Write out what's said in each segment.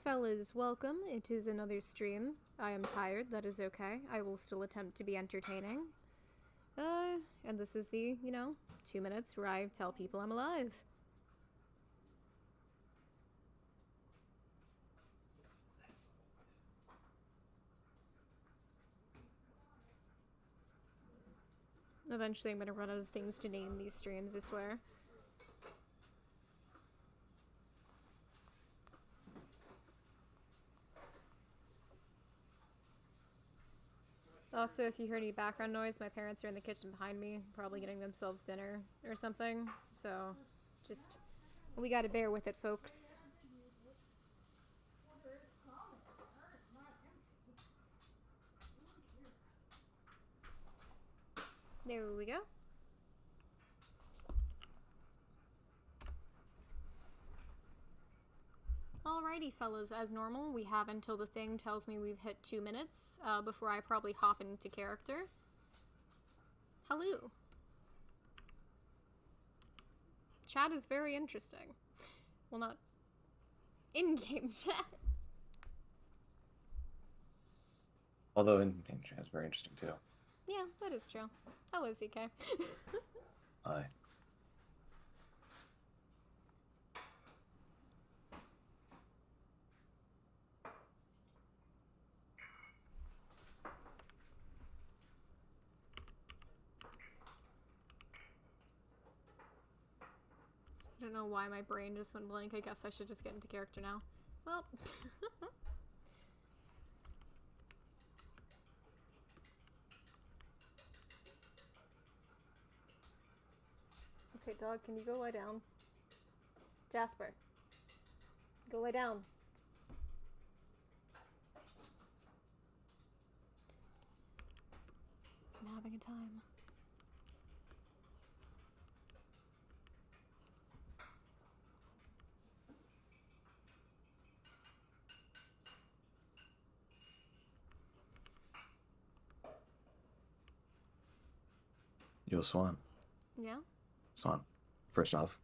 fellas, welcome. It is another stream. I am tired, that is okay. I will still attempt to be entertaining. And this is the, 2 minutes where I tell people I'm alive. Eventually I'm gonna run out of things to name these streams, I swear. Also, if you hear any background noise, my parents are in the kitchen behind me, probably getting themselves dinner or something. So, we gotta bear with it, folks. There we go. Alrighty, fellas, as normal, we have until the thing tells me we've hit 2 minutes, before I probably hop into character. Hello. Chat is very interesting. Well, not in-game chat. Although in-game chat is very interesting, too. Yeah, that is true. Hello, CK. Hi. I don't know why my brain just went blank. I guess I should just get into character now. Well. Okay, dog, can you go lie down? Jasper. Go lie down. I'm having a time. Yo, Swan. Yeah? Swan. First off,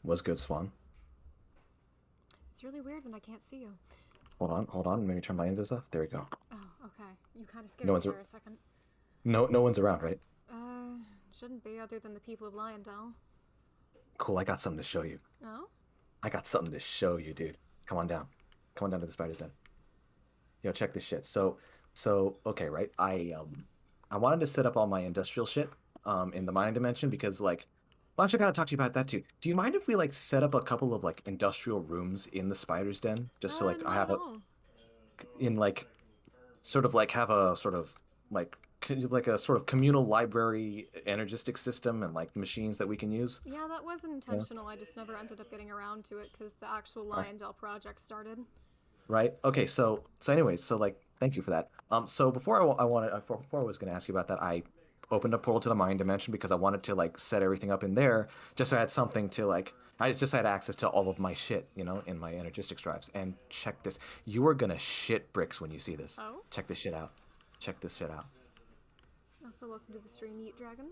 was good, Swan. It's really weird when I can't see you. Hold on. Maybe turn my invis off. There we go. Oh, okay. You kind of scared me for a second. No one's around, right? Shouldn't be other than the people of Lyondell. Cool, I got something to show you. Oh? I got something to show you, dude. Come on down. Come on down to the spider's den. Yo, check this shit. So, okay, right? I wanted to set up all my industrial shit, in the mining dimension because, like, well, actually, I gotta talk to you about that too. Do you mind if we, like, set up a couple of, like, industrial rooms in the spider's den? Just so, like, I have sort of, like, have a sort of, like a sort of communal library energistic system and, like, machines that we can use? Yeah, that was intentional. Yeah. I just never ended up getting around to it because the actual Lyondell project started. Right. Okay. So anyways, so, like, thank you for that. So before I was gonna ask you about that, I opened a portal to the mind dimension because I wanted to, like, set everything up in there just so I had something to, like, I just had access to all of my shit, in my energistics drives. And check this. You are gonna shit bricks when you see this. Oh? Check this shit out. Check this shit out. Also, welcome to the stream, Eat Dragon.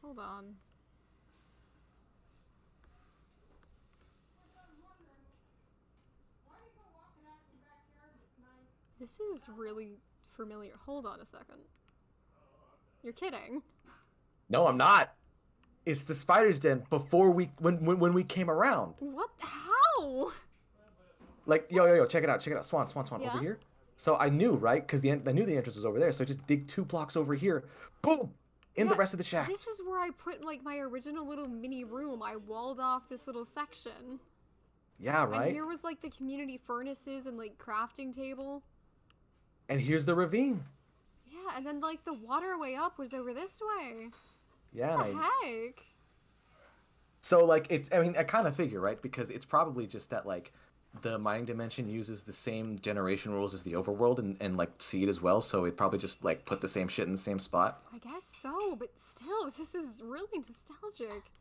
Hold on. This is really familiar. Hold on a second. You're kidding. No, I'm not. It's the spider's den before when we came around. What? How? Like, yo, check it out. Swan, yeah? over here. So I knew, right? Because I knew the entrance was over there. So I just dig 2 blocks over here. Boom! In the rest of the shack. This is where I put, like, my original little mini room. I walled off this little section. Yeah, right? And here was, like, the community furnaces and, like, crafting table. And here's the ravine. Yeah, and then, like, the waterway up was over this way. Yeah. What the heck? So, like, I kind of figure, right? Because it's probably just that, like, the mining dimension uses the same generation rules as the overworld and like, seed as well. So it probably just, like, put the same shit in the same spot. I guess so, but still, this is really nostalgic.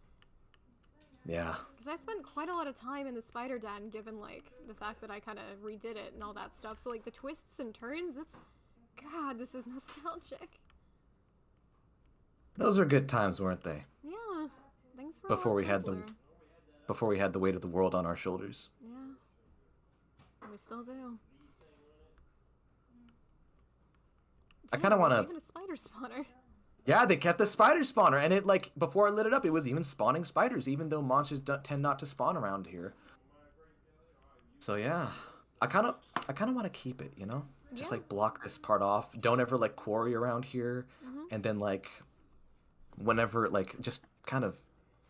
Yeah. Because I spent quite a lot of time in the spider den, given, like, the fact that I kind of redid it and all that stuff. So, like, the twists and turns, God, this is nostalgic. Those were good times, weren't they? Yeah. Things were Before a lot we had simpler. before we had the weight of the world on our shoulders. Yeah. We still do. I Damn, kind of want there's to. even a spider spawner. Yeah, they kept the spider spawner, and it like before I lit it up, it was even spawning spiders, even though monsters tend not to spawn around here. So yeah, I kind of want to keep it, you know, Yeah. just like block this part off. Don't ever like quarry around here, Mm-hmm. and then like whenever like just kind of,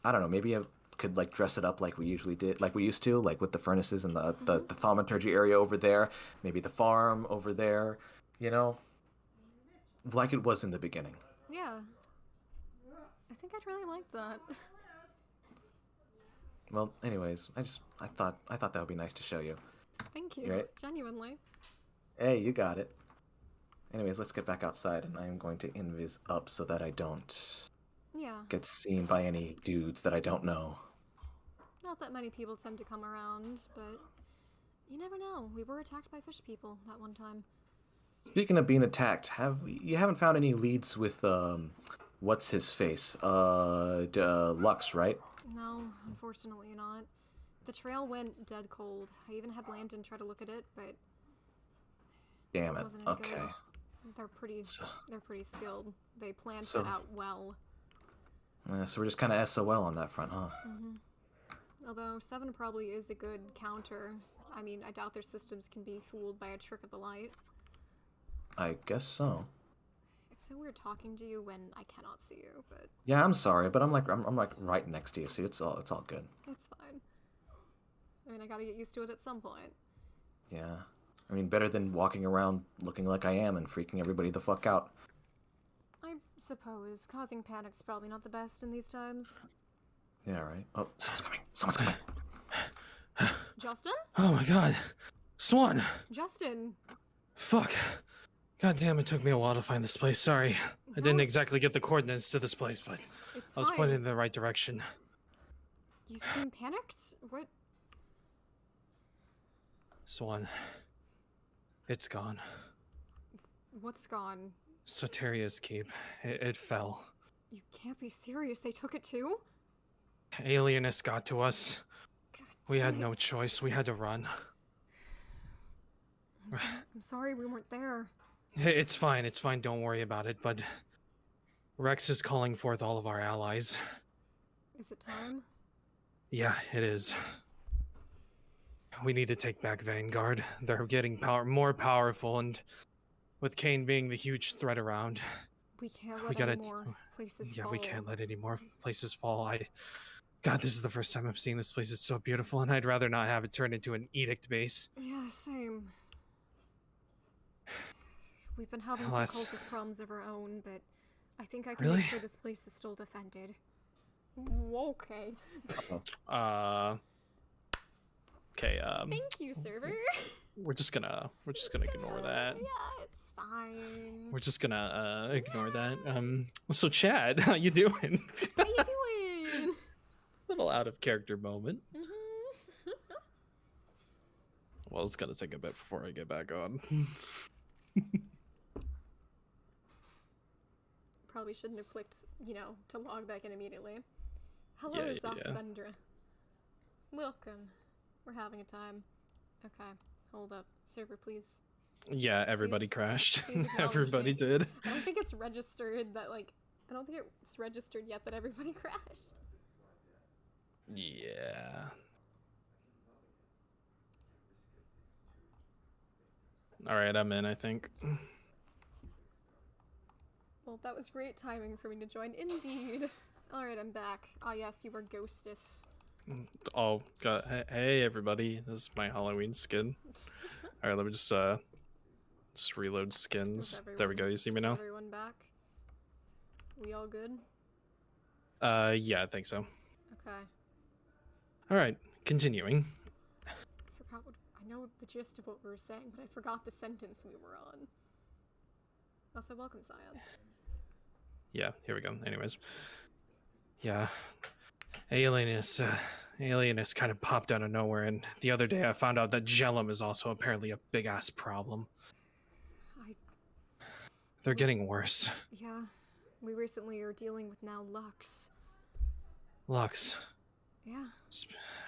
I don't know, maybe I could like dress it up like we usually did, like we used to, like with the furnaces and the thaumaturgy area over there, maybe the farm over there, you know, like it was in the beginning. Yeah. I think I'd really like that. Well, anyways, I thought that would be nice to show you. Thank You you. right? Genuinely. Hey, you got it. Anyways, let's get back outside, and I am going to invis up so that I don't Yeah. get seen by any dudes that I don't know. Not that many people tend to come around, but you never know. We were attacked by fish people that one time. Speaking of being attacked, you haven't found any leads with what's his face? Lux, right? No, unfortunately not. The trail went dead cold. I even had Landon try to look at it, but Damn it it. wasn't any Okay. good. They're pretty skilled. They planned that out well. So we're just kind of SOL on that front, huh? Although 7 probably is a good counter. I mean, I doubt their systems can be fooled by a trick of the light. I guess so. It's so weird talking to you when I cannot see you, but Yeah, I'm sorry, but I'm like right next to you, so it's all good. it's fine. I mean, I gotta get used to it at some point. Yeah. I mean, better than walking around looking like I am and freaking everybody the fuck out. I suppose causing panic's probably not the best in these times. Yeah, right. Oh, someone's coming. Someone's coming. Justin? Oh my god. Swan! Justin! Fuck. God damn, it took me a while to find this place. Sorry. I didn't No, exactly get the coordinates to this place, but It's I was fine. pointed in the right direction. You seem panicked? What? Swan. It's gone. What's gone? Soteria's keep. It fell. You can't be serious. They took it too? Alienists got to us. God We had damn no it. choice. We had to run. I'm sorry we weren't there. It's fine. It's fine. Don't worry about it. But Rex is calling forth all of our allies. Is it time? Yeah, it is. We need to take back Vanguard. They're getting more powerful, and with Kane being the huge threat around, We can't we let gotta any more places yeah, fall. we can't let any more places fall. God, this is the first time I'm seeing this place. It's so beautiful, and I'd rather not have it turn into an edict base. Yeah, same. We've been having some Alas. cultist problems of our own, but I think I can Really? make sure this place is still defended. Okay. Okay, Thank you, server. we're just gonna ignore that. Yeah, it's fine. We're just gonna ignore that. So Chad, how you doing? How you doing? Little out of character moment. Mm-hmm. Well, it's gonna take a bit before I get back on. Probably shouldn't have clicked, to log back in immediately. Hello, Yeah, Zach yeah. Vendra. Welcome. We're having a time. Okay, hold up. Server, please. Yeah, everybody Please- crashed. please acknowledge Everybody me. did. I don't think it's registered that, I don't think it's registered yet that everybody crashed. Yeah. All right, I'm in, I think. Well, that was great timing for me to join. Indeed. Alright, I'm back. Ah, yes, you were Ghostus. Oh, God. Hey, everybody. This is my Halloween skin. All right, let me just reload skins. There we go. You see me Is now? everyone back? We all good? Yeah, I think so. Okay. All right, continuing. Forgot what I know the gist of what we were saying, but I forgot the sentence we were on. Also, welcome, Zion. Yeah, here we go. Anyways. Yeah. Alienist kind of popped out of nowhere, and the other day I found out that Jellum is also apparently a big-ass problem. They're getting worse. Yeah. We recently are dealing with now Lux. Lux. Yeah.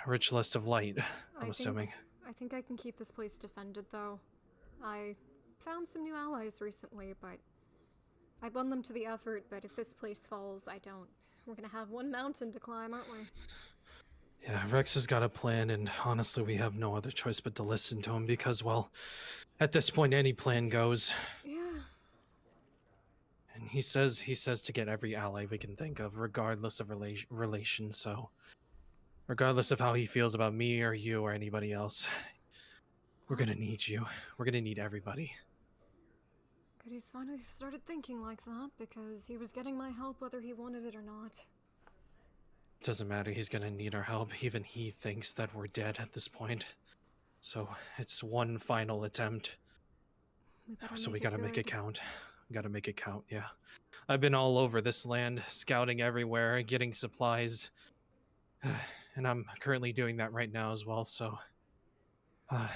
Rich list of light, I'm I assuming. think I can keep this place defended, though. I found some new allies recently, but I'd lend them to the effort, but if this place falls, I don't. We're gonna have one mountain to climb, aren't we? Yeah, Rex has got a plan, and honestly, we have no other choice but to listen to him because, well, at this point, any plan goes. Yeah. And he says to get every ally we can think of, regardless of relation. So, regardless of how he feels about me or you or anybody else, we're gonna need you. We're gonna need everybody. Good he's finally started thinking like that, because he was getting my help whether he wanted it or not. Doesn't matter. He's gonna need our help. Even he thinks that we're dead at this point. So it's one final attempt. So we gotta make it count. We gotta make it count. Yeah. I've been all over this land, scouting everywhere, getting supplies. And I'm currently doing that right now as well, so... God.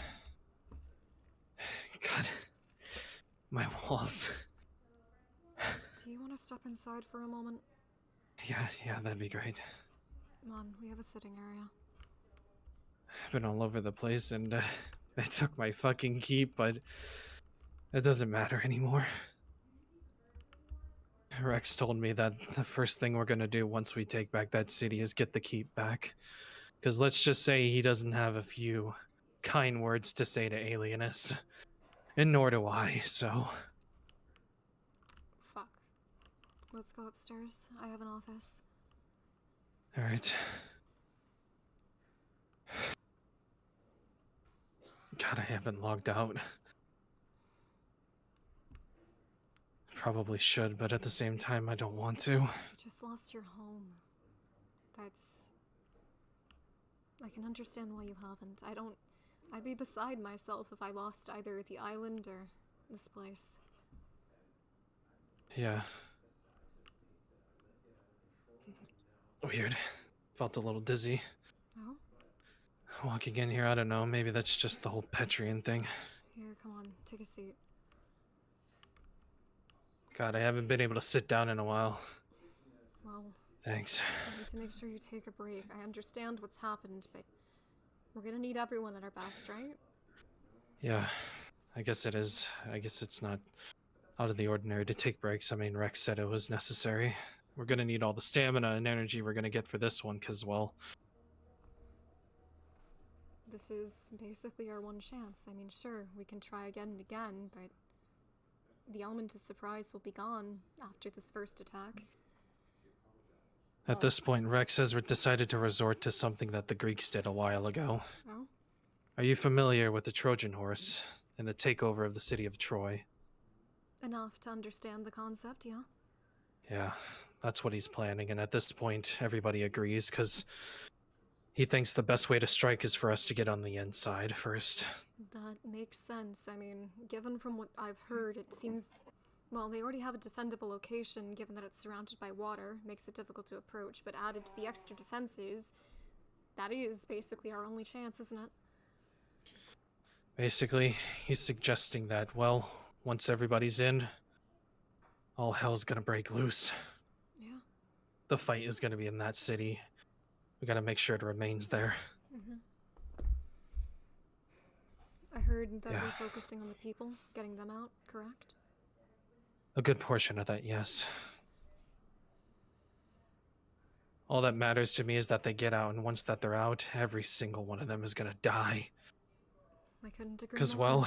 My walls. Do you want to step inside for a moment? Yeah, that'd be great. Come on, we have a sitting area. I've been all over the place, and they took my fucking keep, but it doesn't matter anymore. Rex told me that the first thing we're gonna do once we take back that city is get the keep back. Because let's just say he doesn't have a few kind words to say to Alienus. And nor do I, so... Fuck. Let's go upstairs. I have an office. Alright. God, I haven't logged out. Probably should, but at the same time, I don't want to. You just lost your home. That's... I can understand why you haven't. I'd be beside myself if I lost either the island or this place. Yeah. Weird. Felt a little dizzy. Oh? Walking in here, I don't know, maybe that's just the whole Petrian thing. Here, come on, take a seat. God, I haven't been able to sit down in a while. Well, Thanks. I need to make sure you take a break. I understand what's happened, but we're gonna need everyone at our best, right? Yeah, I guess it is. I guess it's not out of the ordinary to take breaks. I mean, Rex said it was necessary. We're gonna need all the stamina and energy we're gonna get for this one, because, well... This is basically our one chance. I mean, sure, we can try again and again, but the element of surprise will be gone after this first attack. At this point, Rex has decided to resort to something that the Greeks did a while ago. Oh? Are you familiar with the Trojan horse and the takeover of the city of Troy? Enough to understand the concept, yeah? Yeah, that's what he's planning, and at this point, everybody agrees, because he thinks the best way to strike is for us to get on the inside first. That makes sense. I mean, given from what I've heard, it seems... Well, they already have a defendable location, given that it's surrounded by water, makes it difficult to approach, but added to the extra defenses, that is basically our only chance, isn't it? Basically, he's suggesting that, well, once everybody's in, all hell's gonna break loose. Yeah. The fight is gonna be in that city. We gotta make sure it remains there. Mm-hmm. I heard that Yeah. we're focusing on the people, getting them out, correct? A good portion of that, yes. All that matters to me is that they get out, and once that they're out, every single one of them is gonna die. I couldn't agree Because, more.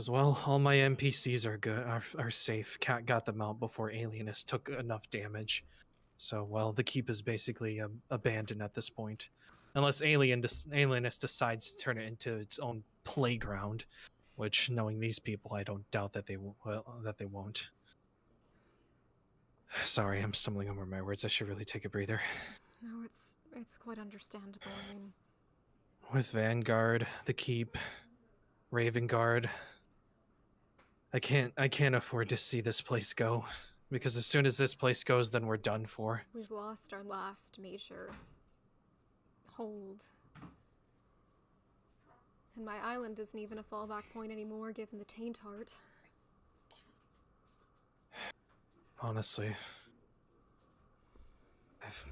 well, all my NPCs are good, are safe. Cat got them out before Alienus took enough damage. So, well, the keep is basically abandoned at this point. Unless Alienus decides to turn it into its own playground. Which, knowing these people, I don't doubt that they won't. Sorry, I'm stumbling over my words. I should really take a breather. No, it's quite understandable. I mean, With Vanguard, the Keep, Raven Guard, I can't afford to see this place go. Because as soon as this place goes, then we're done for. we've lost our last major hold. And my island isn't even a fallback point anymore, given the Taint Heart. Honestly,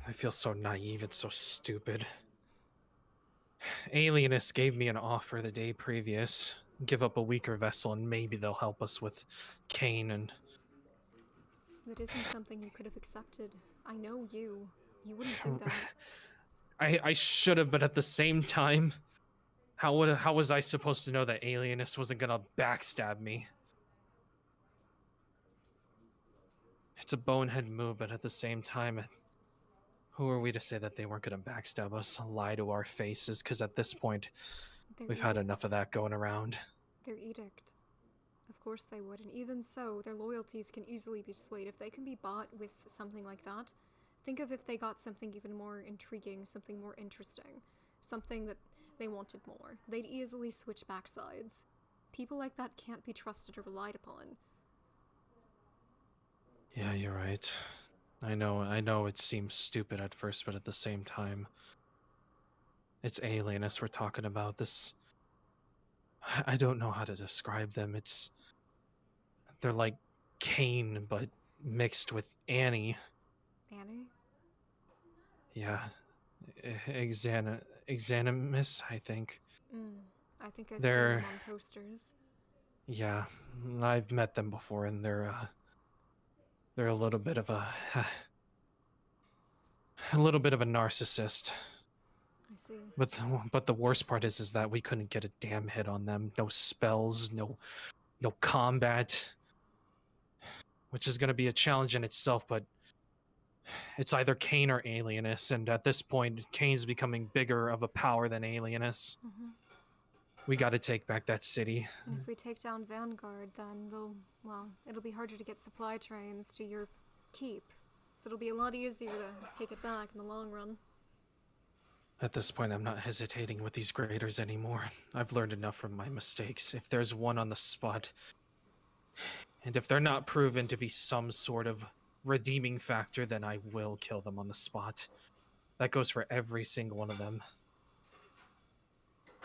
I feel so naive and so stupid. Alienists gave me an offer the day previous. Give up a weaker vessel and maybe they'll help us with Kane and... That isn't something you could have accepted. I know you. You wouldn't do that. I should have, but at the same time, how was I supposed to know that Alienist wasn't gonna backstab me? It's a bonehead move, but at the same time, who are we to say that they weren't gonna backstab us, lie to our faces? Because at this point, Their we've had enough of edict. that going around. Their edict. Of course they would, and even so, their loyalties can easily be swayed. If they can be bought with something like that, think of if they got something even more intriguing, something more interesting, something that they wanted more. They'd easily switch back sides. People like that can't be trusted or relied upon. Yeah, you're right. I know it seems stupid at first, but at the same time, it's alienists we're talking about. This... I don't know how to describe them. They're like Kane, but mixed with Annie. Annie? Yeah. Exanimus, I think. I think I've seen They're... them on posters. Yeah, I've met them before, and they're a little bit of a narcissist. I see. But the worst part is that we couldn't get a damn hit on them. No spells, no combat, which is going to be a challenge in itself. But it's either Kane or Alienus, and at this point, Kane's becoming bigger of a power than Alienus. We got to take back that city. And if we take down Vanguard, then it'll be harder to get supply trains to your keep. So it'll be a lot easier to take it back in the long run. At this point, I'm not hesitating with these graders anymore. I've learned enough from my mistakes. If there's one on the spot, and if they're not proven to be some sort of redeeming factor, then I will kill them on the spot. That goes for every single one of them.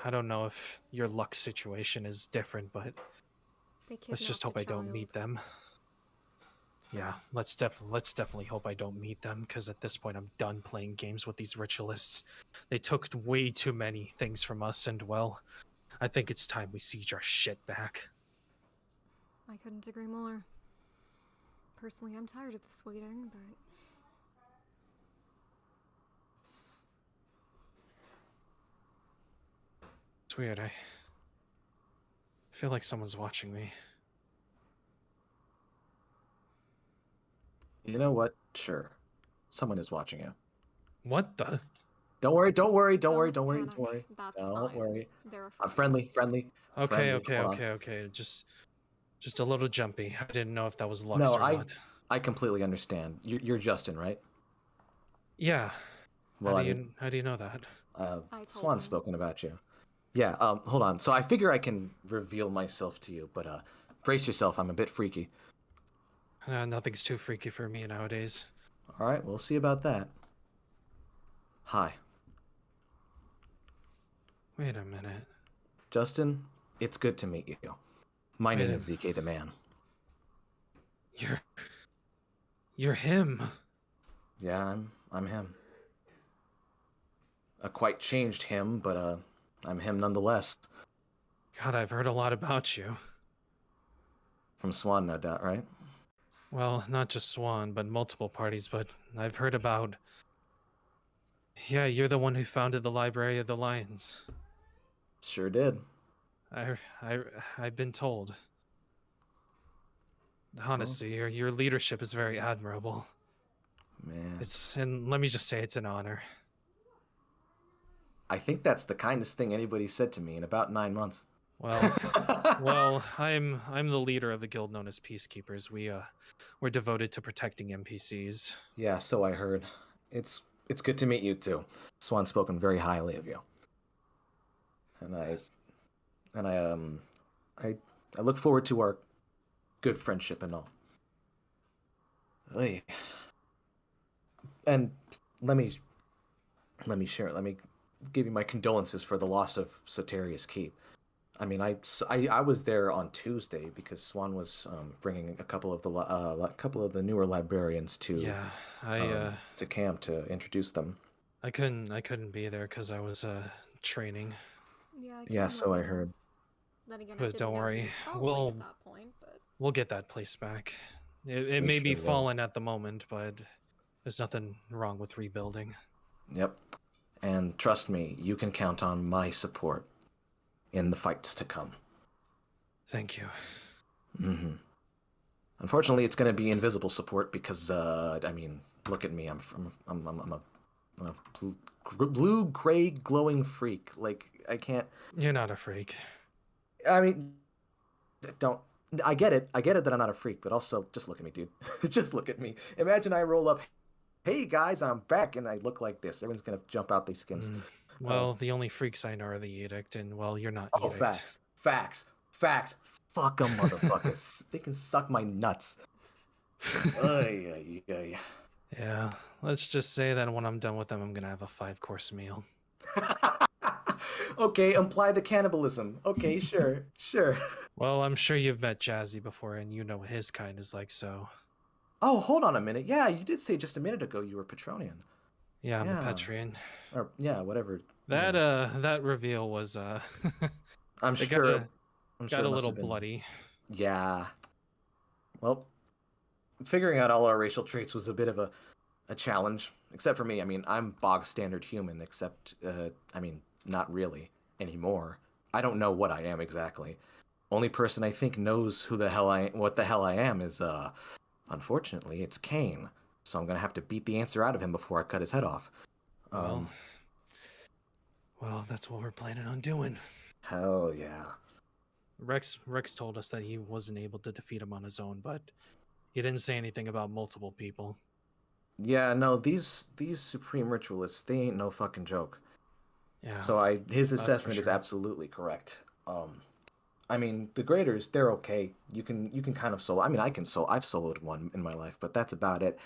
I don't know if your luck situation is different, but let's just hope I don't meet them. Yeah, let's definitely hope I don't meet them, because at this point I'm done playing games with these ritualists. They took way too many things from us, and well, I think it's time we siege our shit back. I couldn't agree more. Personally, I'm tired of this waiting, but... It's weird, I feel like someone's watching me. You know what? Sure. Someone is watching you. What the? Don't worry. Don't Don't panic. worry. That's Don't fine. worry. They're I'm afraid. friendly. Okay. Just a little jumpy. I didn't know if that was Lux No, or not. I completely understand. You're Justin, right? Yeah. Well, how do you know that? I told Swan's him. spoken about you. Yeah, hold on. So I figure I can reveal myself to you, but brace yourself, I'm a bit freaky. Nothing's too freaky for me nowadays. Alright, we'll see about that. Hi. Wait a minute. Justin, it's good to meet you. My name is ZK the Man. You're him. Yeah, I'm him. A quite changed him, but I'm him nonetheless. God, I've heard a lot about you. From Swan, no doubt, right? Well, not just Swan, but multiple parties, but I've heard about... Yeah, you're the one who founded the Library of the Lions. Sure did. I've been told. Honestly, your leadership is very admirable. Man. And let me just say, it's an honor. I think that's the kindest thing anybody said to me in about 9 months. Well, I'm the leader of the guild known as Peacekeepers. We're devoted to protecting NPCs. Yeah, so I heard. It's good to meet you too. Swan's spoken very highly of you. And I look forward to our good friendship and all. Hey. And let me share. Let me give you my condolences for the loss of Soteria's Keep. I mean, I was there on Tuesday because Swan was bringing a couple of couple of the newer librarians Yeah, I to camp to introduce them. I couldn't be there because I was training. Yeah, I Yeah, can so I imagine. heard. Then again, I But didn't don't know he worry, was following at we'll that point, but we'll get that place back. It We may be sure will. fallen at the moment, but there's nothing wrong with rebuilding. Yep. And trust me, you can count on my support in the fights to come. Thank you. hmm Unfortunately, it's going to be invisible support because, I mean, look at me. I'm a blue, gray, glowing freak. Like, I can't. You're not a freak. I mean, don't. I get it. I get it that I'm not a freak, but also, just look at me, dude. Just look at me. Imagine I roll up, hey guys, I'm back, and I look like this. Everyone's going to jump out these skins. Mm. Uh, Well, the only freaks I know are the Edict, and well, you're not oh, Edict. facts. Facts. Facts. Fuck 'em, motherfuckers. They can suck my nuts. Ay, ay, ay. Yeah, let's just say that when I'm done with them, I'm gonna have a 5-course meal. Okay, imply the cannibalism. Okay, sure, sure. Well, I'm sure you've met Jazzy before, and you know his kind is like so. Oh, hold on a minute. Yeah, you did say just a minute ago you were Petronian. Yeah, I'm a Yeah. Petrian. Or yeah, whatever. That Yeah. that reveal was I'm it sure. I'm got sure a it must little have been. bloody. Yeah. Well, figuring out all our racial traits was a bit of a challenge. Except for me. I mean, I'm bog standard human. Except, I mean, not really anymore. I don't know what I am exactly. Only person I think knows what the hell I am is unfortunately, it's Kane. So I'm gonna have to beat the answer out of him before I cut his head off. Well, well, that's what we're planning on doing. Hell yeah. Rex told us that he wasn't able to defeat him on his own, but he didn't say anything about multiple people. Yeah, no, these supreme ritualists, they ain't no fucking joke. Yeah, So his that's for assessment is sure. absolutely correct. I mean, the graders, they're okay. You can kind of solo. I mean, I've soloed one in my life, but that's about it.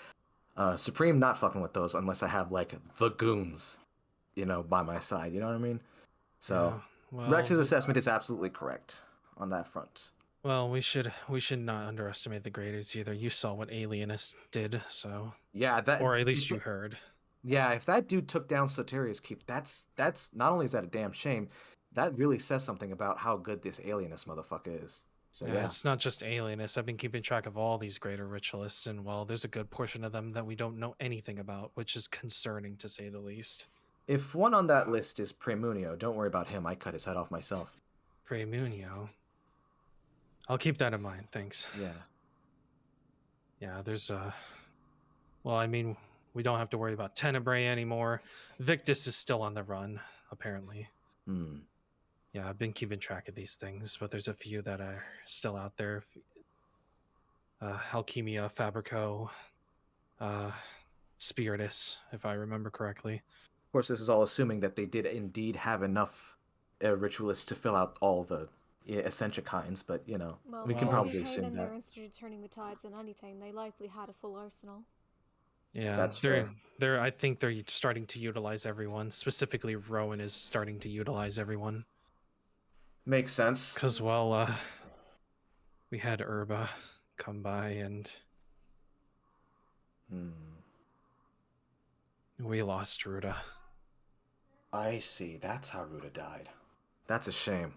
Supreme, not fucking with those unless I have like the goons, by my side. You know what I mean? So Yeah. Well, Rex's assessment is absolutely correct on that front. we should not underestimate the graders either. You saw what Alienist did, so Yeah, or at least you heard. yeah, if that dude took down Soteria's keep, that's not only is that a damn shame, that really says something about how good this alienist motherfucker is. So Yeah, yeah, it's not just Alienists. I've been keeping track of all these greater ritualists, and well, there's a good portion of them that we don't know anything about, which is concerning to say the least. if one on that list is Premunio, don't worry about him. I cut his head off myself. Premunio. I'll keep that in mind, thanks. Yeah. Yeah, there's well, I mean, we don't have to worry about Tenebrae anymore. Victus is still on the run, apparently. Hmm. Yeah, I've been keeping track of these things, but there's a few that are still out there. Alchemia, Fabrico, Spiritus, if I remember correctly. Of course, this is all assuming that they did indeed have enough ritualists to fill out all the essential kinds, but well, we can Well, if we probably came assume in that. there instead of turning the tides on anything, they likely had a full arsenal. Yeah, That's they're fair. they're I think they're starting to utilize everyone. Specifically, Rowan is starting to utilize everyone. Makes sense. Cause well, we had Urba come by and Hmm. we lost Ruda. I see. That's how Ruda died. That's a shame.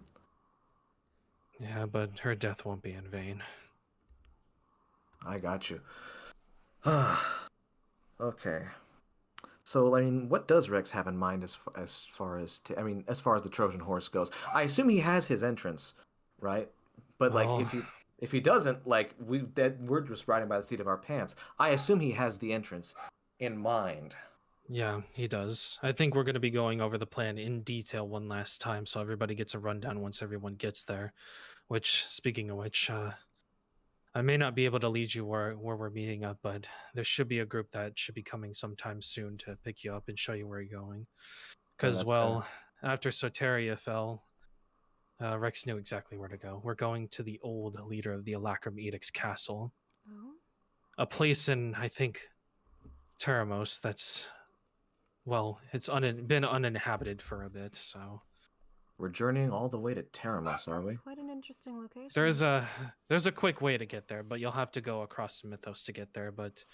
Yeah, but her death won't be in vain. I got you. Okay. So, I mean, what does Rex have in mind as far as the Trojan horse goes? I assume he has his entrance, right? But like, Well, if he doesn't, like, we're just riding by the seat of our pants. I assume he has the entrance in mind. yeah, he does. I think we're going to be going over the plan in detail one last time, so everybody gets a rundown once everyone gets there. Which, speaking of which, I may not be able to lead you where we're meeting up, but there should be a group that should be coming sometime soon to pick you up and show you where you're going. Yeah, Because, that's fair. well, after Soteria fell, Rex knew exactly where to go. We're going to the old leader of the Alacrum Edict's castle, Oh? a place in, I think, Teramos that's, well, it's been uninhabited for a bit, so We're journeying all the way to Teramos, are we? Quite an interesting location. There's a quick way to get there, but you'll have to go across Mythos to get there. But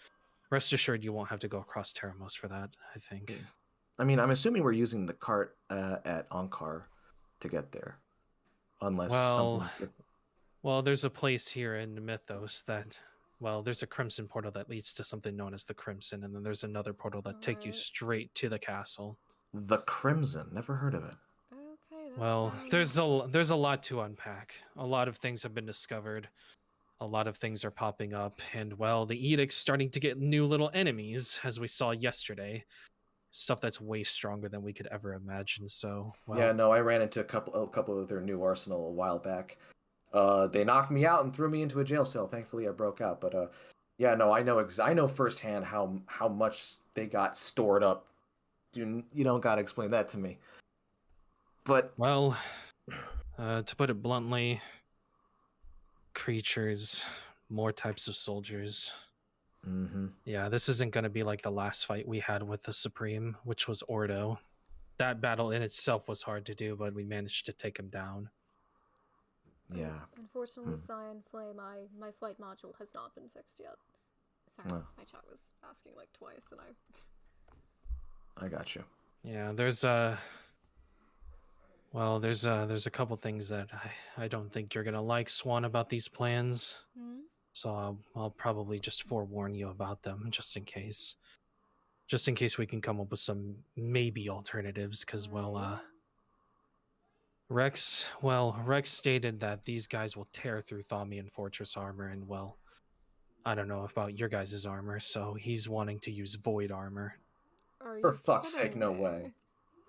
rest assured, you won't have to go across Teramos for that. I think. I mean, I'm assuming we're using the cart at Ankar to get there, unless something. Well, there's a place here in Mythos that. Well, there's a Crimson portal that leads to something known as the Crimson, and then there's another portal that take you straight to the castle. The Crimson, never heard of it. Okay. Well, there's a lot to unpack. A lot of things have been discovered. A lot of things are popping up, and well, the Edict's starting to get new little enemies, as we saw yesterday. Stuff that's way stronger than we could ever imagine. So, well, yeah, no, I ran into a couple of their new arsenal a while back. They knocked me out and threw me into a jail cell. Thankfully, I broke out. But yeah, no, I know firsthand how much they got stored up. You don't gotta explain that to me. But well, to put it bluntly, creatures, more types of soldiers. Mm-hmm. Yeah, this isn't going to be like the last fight we had with the Supreme, which was Ordo. That battle in itself was hard to do, but we managed to take him down. Yeah. Unfortunately, Cyan Flame, my flight module has not been fixed yet. Sorry, my chat was asking like twice, and I got you. Yeah, there's a couple things that I don't think you're gonna like, Swan, about these plans. So I'll probably just forewarn you about them, just in case we can come up with some maybe alternatives. Because Rex stated that these guys will tear through Thaumian Fortress armor, and well, I don't know about your guys' armor, so he's wanting to use Void armor. For fuck's sake, no way.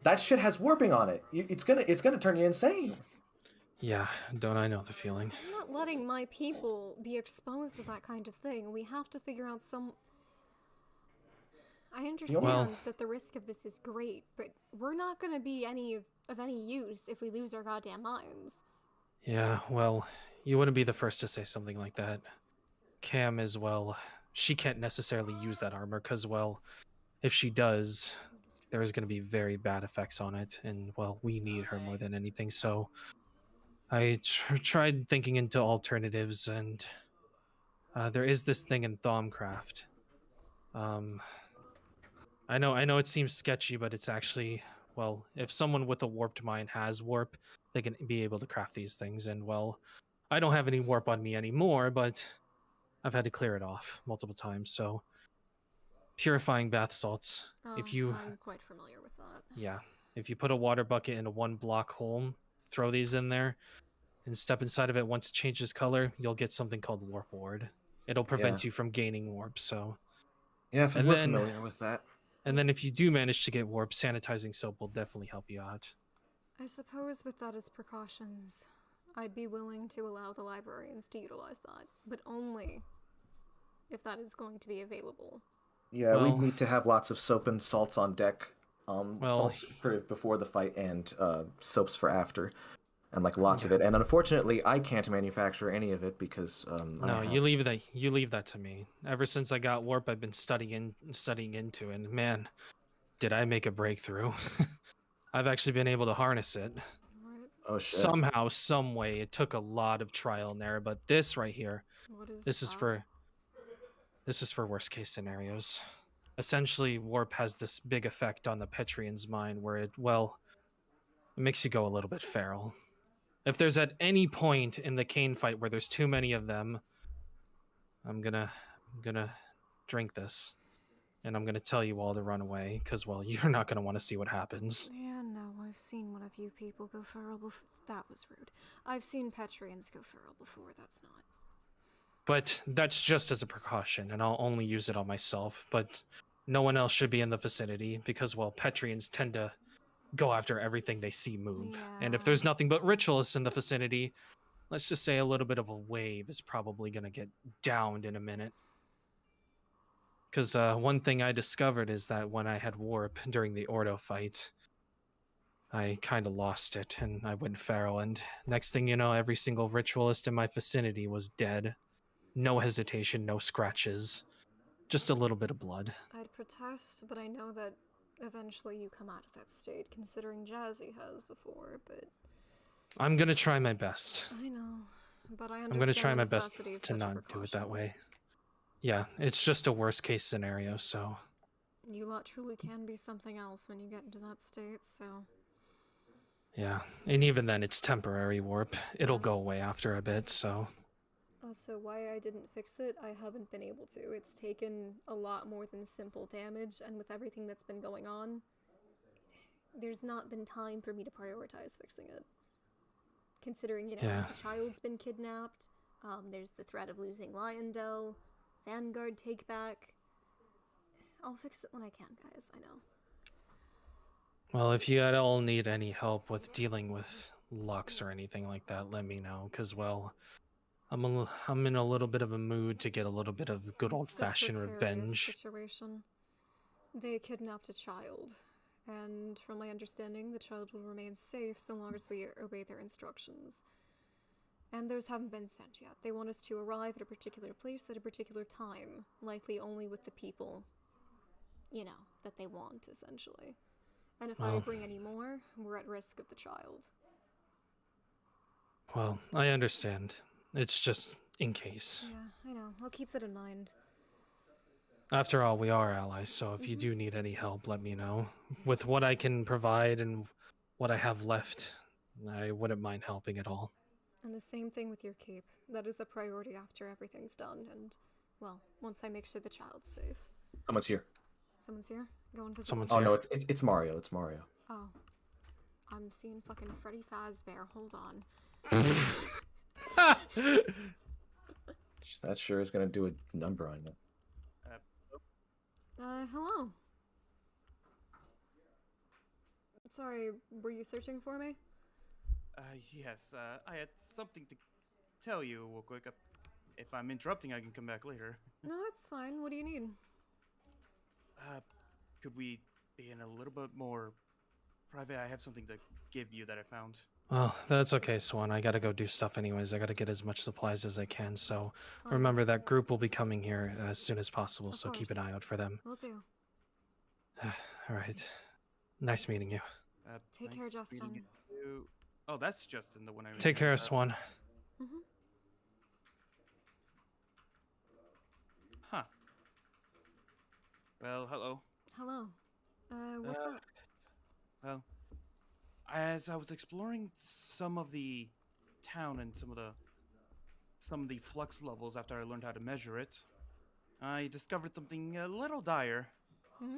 That shit has warping on it. It's gonna turn you insane. Yeah, don't I know the feeling? I'm not letting my people be exposed to that kind of thing. We have to figure out some... I understand that the risk of this is great, but we're not going to be of any use if we lose our goddamn minds. Yeah, well, you wouldn't be the first to say something like that. Cam as well, she can't necessarily use that armor because, well, if she does, there's going to be very bad effects on it, and, well, we need her more than anything, so... I tried thinking into alternatives, and there is this thing in Thaumcraft. I know it seems sketchy, but it's actually, well, if someone with a warped mind has warp, they can be able to craft these things. And well, I don't have any warp on me anymore, but I've had to clear it off multiple times. So, purifying bath salts. I'm quite familiar with that. Yeah, if you put a water bucket in a 1-block hole, throw these in there, and step inside of it. Once it changes color, you'll get something called Warp Ward. It'll prevent you from gaining warp. So yeah, we're familiar with that. And then if you do manage to get warp, sanitizing soap will definitely help you out. I suppose with that as precautions, I'd be willing to allow the librarians to utilize that, but only if that is going to be available. Yeah, we'd need to have lots of soap and salts on deck. Salts for before the fight and soaps for after. And like lots of it, and unfortunately, I can't manufacture any of it because no, you leave that to me. Ever since I got warp, I've been studying into it, and man, did I make a breakthrough! I've actually been able to harness it. Oh shit! Somehow, some way, it took a lot of trial and error, but this right here, this is for worst case scenarios. Essentially, warp has this big effect on the Petrian's mind, where it makes you go a little bit feral. If there's at any point in the Kane fight where there's too many of them, I'm gonna drink this, and I'm gonna tell you all to run away, because, well, you're not gonna want to see what happens. Yeah, no, I've seen one of you people go feral before. That was rude. I've seen Petrians go feral before, that's not. But that's just as a precaution, and I'll only use it on myself, but no one else should be in the vicinity, because, well, Petrians tend to go after everything they see move. Yeah. And if there's nothing but ritualists in the vicinity, let's just say a little bit of a wave is probably going to get downed in a minute. Because one thing I discovered is that when I had warp during the Ordo fight, I kind of lost it, and I went feral, and next thing you know, every single ritualist in my vicinity was dead. No hesitation, no scratches. Just a little bit of blood. I'd protest, but I know that eventually you come out of that state, considering Jazzy has before, but... I'm gonna try my best. I know, but I I'm gonna understand try the my best necessity of to such a not do it that precaution. way. Yeah, it's just a worst case scenario, so You lot truly can be something else when you get into that state, so... yeah. And even then, it's temporary warp. It'll Yeah. go away after a bit, so So why I didn't fix it, I haven't been able to. It's taken a lot more than simple damage, and with everything that's been going on, there's not been time for me to prioritize fixing it. Considering, you know, yeah. the child's been kidnapped, there's the threat of losing Lyondell, Vanguard take back. I'll fix it when I can, guys, I know. Well, if you at all need any help with dealing with Lux or anything like that, let me know, because, well, I'm in a little bit of a mood to get a little bit of good It's a old-fashioned precarious revenge. situation. They kidnapped a child, and from my understanding, the child will remain safe so long as we obey their instructions. And those haven't been sent yet. They want us to arrive at a particular place at a particular time, likely only with the people, you know, that they want, essentially. And if I Well, bring any more, we're at risk of the child. well, I understand. It's just in case. Yeah, I know. I'll keep that in mind. After all, we are allies, so if you do need any help, let me know. With what I can provide and what I have left, I wouldn't mind helping at all. And the same thing with your cape. That is a priority after everything's done, and, well, once I make sure the child's safe. Someone's here. Someone's here? Go and visit. Someone's Oh here. no, it's Mario. It's Mario. Oh. I'm seeing fucking Freddy Fazbear. Hold on. That sure is gonna do a number on you. Hello. Sorry, were you searching for me? Yes, I had something to tell you real quick. If I'm interrupting, I can come back later. No, it's fine. What do you need? Could we be in a little bit more private? I have something to give you that I found. Well, that's okay, Swan. I gotta go do stuff anyways. I gotta get as much supplies as I can, so Fine. remember that group will be coming here as soon as possible, Of so keep an course. eye out for them. Will do. Alright. Nice meeting you. Take care, meeting Justin. you. Oh, that's Justin, the one I met. Take care, Swan. Mm-hmm. Huh. Well, hello. Hello. What's up? Well, as I was exploring some of the town and some of the flux levels after I learned how to measure it, I discovered something a little dire. Mm-hmm.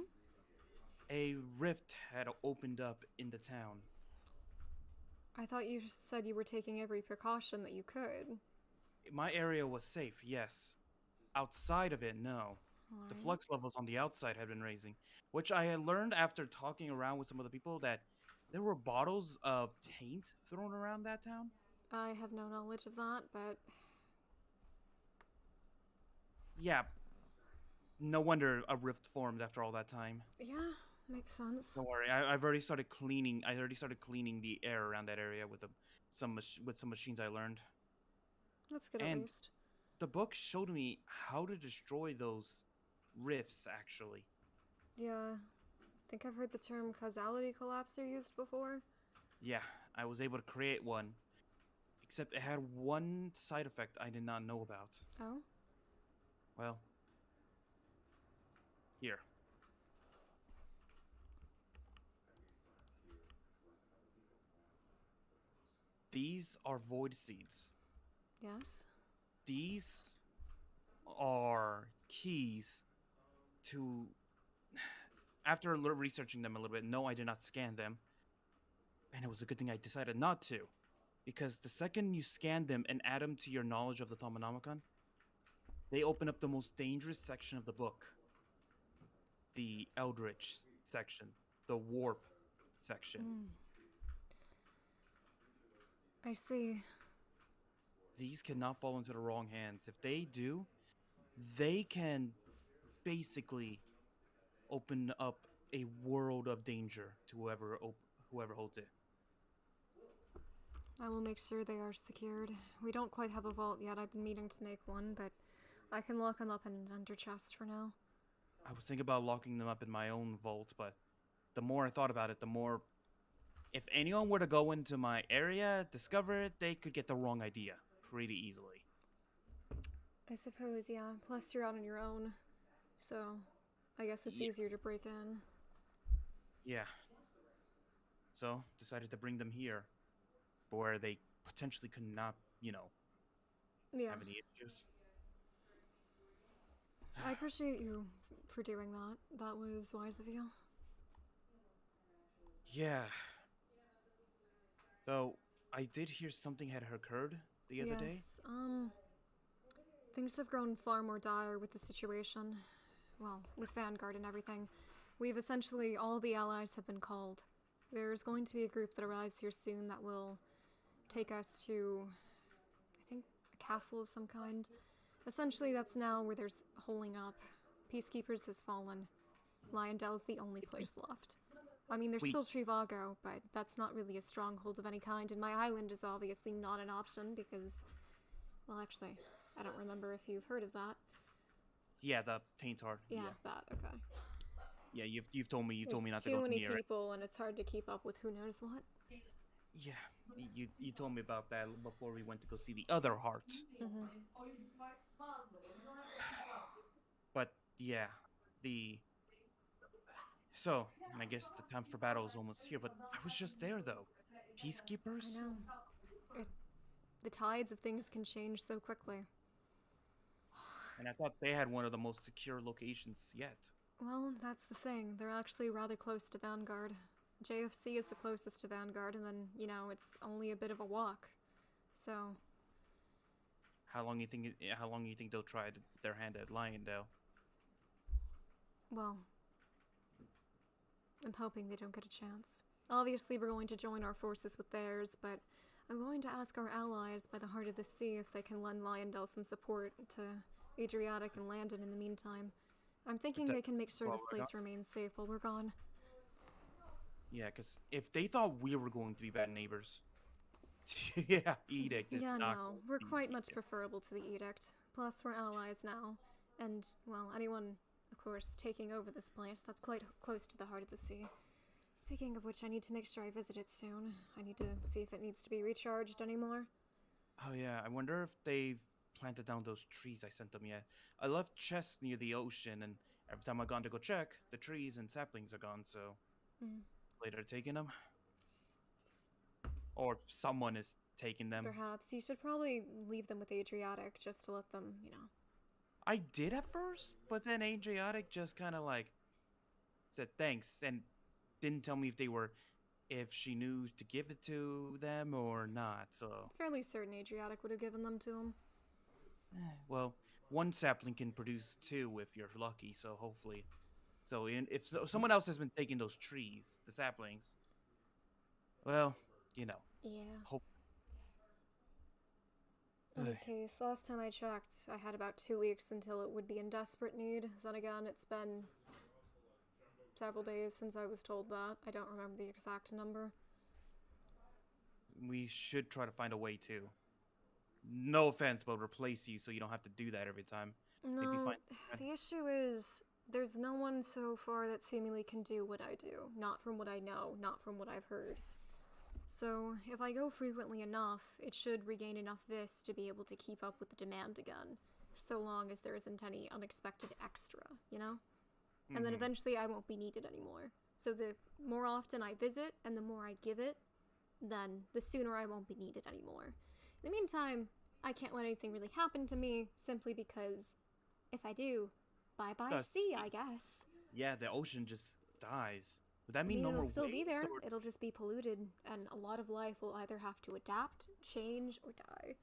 A rift had opened up in the town. I thought you said you were taking every precaution that you could. My area was safe, yes. Outside of it, no. The Alright. flux levels on the outside had been raising, which I had learned after talking around with some of the people that there were bottles of taint thrown around that town. I have no knowledge of that, but Yeah, no wonder a rift formed after all that time. yeah, makes sense. Don't worry, I've already started cleaning. I already started cleaning the air around that area with some machines I learned. That's good at And least. the book showed me how to destroy those rifts. Actually, Yeah. I think I've heard the term causality collapser used before. yeah, I was able to create one. Except it had one side effect I did not know about. Oh? Well, here. These are void seeds. Yes? These are keys to... After researching them a little bit, no, I did not scan them. And it was a good thing I decided not to. Because the second you scan them and add them to your knowledge of the Thaumonomicon, they open up the most dangerous section of the book. The Eldritch section. The Warp section. I see. These cannot fall into the wrong hands. If they do, they can basically open up a world of danger to whoever holds it. I will make sure they are secured. We don't quite have a vault yet. I've been meaning to make one, but I can lock them up in an under chest for now. I was thinking about locking them up in my own vault, but the more I thought about it, the more if anyone were to go into my area, discover it, they could get the wrong idea pretty easily. I suppose, yeah. Plus, you're out on your own, so I guess it's Yeah. easier to break in. Yeah. So, decided to bring them here, where they potentially could not, Yeah. have any issues. I appreciate you for doing that. That was wise of you. Yeah. Though, I did hear something had occurred the other day. Yes, things have grown far more dire with the situation. Well, with Vanguard and everything. We've essentially, all the allies have been called. There's going to be a group that arrives here soon that will take us to, I think, a castle of some kind. Essentially, that's now where there's holding up. Peacekeepers has fallen. Lyondell's the only place left. I mean, there's Wait. still Trivago, but that's not really a stronghold of any kind, and my island is obviously not an option because, well, actually, I don't remember if you've heard of that. Yeah, the Taintar. Yeah, that, okay. Yeah, you've told me There's not to too go many near it. people, and it's hard to keep up with who knows what. Yeah, you told me about that before we went to go see the other hearts. Mm-hmm. But yeah, so I guess the time for battle is almost here. But I was just there though. Peacekeepers? I know. The tides of things can change so quickly. And I thought they had one of the most secure locations yet. Well, that's the thing. They're actually rather close to Vanguard. JFC is the closest to Vanguard, and then, it's only a bit of a walk. So, How long you think they'll try their hand at Lyondell? well, I'm hoping they don't get a chance. Obviously, we're going to join our forces with theirs, but I'm going to ask our allies by the Heart of the Sea if they can lend Lyondell some support to Adriatic and Landon in the meantime. I'm thinking they can make sure while this we're place remains safe while we're gone. Yeah, because if they thought we were going to be bad neighbors, yeah, Edict is Yeah, not no, going we're to be quite much Edict. preferable to the Edict. Plus, we're allies now. And, well, anyone, of course, taking over this place, that's quite close to the Heart of the Sea. Speaking of which, I need to make sure I visit it soon. I need to see if it needs to be recharged anymore. Oh yeah, I wonder if they've planted down those trees I sent them yet. I left chests near the ocean, and every time I've gone to go check, the trees and saplings are gone, so Mm. later taking them. Or someone is taking them. Perhaps you should probably leave them with Adriatic just to let them, I did at first, but then Adriatic just kind of like said thanks and didn't tell me if she knew to give it to them or not, so. fairly certain Adriatic would have given them to him. Well, one sapling can produce two if you're lucky, so hopefully. So if someone else has been taking those trees, the saplings, well, Yeah. hope. In any case, last time I checked, I had about 2 weeks until it would be in desperate need. Then again, it's been several days since I was told that. I don't remember the exact number. We should try to find a way to. No offense, but replace you so you don't have to do that every time. Maybe No, find. the issue is there's no one so far that seemingly can do what I do. Not from what I know, not from what I've heard. So, if I go frequently enough, it should regain enough vis to be able to keep up with the demand again. So long as there isn't any unexpected extra, And then Mhm. eventually I won't be needed anymore. So the more often I visit and the more I give it, then the sooner I won't be needed anymore. In the meantime, I can't let anything really happen to me, simply because if I do, bye-bye Does- sea, I guess. Yeah, the ocean just dies. Would that I mean mean, no it'll more still be waves, there. or- It'll just be polluted, and a lot of life will either have to adapt, change, or die.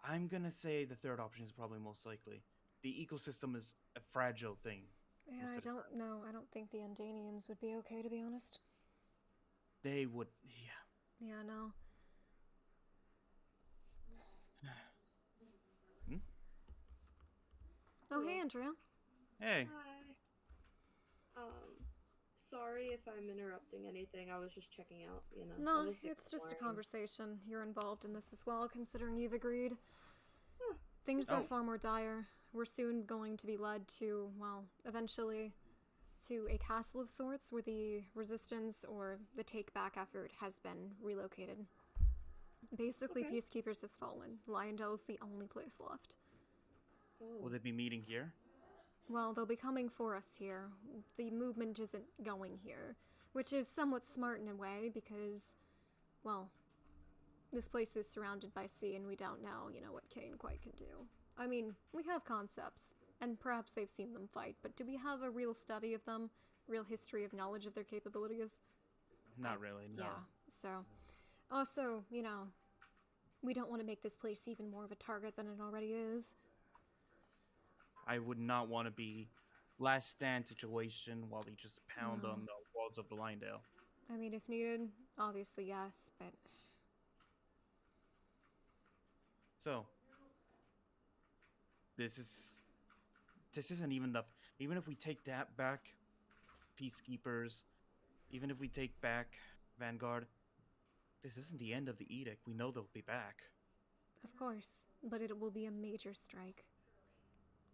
I'm gonna say the third option is probably most likely. The ecosystem is a fragile thing. Yeah, Most I of the don't know. I don't think the Undanians would be okay, to be honest. They would, yeah. Yeah, no. Hmm? Oh, hey, Andrea. Hey, Hi. Sorry if I'm interrupting anything. I was just checking out, No, I was it's just a exploring. conversation. You're involved in this as well, considering you've agreed. Things are Oh. far more dire. We're soon going to be led to, well, eventually to a castle of sorts where the resistance or the take back effort has been relocated. Basically, Okay. Peacekeepers has fallen. Lyondell's the only place left. Oh. Will they be meeting here? Well, they'll be coming for us here. The movement isn't going here, which is somewhat smart in a way because, well, this place is surrounded by sea and we don't know, what Kane quite can do. I mean, we have concepts, and perhaps they've seen them fight, but do we have a real study of them? Real history of knowledge of their capabilities? Not really, no. Yeah, so. Also, we don't want to make this place even more of a target than it already is. I would not want to be last stand situation while they just pound No. on the walls of the Lyondale. I mean, if needed, obviously yes, but So, this isn't even enough. Even if we take that back, Peacekeepers, even if we take back Vanguard, this isn't the end of the edict. We know they'll be back. of course. But it will be a major strike.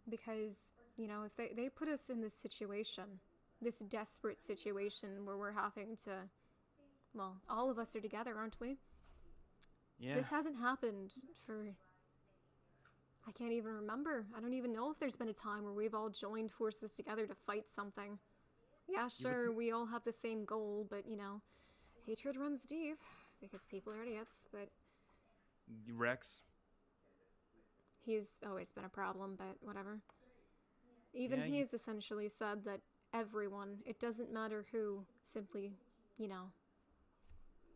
Because, if they put us in this situation, this desperate situation where we're having to, well, all of us are together, aren't we? Yeah. This hasn't happened for, I can't even remember. I don't even know if there's been a time where we've all joined forces together to fight something. Yeah, sure, we all have the same goal, but, hatred runs deep, because people are idiots, but Rex. he's always been a problem, but whatever. Even Yeah, he's essentially said that everyone, it doesn't matter who, simply,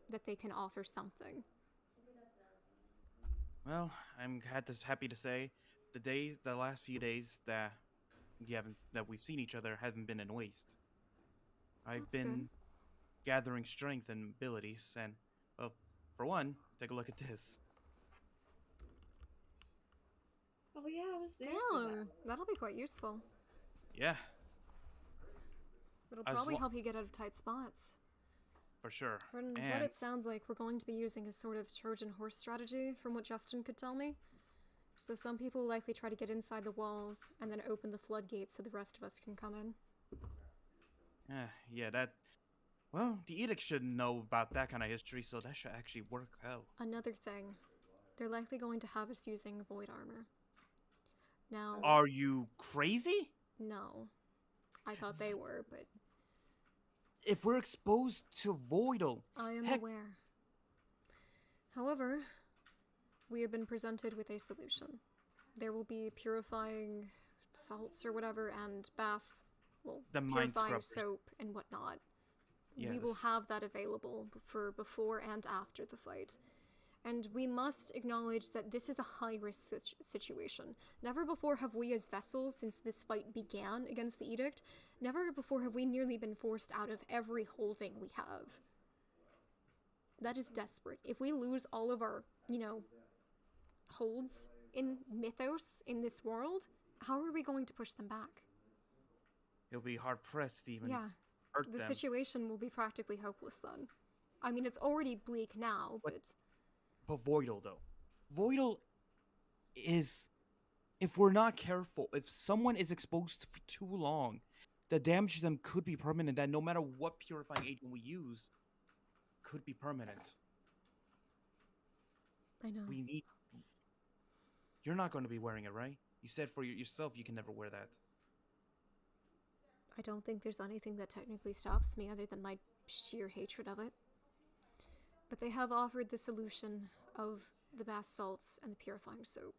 that they can offer something. Well, I'm happy to say the last few days that we've seen each other haven't been in waste. I've That's been good. gathering strength and abilities, and well, for one, take a look at this. Oh yeah, I was there. For that. Damn, that'll be quite useful. Yeah, It'll As probably lo- help you get out of tight spots. for sure. From what And it sounds like, we're going to be using a sort of Trojan horse strategy, from what Justin could tell me. So some people will likely try to get inside the walls, and then open the floodgates so the rest of us can come in. yeah, well, the edict should know about that kind of history, so that should actually work out. Another thing, they're likely going to have us using void armor. Now, Are you crazy? no. I thought they were, but If we're exposed to Voidal, I am Heck- aware. However, we have been presented with a solution. There will be purifying salts or whatever, and The mind purifying scrubbers. soap and whatnot. We will Yes. have that available for before and after the fight. And we must acknowledge that this is a high-risk situation. Never before have we as vessels, since this fight began against the Edict, never before have we nearly been forced out of every holding we have. That is desperate. If we lose all of our, holds in Mythos, in this world, how are we going to push them back? It'll be hard pressed to even Yeah, hurt the them. situation will be practically hopeless then. I mean, it's already bleak now, but But Voidal, though. Voidal is, if we're not careful, if someone is exposed for too long, the damage to them could be permanent, and no matter what purifying agent we use, could be permanent. I know. We need... You're not going to be wearing it, right? You said for yourself you can never wear that. I don't think there's anything that technically stops me other than my sheer hatred of it. But they have offered the solution of the bath salts and the purifying soap.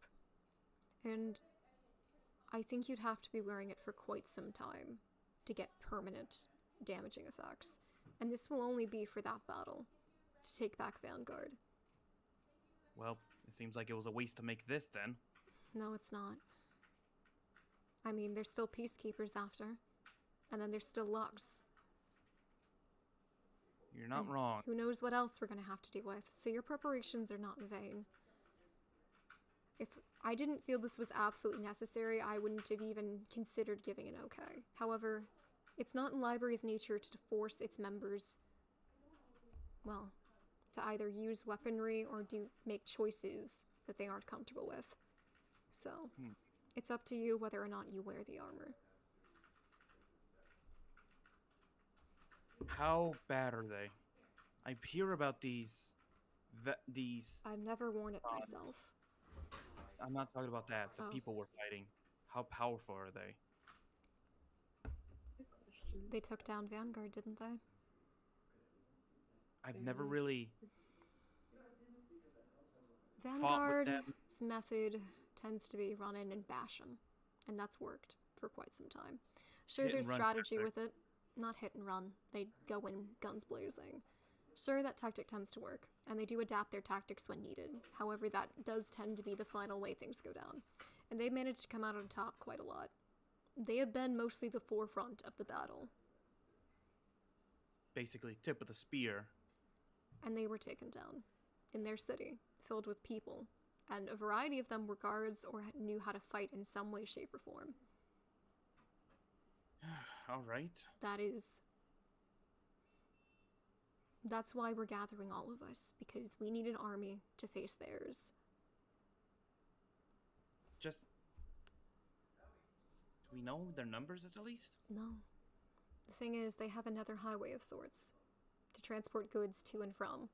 And I think you'd have to be wearing it for quite some time to get permanent damaging effects. And this will only be for that battle, to take back Vanguard. Well, it seems like it was a waste to make this, then. No, it's not. I mean, there's still Peacekeepers after. And then there's still Lux. You're not And wrong. Who knows what else we're going to have to deal with, so your preparations are not in vain. If I didn't feel this was absolutely necessary, I wouldn't have even considered giving an okay. However, it's not in Library's nature to force its members, well, to either use weaponry or make choices that they aren't comfortable with. So, it's up to you whether or not you wear the armor. How bad are they? I hear about these. I've never worn it Bombs. myself. I'm not talking about that. The Oh. people we're fighting. How powerful are they? Good question. They took down Vanguard, didn't they? I've never Fair. really fought with Vanguard's them. method tends to be run in and bash 'em, and that's worked for quite some time. Sure, Hit and there's run strategy tactic. with it. Not hit and run. They go in guns blazing. Sure, that tactic tends to work, and they do adapt their tactics when needed. However, that does tend to be the final way things go down. And they've managed to come out on top quite a lot. They have been mostly the forefront of the battle, Basically, tip of the spear. and they were taken down in their city, filled with people, and a variety of them were guards or knew how to fight in some way, shape, or form. All right. That's why we're gathering all of us, because we need an army to face theirs. Just. Do we know their numbers at the least? No. The thing is, they have another highway of sorts to transport goods to and from.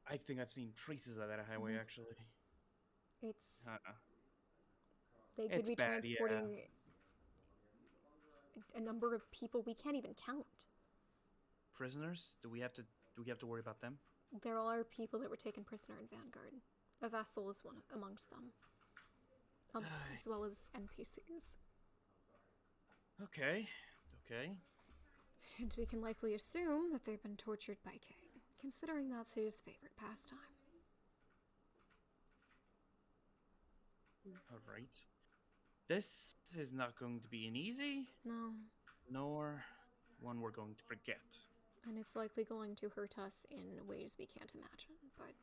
I think I've seen traces of that highway actually. It's Uh-uh. they could It's be bad, yeah. transporting a number of people we can't even count. Prisoners? Do we have to worry about them? There are people that were taken prisoner in Vanguard. A vessel is one amongst them, as well as NPCs. Okay. Okay. And we can likely assume that they've been tortured by Kane, considering that's his favorite pastime. All right. This is not going to be an easy, No, nor one we're going to forget. and it's likely going to hurt us in ways we can't imagine, but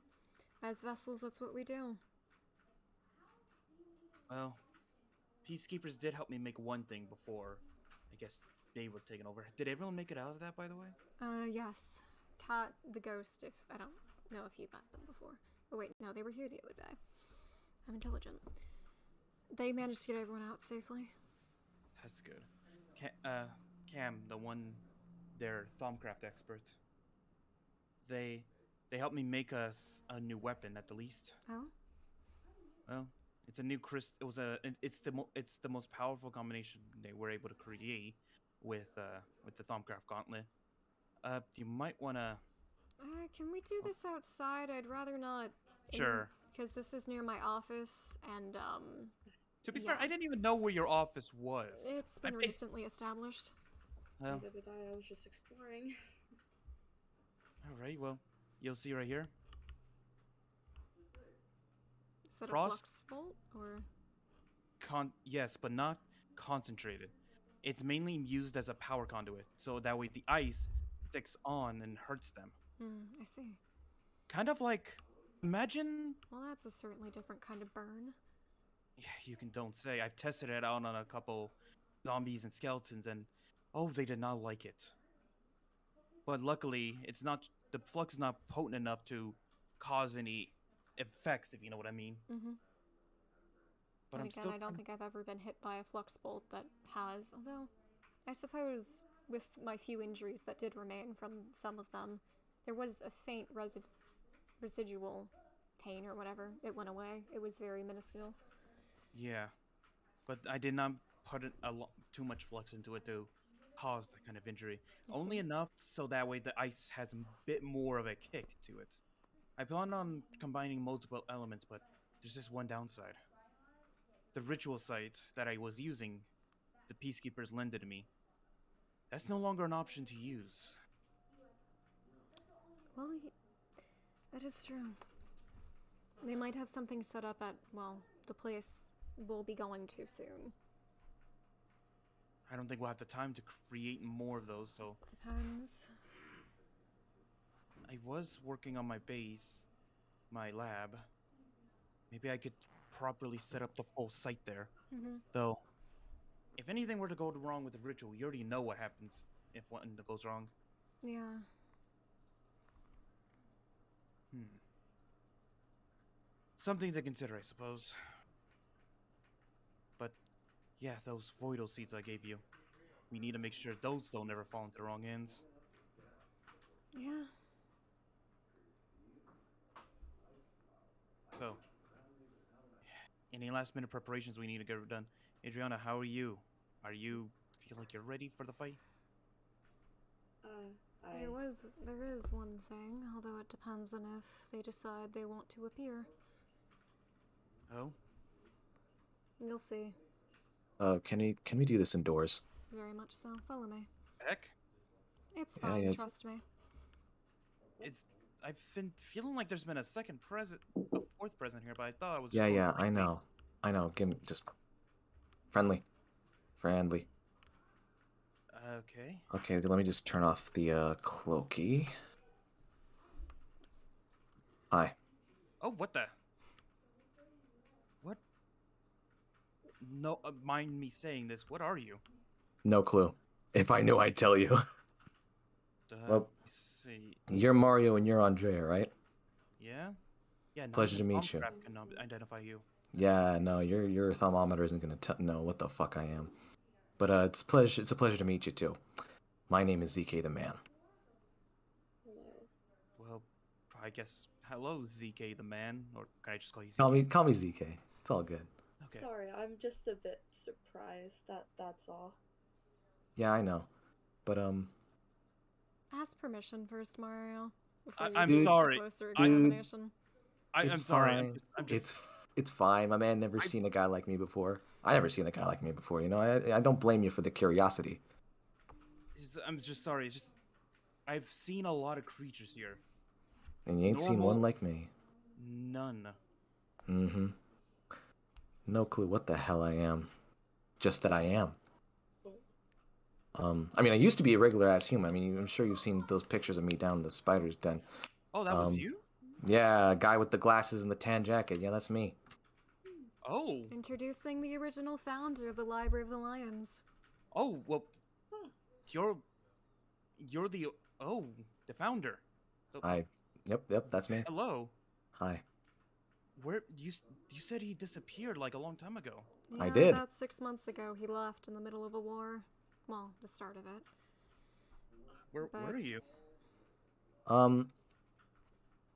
as vessels, that's what we do. Well, peacekeepers did help me make one thing before, I guess, they were taken over. Did everyone make it out of that, by the way? Yes. Cat the ghost, if I don't know if you've met them before. Oh wait, no, they were here the other day. I'm intelligent. They managed to get everyone out safely. That's good. Cam, the one, their Thaumcraft expert. They helped me make us a new weapon at the least. Oh? Well, it's a new it's the most powerful combination they were able to create with the Thaumcraft gauntlet. You might wanna. Can we do this outside? I'd rather not. Sure. Because this is near my office, and, To be fair, yeah. I didn't even know where your office was. it's been I- recently established. Well, Neither did I was just exploring. all right. Well, you'll see right here. Is that Frost? a flux bolt, or? Yes, but not concentrated. It's mainly used as a power conduit, so that way the ice sticks on and hurts them. I see. Kind of like, imagine. Well, that's a certainly different kind of burn. Yeah, you don't say. I've tested it out on a couple zombies and skeletons, and oh, they did not like it. But luckily, the flux is not potent enough to cause any effects, if you know what I mean. Mm-hmm. But And I'm again, still. I don't think I've ever been hit by a flux bolt that has, although I suppose with my few injuries that did remain from some of them, there was a faint residual pain or whatever. It went away. It was very minuscule. Yeah, but I did not put too much flux into it to cause that kind of injury. I Only see. enough so that way the ice has a bit more of a kick to it. I plan on combining multiple elements, but there's just one downside. The ritual site that I was using, the peacekeepers lended to me. That's no longer an option to use. Well, that is true. They might have something set up at, well, the place we'll be going to soon. I don't think we'll have the time to create more of those, so Depends. I was working on my base, my lab. Maybe I could properly set up the full site there. Mm-hmm. Though, if anything were to go wrong with the ritual, you already know what happens if one goes wrong. Yeah. Something to consider, I suppose. But, yeah, those voidal seeds I gave you. We need to make sure those don't ever fall into the wrong hands. Yeah. So, any last minute preparations we need to get done? Adriana, how are you? Are you feel like you're ready for the fight? I There is one thing, although it depends on if they decide they want to appear. Oh, You'll see. Can we do this indoors? Very much so. Follow me. heck, It's Yeah, fine, yeah, trust me. it's. I've been feeling like there's been a fourth present here, but I thought I was just Yeah, going yeah, crazy. I know. Give me just friendly, friendly. Okay. Okay, let me just turn off the cloaky. Hi. Oh, what the? What? No, mind me saying this. What are you? No clue. If I knew, I'd tell you. Well, Let's see. you're Mario and you're Andrea, right? Yeah. Yeah. Not Pleasure even to meet Palm you. Trap can identify you. Yeah, no, your thermometer isn't gonna know what the fuck I am. But it's a pleasure to meet you too. My name is ZK the Man. hello. Well, I guess hello, ZK the man, or can I just call you ZK? Call me ZK. It's all good. Okay. Sorry, I'm just a bit surprised. That's all. Yeah, I know. But Ask permission first, Mario, before you I'm do sorry. a closer I- examination. it's I'm sorry. fine. I'm just. It's fine. My man never I- seen a guy like me before. I never seen a guy like me before. You know, I don't blame you for the curiosity. I'm just sorry. It's just. I've seen a lot of creatures here. And you ain't seen one Normal- like me. None. Mm-hmm. No clue what the hell I am. Just that I am. I mean, I used to be a regular ass human. I mean, I'm sure you've seen those pictures of me down in the spider's den. Oh, that was Um, you? Yeah, guy with the glasses and the tan jacket. Yeah, that's me. Oh. Introducing the original founder of the Library of the Lions. Oh, well, Huh. you're the the founder. Oh, Yep, that's me. hello. Hi. Where you said he disappeared like a long time ago. Yeah, I did. about 6 months ago, he left in the middle of a war. Well, the start of it. Where But- are you? Um,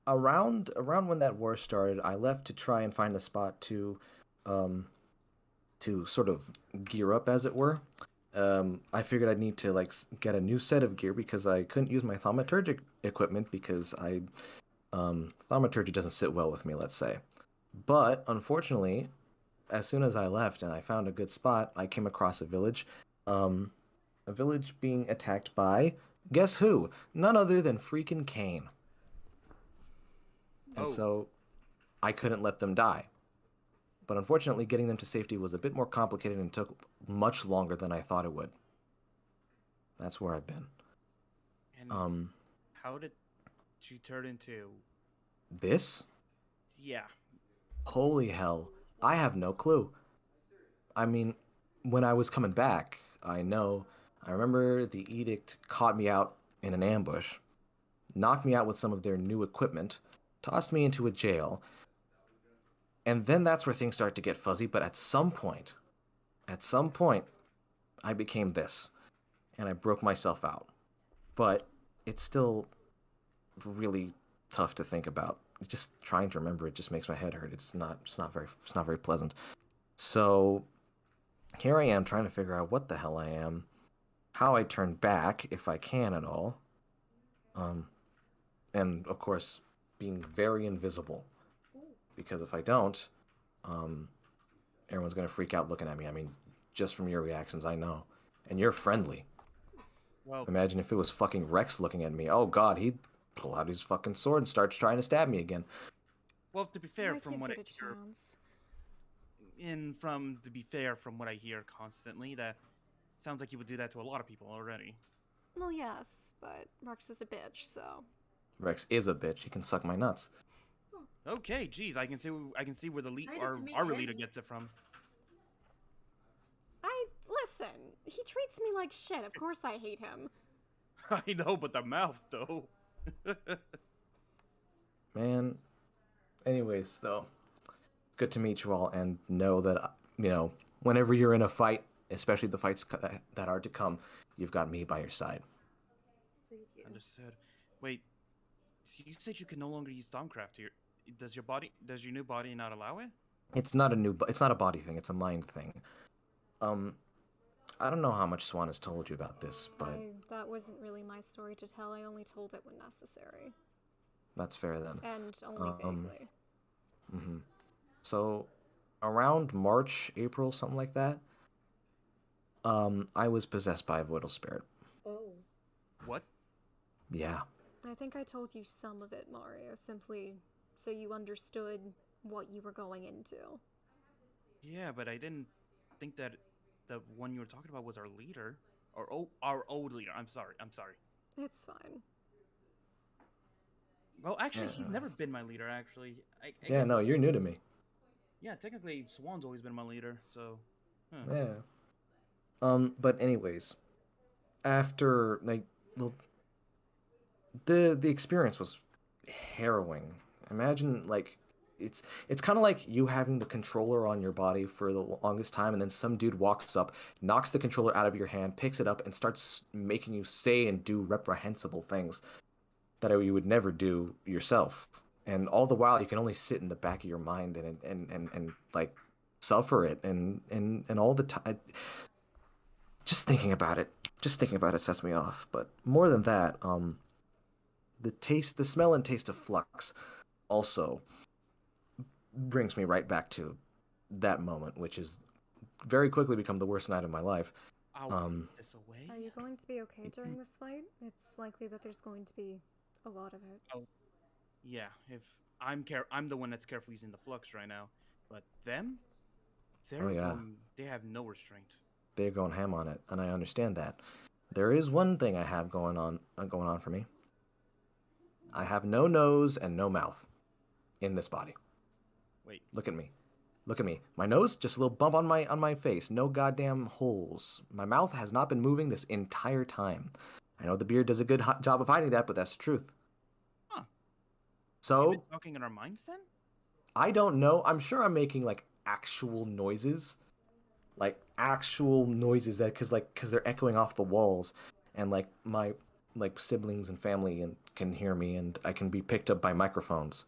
around when that war started, I left to try and find a spot to sort of gear up, as it were. I figured I'd need to like get a new set of gear because I couldn't use my thaumaturgic equipment because thaumaturgy doesn't sit well with me, let's say. But unfortunately, as soon as I left and I found a good spot, I came across a village being attacked by, guess who? None other than freaking Cain. And Oh. so I couldn't let them die. But unfortunately, getting them to safety was a bit more complicated and took much longer than I thought it would. That's where I've been. And how did she turn into? This? Yeah. Holy hell. I have no clue. I mean, when I was coming back, I remember the edict caught me out in an ambush, knocked me out with some of their new equipment, tossed me into a jail, and then that's where things start to get fuzzy, but at some point, I became this, and I broke myself out. But it's still really tough to think about. Just trying to remember it just makes my head hurt. It's not very pleasant. So here I am trying to figure out what the hell I am, how I turn back if I can at all. And of course, being very invisible. Because if I don't, everyone's gonna freak out looking at me. I mean, just from your reactions, I know. And you're friendly. Well, Imagine if it was fucking Rex looking at me. Oh god, he'd pull out his fucking sword and starts trying to stab me again. to be fair, If from you'd what I get a hear, chance. from what I hear constantly, that sounds like you would do that to a lot of people already. Well, yes, but Rex is a bitch, so. Rex is a bitch. He can suck my nuts. Okay, geez, I can see where Excited to meet our him. leader gets it from. Listen, he treats me like shit. Of course I hate him. I know, but the mouth though. Man. Anyways, though, good to meet you all and know that, whenever you're in a fight, especially the fights that are to come, you've got me by your side. Thank you. Understood. Wait, so you said you can no longer use Thaumcraft here. Does your new body not allow it? It's not it's not a body thing. It's a mind thing. Um, I don't know how much Swan has told you about this, but That wasn't really my story to tell. I only told it when necessary. that's fair then. And only vaguely. Mm-hmm. So, around March, April, something like that, I was possessed by a voidal spirit. Oh. What? Yeah. I think I told you some of it, Mario, simply so you understood what you were going into. Yeah, but I didn't think that the one you were talking about was our leader. Or our old leader. I'm sorry. It's fine. Well, actually, he's Yeah. never been my leader, actually. I Yeah, guess no, you're new to me. Yeah, technically, Swan's always been my leader, so... Huh. Yeah. But anyways, after, like, well, the experience was harrowing. Imagine, like, it's kind of like you having the controller on your body for the longest time, and then some dude walks up, knocks the controller out of your hand, picks it up, and starts making you say and do reprehensible things that you would never do yourself. And all the while, you can only sit in the back of your mind and like suffer it and all the time. Just thinking about it sets me off. But more than that, the smell and taste of flux also brings me right back to that moment, which is very quickly become the worst night of my life. I'll put this away. Are you going to be okay during this fight? It's likely that there's going to be a lot of it. Oh, yeah. If I'm the one that's careful using the flux right now, but them, Oh yeah, they have no restraint. they're going ham on it, and I understand that. There is one thing I have going on for me. I have no nose and no mouth in this body. Wait, Look at me. Look at me. My nose, just a little bump on my face. No goddamn holes. My mouth has not been moving this entire time. I know the beard does a good job of hiding that, but that's the truth. huh? You've So, been talking in our minds then? I don't know. I'm sure I'm making like actual noises. Like actual noises that cuz they're echoing off the walls and like my like siblings and family and can hear me and I can be picked up by microphones.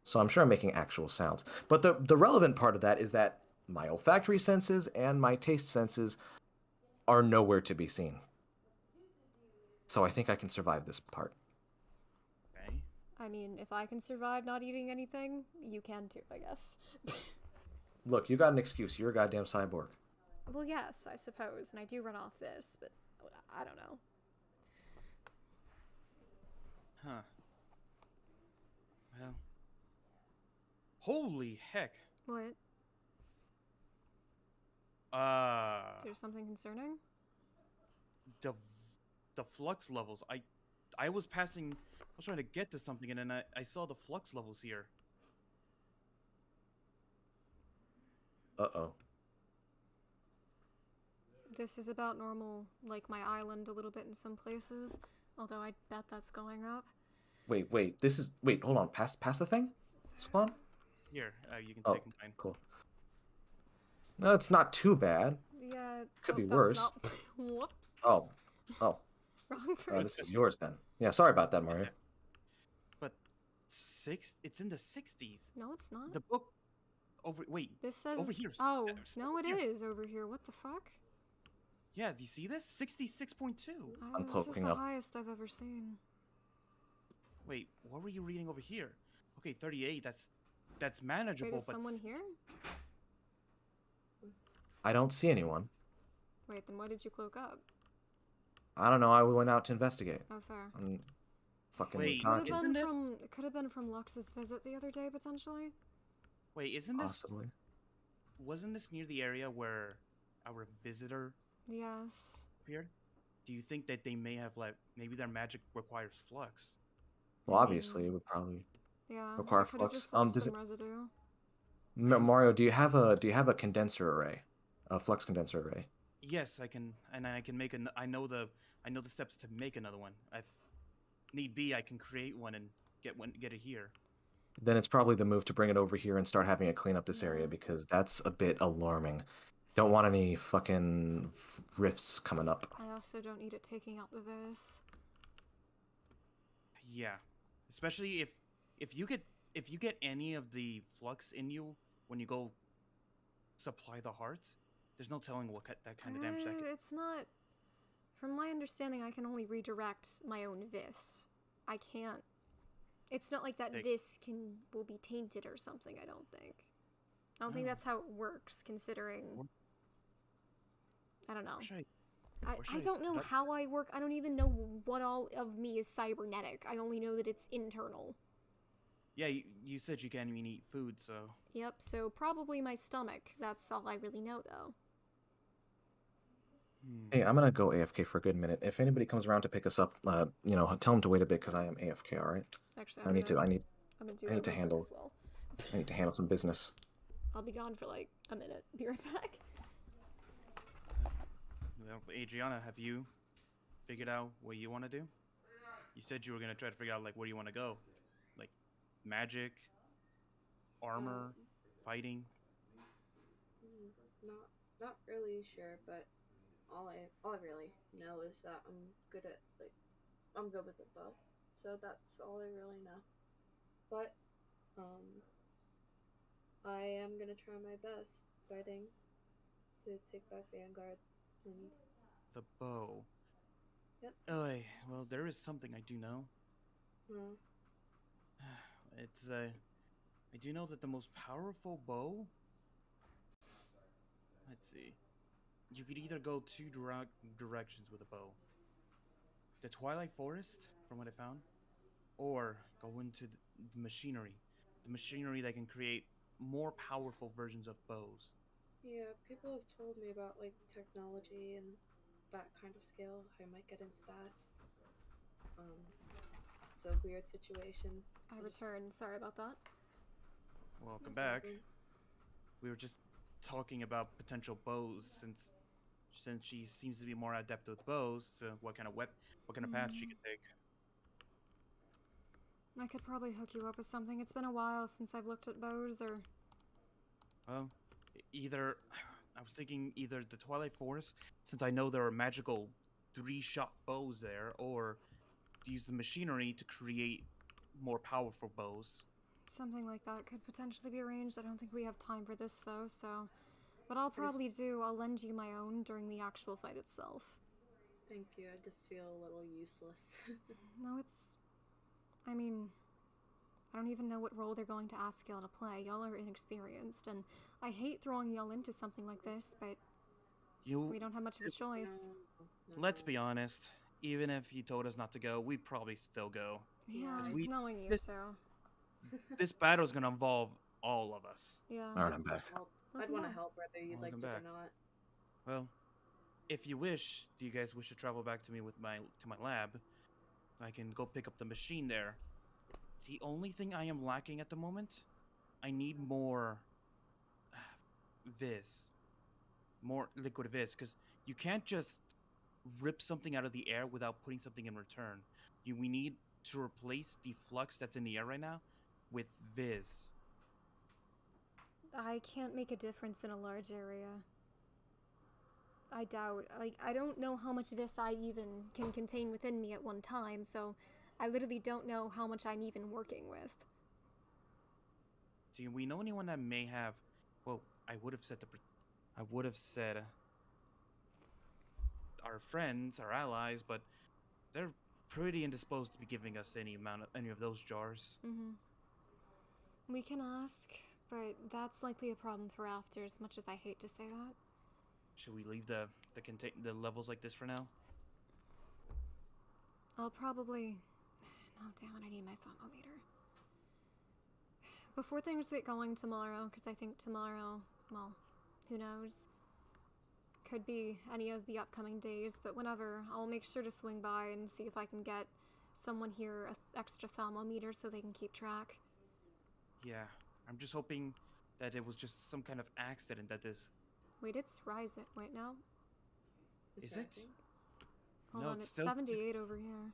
So I'm sure I'm making actual sounds. But the relevant part of that is that my olfactory senses and my taste senses are nowhere to be seen. So I think I can survive this part. Okay. I mean, if I can survive not eating anything, you can too, I guess. Look, you got an excuse. You're a goddamn cyborg. Well, yes, I suppose, and I do run off this, but I don't know. Huh. Well. Holy heck. What? Uh, Is there something concerning? the flux levels. I was trying to get to something, and then I saw the flux levels here. Uh-oh. This is about normal, like my island a little bit in some places, although I bet that's going up. Wait. Hold on. Pass the thing? Spawn? Here, you can Oh, take mine. cool. No, it's not too bad. Yeah, Could be that's worse. Not... Whoop. Oh. Wrong person. This is yours then. Yeah, sorry about that, Mario. Okay. But it's in the 60s. No, it's not. The book wait, This says... over here. Oh, Yeah, no, it here. is over here. What the fuck? Yeah, do you see this? 66.2. I'm This is cloaking the up. highest I've ever seen. Wait, what were you reading over here? Okay, 38. That's manageable, Wait, is but someone here? I don't see anyone. Wait, then why did you cloak up? I don't know. I went out to investigate. Oh, fair. I'm fucking Wait, Could have talking. Isn't been it- from... It could have been from Lux's visit the other day, potentially. Wait, isn't this Possibly. wasn't this near the area where our visitor Yes. appeared? Do you think that they may have maybe their magic requires flux? Well, obviously, it would probably Yeah. require I could have flux. just left Does some it, residue. Mario? Do you have a condenser array, a flux condenser array? Yes, I can, and I can make I know the steps to make another one. If need be, I can create one and get it here. Then it's probably the move to bring it over here and start having it clean up this area Yeah. because that's a bit alarming. Don't want any fucking rifts coming up. I also don't need it taking out the vis. Yeah, especially if you get any of the flux in you when you go supply the heart, there's no telling that kind of damage that can. It's not. From my understanding, I can only redirect my own vis. I can't. It's not like that Take- vis will be tainted or something. I don't think. I don't think Oh. that's how it works. Considering, I don't know. Where should I should I don't know set up? how I work. I don't even know what all of me is cybernetic. I only know that it's internal. Yeah, you said you can't even eat food, so. Yep. So probably my stomach. That's all I really know, though. Hey, I'm gonna go AFK for a good minute. If anybody comes around to pick us up, tell them to wait a bit because I am AFK. All right. Actually, I need to I'm gonna do I need it to real quick handle as well. I need to handle some business. I'll be gone for like a minute. Be right back. Well, Adriana, have you figured out what you want to do? You said you were gonna try to figure out like where you want to go, like magic, armor, fighting. Not really sure, but all I really know is that I'm good with the bow. So that's all I really know. But I am gonna try my best fighting to take back Vanguard and The bow. Yep. Oh, well, there is something I do know. It's I do know that the most powerful bow. Let's see. You could either go two directions with a bow. The Twilight Forest, from what I found, or go into the machinery. The machinery that can create more powerful versions of bows. yeah, people have told me about like technology and that kind of skill. I might get into that. It's a weird situation. I returned. Sorry about that. Welcome No back. problem. We were just talking about potential bows since she seems to be more adept with bows. What kind of path she could take. I could probably hook you up with something. It's been a while since I've looked at bows or... Well, I was thinking either the Twilight Forest, since I know there are magical 3-shot bows there, or use the machinery to create more powerful bows. something like that could potentially be arranged. I don't think we have time for this, though, so... What I'll probably do, I'll lend you my own during the actual fight itself. Thank you. I just feel a little useless. No, it's... I mean... I don't even know what role they're going to ask y'all to play. Y'all are inexperienced, and I hate throwing y'all into something like this, but we don't have much of a choice. Let's be honest. Even if you told us not to go, we'd probably still go. Yeah, 'Cause we- knowing you, this- so... This battle's gonna involve all of us. Yeah. All right, I'm back. I'd want to help whether you liked Welcome it or back. not. Well, if you wish, do you guys wish to travel back to me to my lab? I can go pick up the machine there. The only thing I am lacking at the moment, I need more Viz, more liquid Viz, because you can't just rip something out of the air without putting something in return. We need to replace the flux that's in the air right now with Viz. I can't make a difference in a large area. I doubt. Like, I don't know how much of this I even can contain within me at one time, so I literally don't know how much I'm even working with. Do we know anyone that may have? Well, I would have said our friends, our allies, but they're pretty indisposed to be giving us any of those jars. We can ask, but that's likely a problem for after, as much as I hate to say that. Should we leave the levels like this for now? I'll probably... Oh, damn it, I need my thermometer. Before things get going tomorrow, because I think tomorrow, well, who knows? Could be any of the upcoming days, but whenever, I'll make sure to swing by and see if I can get someone here an extra thermometer so they can keep track. Yeah, I'm just hoping that it was just some kind of accident that this... Wait, it's rising. Wait, no? Is it? Hold No, on, it's it's still 78 over here.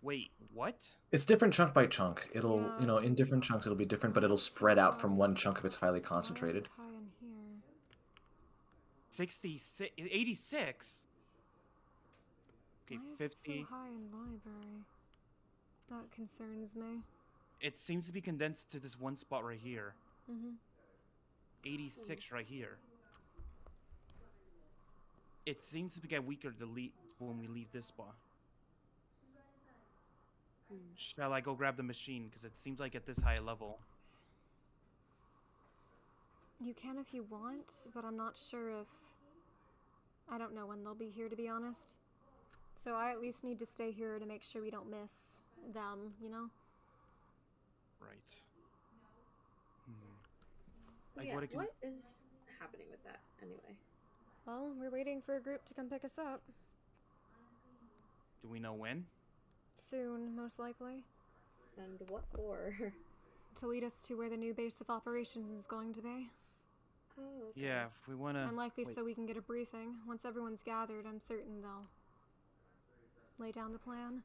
Wait, what? It's different chunk by chunk. It'll, Yeah. in different chunks it'll be different, but it'll spread out from one chunk if it's highly concentrated. Why is it high in here? 66, 86? Okay, Why is 50. it so high in library? That concerns me. It seems to be condensed to this one spot right here. Mm-hmm. 86 right here. It seems to get weaker when we leave this spot. Shall I go grab the machine? Because it seems like at this high level. You can if you want, but I'm not sure if... I don't know when they'll be here, to be honest. So I at least need to stay here to make sure we don't miss them, you know? Right. Well, yeah, what is happening with that anyway? Well, we're waiting for a group to come pick us up. Do we know when? Soon, most likely. And what for? To lead us to where the new base of operations is going to be. Oh, okay. Yeah, if we want to... And likely so we can get a briefing. Once everyone's gathered, I'm certain they'll lay down the plan.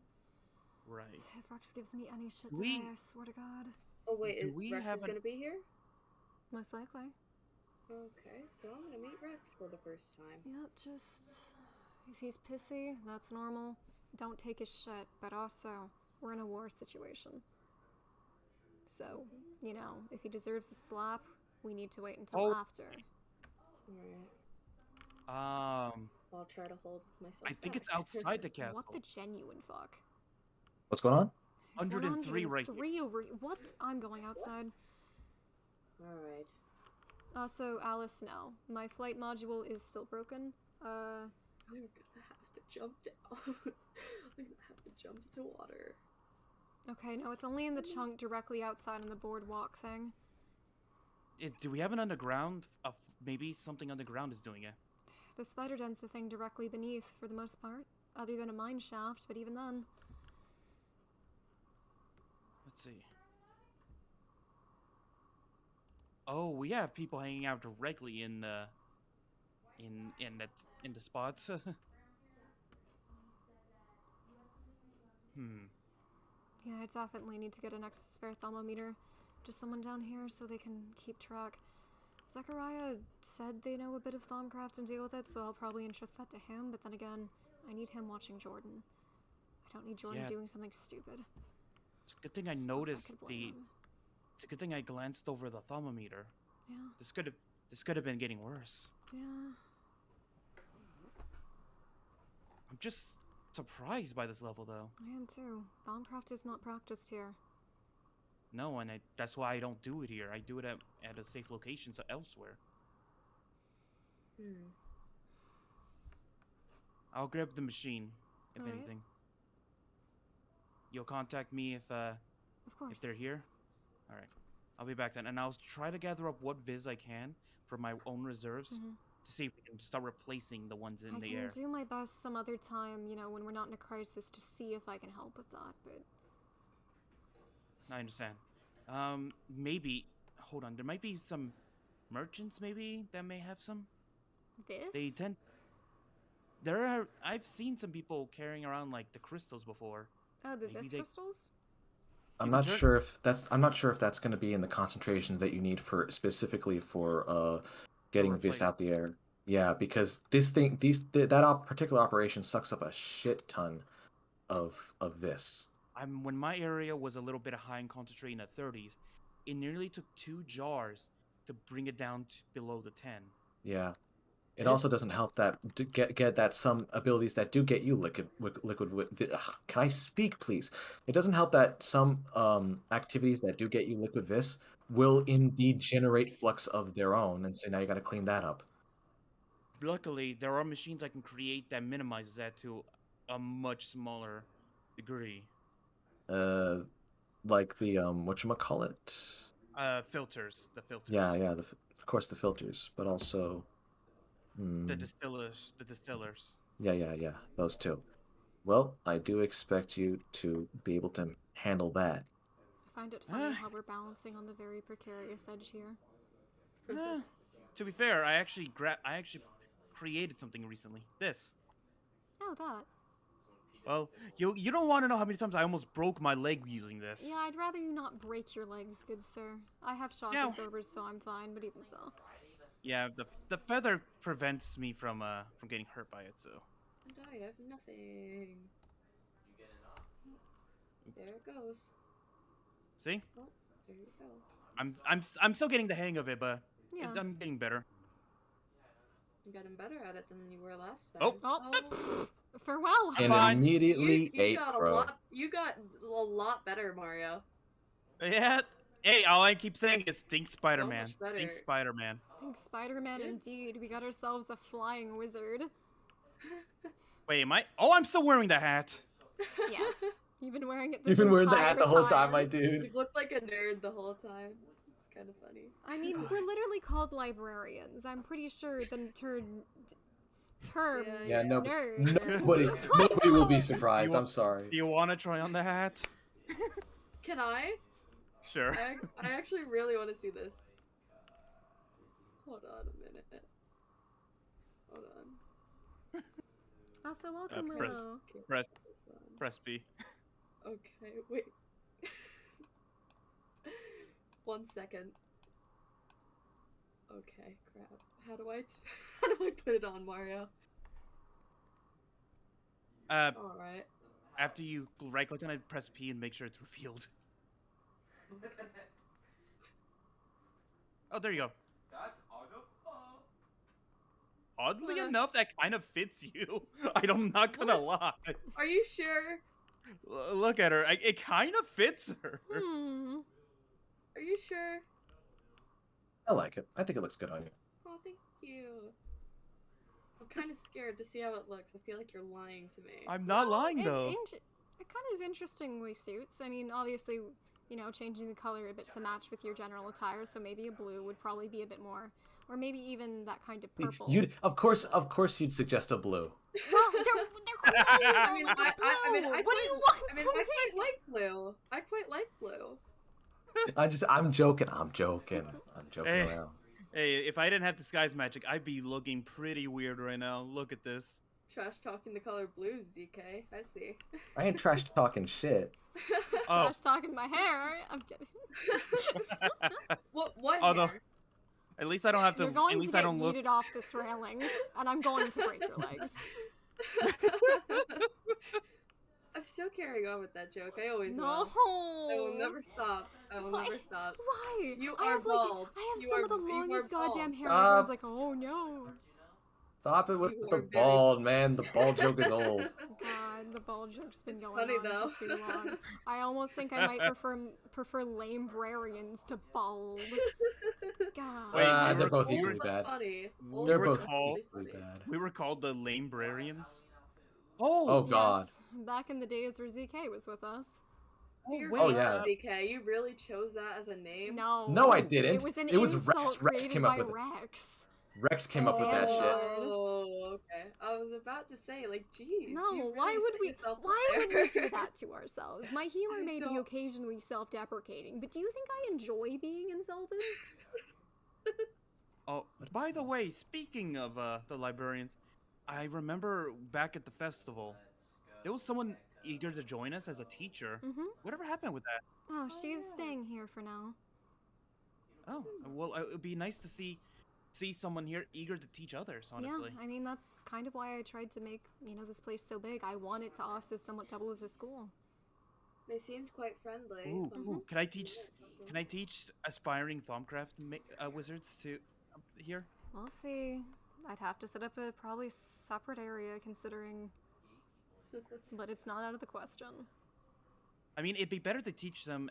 Right. If Rex gives me any shit We- today, I swear to God. Oh wait, Do is we Rex have is an- gonna be here? Most likely. Okay, so I'm gonna meet Rex for the first time. Yep, just... If he's pissy, that's normal. Don't take his shit, but also, we're in a war situation. So, you know, if he deserves a slap, we need to wait until after. Alright, I'll try to hold myself I think back. it's outside the castle. What the genuine fuck? What's going on? It's 103 right here. 103 over... What? I'm going outside. Alright. Also, Alice, no. My flight module is still broken. I'm gonna have to jump down. I'm gonna have to jump into water. Okay, no, it's only in the chunk directly outside on the boardwalk thing. Do we have an underground? Maybe something underground is doing it. The spider den's the thing directly beneath, for the most part. Other than a mine shaft, but even then. Let's see. Oh, we have people hanging out directly in the in the spots. Yeah, I definitely need to get an extra spare thermometer. Just someone down here so they can keep track. Zechariah said they know a bit of Thaumcraft and deal with it, so I'll probably entrust that to him, but then again, I need him watching Jordan. I don't need Jordan Yeah. doing something stupid. It's a good thing I I noticed could blame him. It's a good thing I glanced over the thermometer. Yeah, This could have been getting worse. yeah. I'm just surprised by this level, though. I am too. Thaumcraft is not practiced here. No, and that's why I don't do it here. I do it at a safe location, so elsewhere. I'll grab the machine, if Alright. anything. You'll contact me Of course. if they're here. All right, I'll be back then, and I'll try to gather up what viz I can for my own reserves to see if we can start replacing the ones in I the can air. do my best some other time, you know, when we're not in a crisis, to see if I can help with that, but... I understand. Maybe. Hold on. There might be some merchants, maybe that may have some. This? They tend. There are. I've seen some people carrying around like the crystals before. Oh, the maybe Vis they- crystals? I'm You not can turn- sure if that's. I'm not sure if that's going to be in the concentration that you need for specifically for getting Vis replace- out the air. Yeah, because particular operation sucks up a shit ton of Vis. When my area was a little bit high in concentrate in the 30s, it nearly took 2 jars to bring it down to below the 10. Yeah. It also This- doesn't help that to get that some abilities that do get you liquid. Can I speak, please? It doesn't help that some activities that do get you liquid vis will indeed generate flux of their own, and so now you got to clean that up. Luckily, there are machines I can create that minimizes that to a much smaller degree. Like the whatchamacallit? Filters. The filters. Yeah, of course the filters, but also The distillers. The distillers. yeah, those two. Well, I do expect you to be able to handle that. I find it funny how we're balancing on the very precarious edge here. To be fair, I actually created something recently. This. Oh, that. Well, you don't want to know how many times I almost broke my leg using this. Yeah, I'd rather you not break your legs, good sir. I have shock Yeah. absorbers, so I'm fine, but even so. Yeah, the feather prevents me from getting hurt by it. So. And I have nothing. There it goes. See? Oh, there you go. I'm still getting the hang of it, but Yeah. I'm getting better. You got better at it than you were last time. Oh. Oh, farewell. And Fine. immediately you ate got crow. you got a lot better, Mario. Yeah. Hey, all I keep saying is think Spider-Man. much better. Think Spider-Man. Thanks, Spider-Man, Good. indeed. We got ourselves a flying wizard. Wait, am I? Oh, I'm still wearing the hat. Yes. You've been wearing it this You've been wearing the entire hat the whole time, my dude. You've looked like a nerd the whole time. It's kind of funny. I mean, we're literally called librarians. I'm pretty sure the term Yeah, nerd. nobody will be surprised. I'm sorry. Do you want to try on the hat? Can I? Sure. I actually really want to see this. Hold on a minute. Hold on. Also, welcome, press- Willow. Okay, Press this on. press B. Okay, wait. 1 second. Okay, crap. How do I put it on, Mario? Alright. After you right click on it, press P and make sure it's revealed. Oh, there you go. That's wonderful. Oddly enough, that kind of fits you. I'm not gonna lie. Are you sure? Look at her. It kind of fits her. Are you sure? I like it. I think it looks good on you. Oh, thank you. I'm kind of scared to see how it looks. I feel like you're lying to me. I'm not lying though. It kind of interestingly suits. I mean, obviously, you know, changing the color a bit to match with your general attire, so maybe a blue would probably be a bit more, or maybe even that kind of purple. You'd of course you'd suggest a blue. Well, their clothes are like a blue. What do you want I mean, from I me? quite like blue. I quite like blue. I'm joking. I'm joking Hey. around. Hey, if I didn't have disguise magic, I'd be looking pretty weird right now. Look at this. Trash talking the color blue, ZK. I see. I ain't trash talking shit. Oh. Trash talking my hair. I'm kidding. What Oh, no. hair? At least I don't have to. You're going At least to I get don't look. yeeted off this railing, and I'm going to break your legs. I'm still carrying on with that joke. I always No. will. I will never stop. I will Why? never stop. Why? You I are have, bald. I have You some are- of the you are longest goddamn bald. hair. And everyone's like, oh no. Stop it with You the are very- bald, man. The bald joke is old. God, the bald joke's been It's going funny, on though. for too long. I almost think I might prefer lame-brarians to bald. God. Wait, we they're were- both we were- equally But bad. funny. We They're were both called- equally bad. We were called the Lamebrarians. Oh God. Yes, back in the days where ZK was with us. Dear Oh, God, yeah. DK, you really chose that as a name? No. No, I didn't. It was an It was insult Rex. Rex created came by up with it. Rex. Rex came up with that shit. Oh, okay. I was about to say, like, geez. No, you why really would set we? yourself up Why would we there. do that to ourselves? My humor I may be don't- occasionally self-deprecating, but do you think I enjoy being insulted? Oh, by the way, speaking of the librarians, I remember back at the festival, there was someone eager to join us as a teacher. Mm-hmm. Whatever happened with that? Oh, she's yeah. staying here for now. Oh, well, it would be nice to see someone here eager to teach others. Honestly. Yeah, I mean that's kind of why I tried to make this place so big. I want it to also somewhat double as a school. They seemed quite friendly. Ooh, from- ooh, can I teach aspiring Thaumcraft wizards to here? We'll see. I'd have to set up a probably separate area considering, but it's not out of the question. I mean, it'd be better to teach them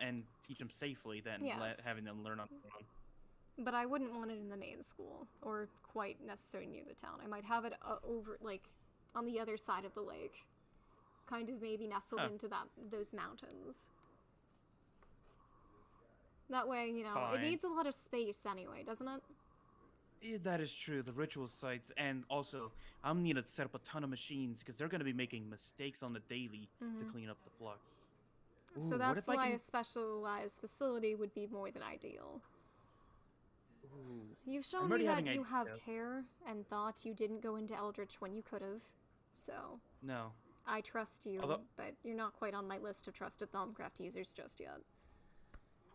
safely than Yes. having them learn on their own. But I wouldn't want it in the main school, or quite necessarily near the town. I might have it over, like, on the other side of the lake. Kind of maybe nestled Oh. into those mountains. That way, it Fine. needs a lot of space anyway, doesn't it? Yeah, that is true. The ritual sites, and also I'll need to set up a ton of machines because they're gonna be making mistakes on the daily to Mhm. clean up the flux. So Ooh, what that's if I why can- a specialized facility would be more than ideal. Ooh. You've shown already me that having you have ideas. care and thought you didn't go into Eldritch when you could have. So, No. I trust you, Although- but you're not quite on my list of trusted Thaumcraft users just yet.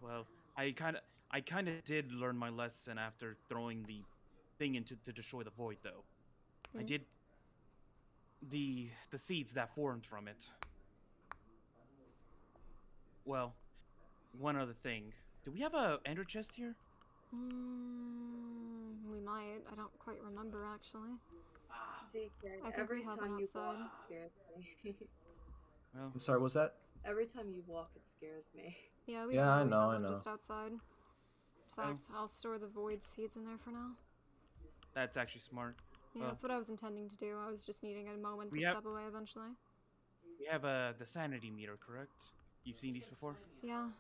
Well, I kind of did learn my lesson after throwing the thing into to destroy the void, though. I Hmm. did the seeds that formed from it. well, one other thing. Do we have a ender chest here? We might. I don't quite remember actually. Zeke, I think every we have time one you outside. walk, it scares me. Well, I'm sorry, what was that? Every time you walk, it scares me. Yeah, we Yeah, I have know, I one know. just outside. In Well. fact, I'll store the void seeds in there for now. that's actually smart. Yeah, Well, that's what I was intending to do. I was just needing a moment to We have- step away eventually. we have the sanity meter, correct? You've seen these before? Yeah.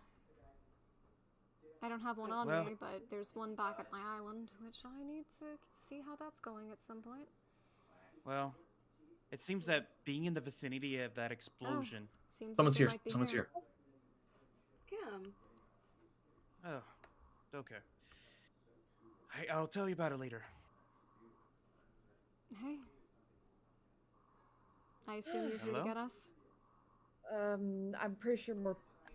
I don't have one on Well- me, but there's one back at my island, which I need to see how that's going at some point. Well, it seems that being in the vicinity of that explosion. Seems Someone's like they here. might be Someone's here. Kim. Oh, okay. I'll tell you about it later. Hey. I assume you're here to Hello? get us? I'm pretty sure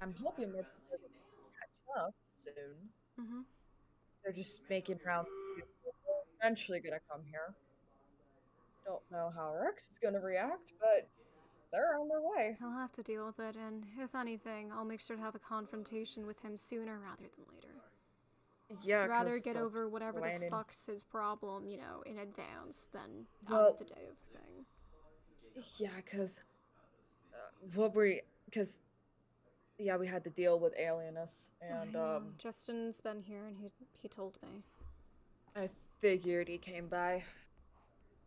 I'm hoping more people are gonna catch up soon. Mm-hmm. They're just making rounds. They're eventually gonna come here. Don't know how Rex is gonna react, but they're on their way. He'll have to deal with it, and if anything, I'll make sure to have a confrontation with him sooner rather than later. Yeah, I'd rather 'cause get we're over whatever the planning- fuck's his problem, you know, in advance than Well- on the day of the thing. Yeah, because yeah, we had to deal with alienus, and I know. Justin's been here, and he told me. I figured he came by.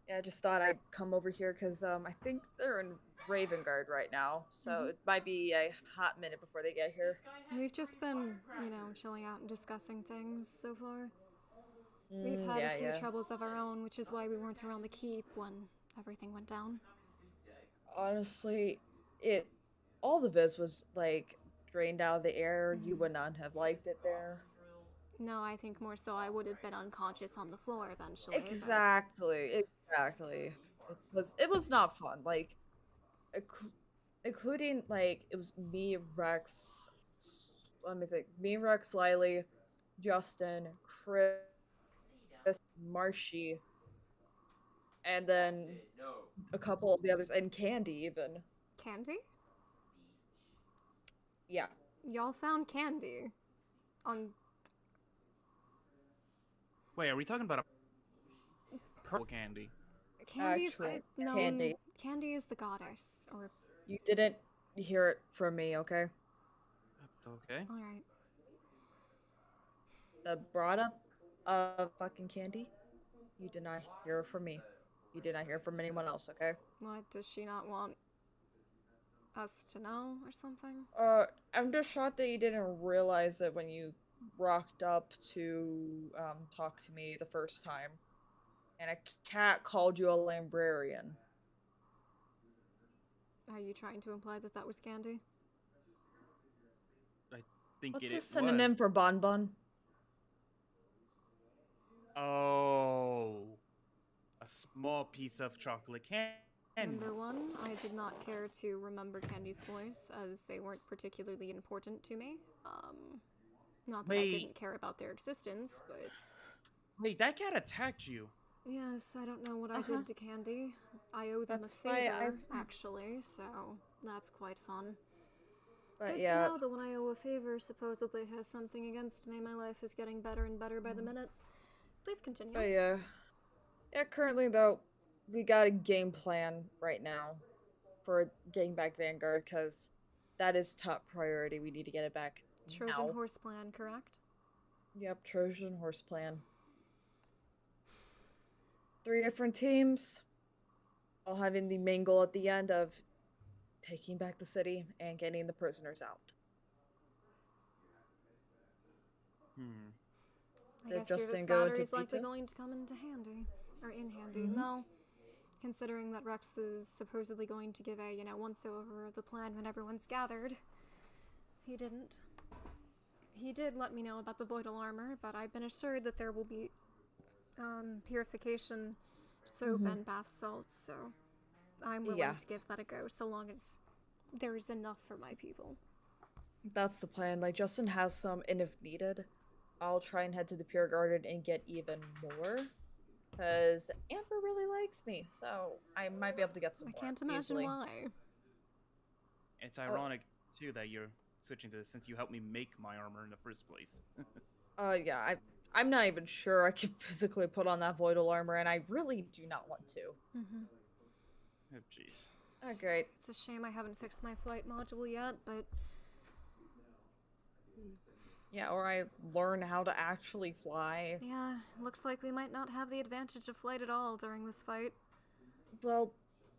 Yeah, I just thought I'd come over here because I think they're in Ravengard right now, so it might be a hot minute before they get here. We've just been, you know, chilling out and discussing things so far. We've had yeah, a few yeah. troubles of our own, which is why we weren't around the keep when everything went down. Honestly, all the Viz was like drained out of the air. You would not have liked it there. No, I think more so I would have been unconscious on the floor eventually. but- Exactly. It was not fun. Like, including like it was me, Rex. Let me think. Me, Rex, Lily, Justin, Chris, Marshy, and then a couple of the others, and Candy even. Candy? Yeah. Y'all found candy. On Wait, are we talking about a purple candy? Candy's Actually, no, Candy. Candy is the goddess. Or You didn't hear it from me, okay? Okay. alright. The brought up of fucking Candy, you did not hear it from me. You did not hear it from anyone else, okay? What does she not want us to know or something? I'm just shocked that you didn't realize it when you rocked up to talk to me the first time. And a cat called you a librarian. Are you trying to imply that that was Candy? Think What's it a synonym was. for bonbon? Oh, a small piece of chocolate candy. Number one, I did not care to remember Candy's voice, as they weren't particularly important to me. Not that I Wait. didn't care about their existence, but Wait, that cat attacked you. yes, I don't know what I Uh-huh. did to Candy. I owe them That's a why favor, actually, so that's quite fun. But Good yeah, to know that when I owe a favor supposedly has something against me, my life is getting better and better by the minute. Please continue. but yeah. Yeah, currently though, we got a game plan right now for getting back Vanguard, because that is top priority. We need to get it back Trojan now. horse plan, correct? Yep, Trojan horse plan. 3 different teams, all having the main goal at the end of taking back the city and getting the prisoners out. I Did guess your Justin go into battery's likely detail? going to come into handy. Or in handy. Mhm. No. Considering that Rex is supposedly going to give a, you know, once-over of the plan when everyone's gathered. He didn't. He did let me know about the Voidal armor, but I've been assured that there will be, purification soap and bath salts, so I'm willing Yeah. to give that a go, so long as there is enough for my people. That's the plan. Like, Justin has some, and if needed, I'll try and head to the Pure Garden and get even more. Because Amber really likes me, so I might be able to get some I more can't imagine easily. why. It's ironic too that you're switching to this since you helped me make my armor in the first place. Yeah, I'm not even sure I can physically put on that Voidal armor, and I really do not want to. Mm-hmm. Oh, jeez. Oh, great. It's a shame I haven't fixed my flight module yet, but Yeah, or I learn how to actually fly. yeah, looks like we might not have the advantage of flight at all during this fight. Well,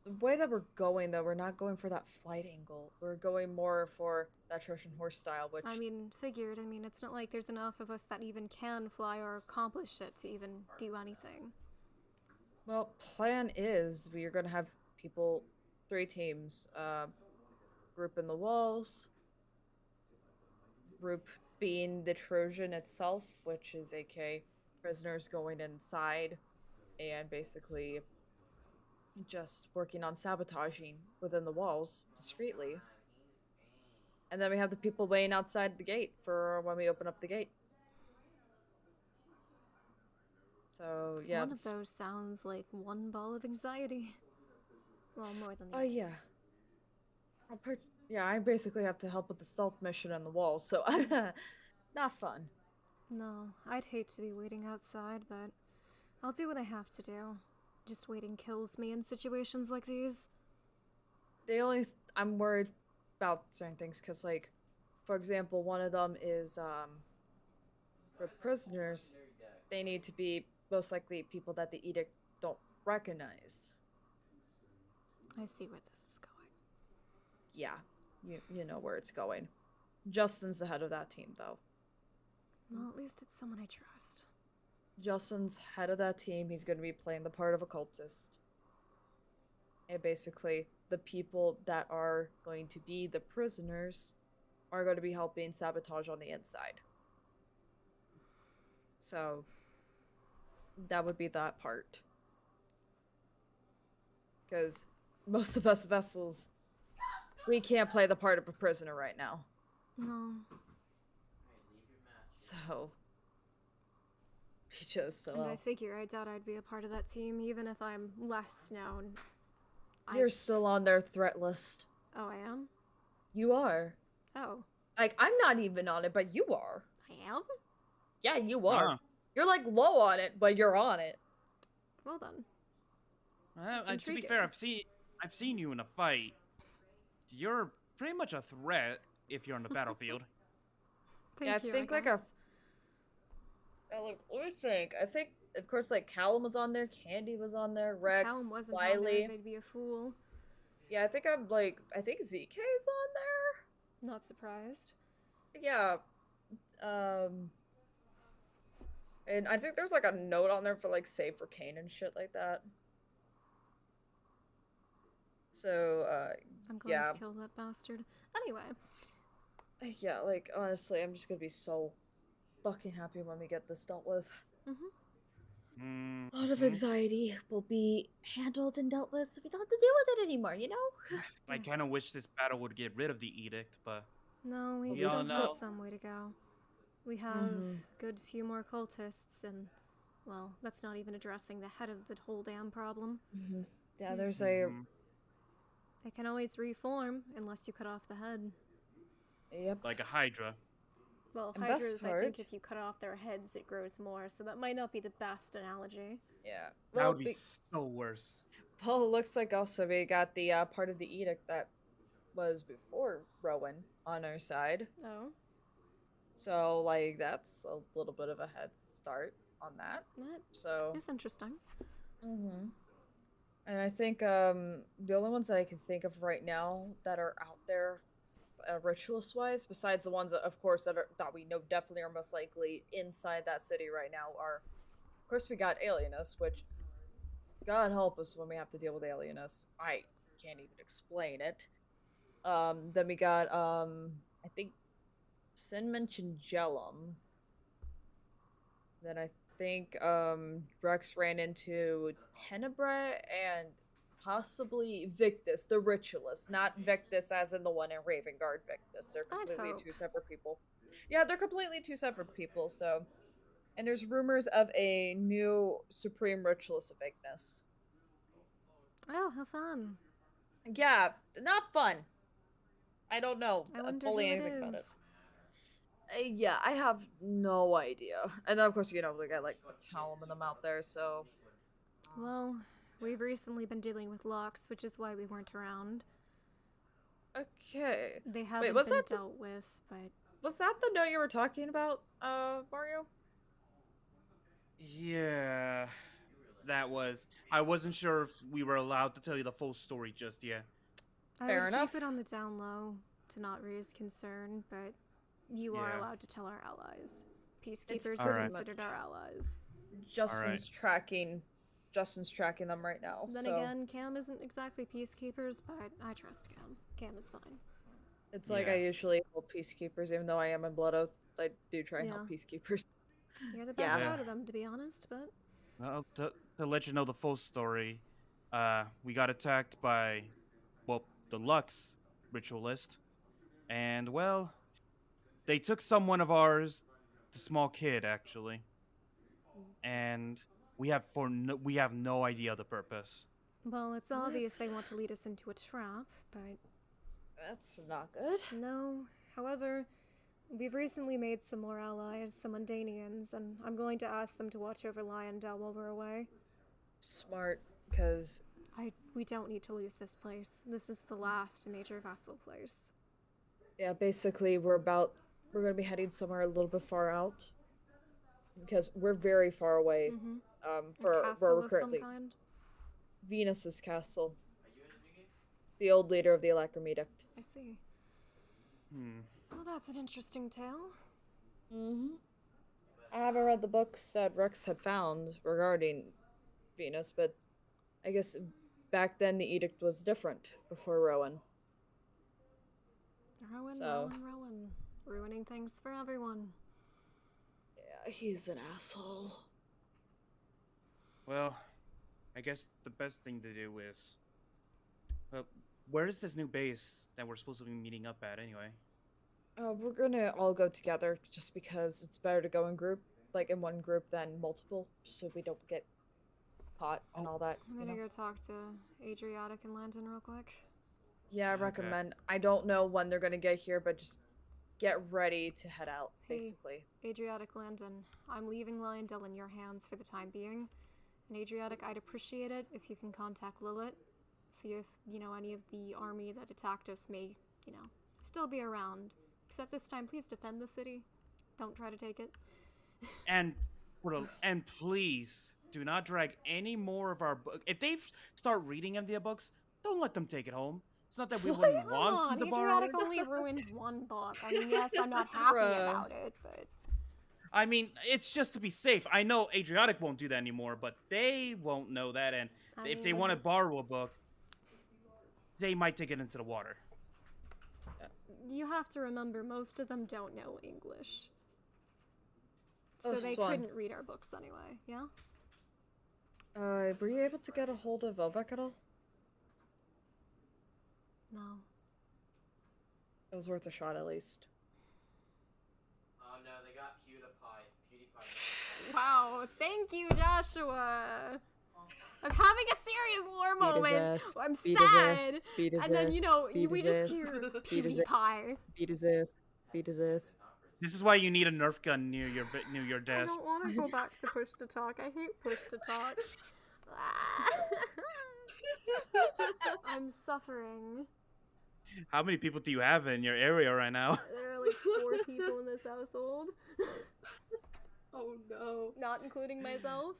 the way that we're going, though, we're not going for that flight angle. We're going more for that Trojan horse style, which... I mean, figured. I mean, it's not like there's enough of us that even can fly or accomplish it to even do anything. Well, plan is we are going to have people, 3 teams, group in the walls, group being the Trojan itself, which is aka prisoners going inside and basically just working on sabotaging within the walls discreetly. And then we have the people waiting outside the gate for when we open up the gate. So, yeah. One of those sounds like one ball of anxiety. Well, more than the Oh, yeah. Yeah, I basically have to help with the stealth mission on the wall, so not fun. No, I'd hate to be waiting outside, but I'll do what I have to do. Just waiting kills me in situations like these. I'm worried about certain things because, like, for example, one of them is for the prisoners, they need to be most likely people that the edict don't recognize. I see where this is going. Yeah, you know where it's going. Justin's the head of that team, though. Well, at least it's someone I trust. Justin's head of that team. He's going to be playing the part of a cultist. And basically, the people that are going to be the prisoners are going to be helping sabotage on the inside. So, that would be that part. Because most of us vessels, we can't play the part of a prisoner right now. No. So, we just... And I figure I doubt I'd be a part of that team, even if I'm less known. You're still on their threat list. Oh, I am? You are. Oh. Like, I'm not even on it, but you are. I am? Yeah, you are. Ah. You're like low on it, but you're on it. Well then. To be fair, I've seen you in a fight. You're pretty much a threat if you're on the battlefield. Thank I you, think I guess. let me think. I think, of course, like Callum was on there, Candy was on there, Rex, Callum wasn't on Wiley. there, they'd be a fool. Yeah, I think I think ZK's on there. Not surprised. Yeah. And I think there's like a note on there for like save for Kane and shit like that. So, I'm going to kill that bastard. Anyway. Yeah, like, honestly, I'm just gonna be so fucking happy when we get this dealt with. A lot of anxiety will be handled and dealt with, so we don't have to deal with it anymore, you know? I kind of wish this battle would get rid of the edict, but... No, we We all still have know. some way to go. We have good few more cultists, and, well, that's not even addressing the head of the whole damn problem. Yeah, there's a... They can always reform, unless you cut off the head. Yep. Like a Hydra. Well, And best hydras, I part- think if you cut off their heads, it grows more, so that might not be the best analogy. Yeah. That would be so worse. Well, it looks like also we got the part of the edict that was before Rowan on our side. Oh? So, like, that's a little bit of a head start on that. That So... is interesting. And I think the only ones that I can think of right now that are out there, ritualist-wise, besides the ones that, of course, that we know definitely are most likely inside that city right now, are, of course, we got Alienus, which, God help us when we have to deal with Alienus. I can't even explain it. Then we got I think Sin mentioned Jellum. Then I think Rex ran into Tenebrae and possibly Victus, the ritualist. Not Victus as in the one in Ravengard Victus. They're completely hope. two separate people. Yeah, they're completely two separate people, so... And there's rumors of a new Supreme Ritualist of Ignis. Oh, how fun. Yeah, not fun. I don't know I wonder fully who it anything about it. is. Yeah, I have no idea. And then, of course, you know, we got like Talum and them out there, so. Well, we've recently been dealing with locks, which is why we weren't around. Okay. They haven't was been that dealt with, but Was that the note you were talking about, Mario? Yeah, that was. I wasn't sure if we were allowed to tell you the full story just yet. I Fair would enough. keep it on the down low to not raise concern, but you are Yeah. allowed to tell our allies. Peacekeepers pretty are much- considered our allies. Justin's tracking them right now. Then so again, Cam isn't exactly peacekeepers, but I trust Cam. Cam is fine. it's like Yeah. I usually help peacekeepers, even though I am in Blood Oath. I do try and help Yeah. peacekeepers. You're the Yeah. best Yeah. out of them, to be honest, but Well, to let you know the full story, we got attacked by, well, the Lux ritualist, and well, they took someone of ours, the small kid actually, and we have no idea the purpose. well, it's obvious they That's- want to lead us into a trap, but That's not good. no. However, we've recently made some more allies, some Mundanians, and I'm going to ask them to watch over Lyondell while we're away. Smart, because We don't need to lose this place. This is the last major vassal place. yeah, basically we're gonna be heading somewhere a little bit far out, because we're very far away. Mm-hmm. For A where castle we're of some currently kind? Venus's castle, the old leader of the Alacrimidict. I see. Hmm. Well, that's an interesting tale. Mm-hmm. I haven't read the books that Rex had found regarding Venus, but I guess back then the edict was different before Rowan. Rowan, So- Rowan. Ruining things for everyone. Yeah, he's an asshole. Well, I guess the best thing to do is, well, where is this new base that we're supposed to be meeting up at anyway? We're gonna all go together just because it's better to go in one group than multiple, just so we don't get caught and all that. I'm you gonna know? go talk to Adriatic and Landon real quick. Yeah, I Okay. recommend. I don't know when they're gonna get here, but just get ready to head out, Hey. basically. Adriatic, Landon, I'm leaving Lyondell in your hands for the time being. And Adriatic, I'd appreciate it if you can contact Lilith. See if, any of the army that attacked us may, still be around. Except this time, please defend the city. Don't try to take it. And please do not drag any more of our book. If they start reading any of the books, don't let them take it home. It's not that we wouldn't Come want on, them to borrow Adriatic it. only ruined one book. I mean, yes, I'm not happy Bruh. about it, but I mean, it's just to be safe. I know Adriatic won't do that anymore, but they won't know that. And I if they mean, want to borrow a book, they might take it into the water. you have to remember most of them don't know English. So Oh, they Swan. couldn't read our books anyway, yeah? Were you able to get a hold of Vovek at all? No. It was worth a shot, at least. Oh no, they got PewDiePie. Wow, thank you, Joshua! I'm having a serious lore moment! ass, I'm beat his ass, sad! beat his And then, ass, beat we his just ass, hear beat his ass. PewDiePie. Beat his ass. Beat his ass. This is why you need a Nerf gun near your I desk. don't want to go back to push to talk. I hate push to talk. I'm suffering. How many people do you have in your area right now? There are like 4 people in this household, Oh no. not including myself.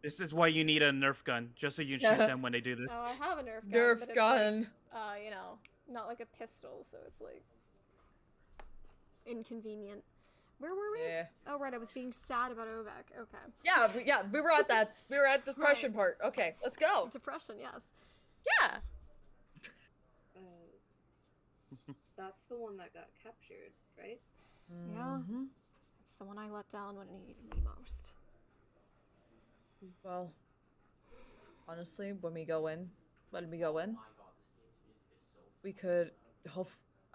This is why you need a Nerf gun, just so you can shoot them when they do this. Oh, I have a Nerf gun. but Nerf it's gun. Like, not like a pistol, so it's like inconvenient. Where were we? Yeah. Oh, right, I was being sad about Ovek. Okay. Yeah, we were at that. We were at the depression part. Okay, let's go. Depression, yes. Yeah. That's the one that got captured, right? Yeah. Mhm. It's the one I let down when it needed me most. Well, honestly, when we go in, we could.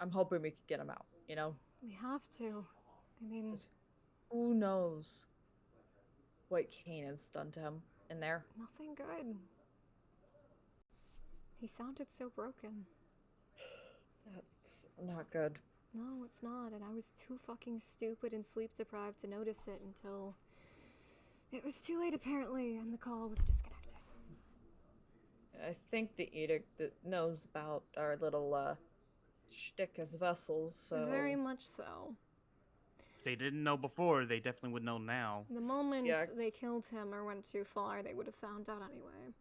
I'm hoping we could get him out. We have to. I mean, Who knows what Kane has done to him in there? nothing good. He sounded so broken. That's not good. No, it's not, and I was too fucking stupid and sleep deprived to notice it until it was too late apparently, and the call was disconnected. I think the edict that knows about our little shtick as vessels, so Very much so. If they didn't know before, they definitely would know now. The moment yeah. they killed him or went too far, they would have found out anyway.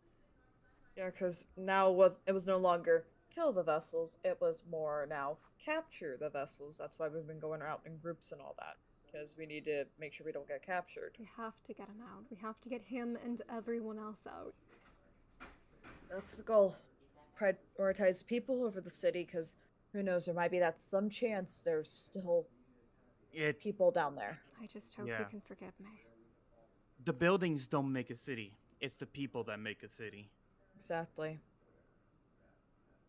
Yeah, because now it was no longer kill the vessels, it was more now capture the vessels. That's why we've been going out in groups and all that, because we need to make sure we don't get captured. We have to get him out. We have to get him and everyone else out. That's the goal. Prioritize people over the city, because who knows, there might be that some chance there's still people down there. I just hope Yeah. he can forgive me. The buildings don't make a city. It's the people that make a city. Exactly.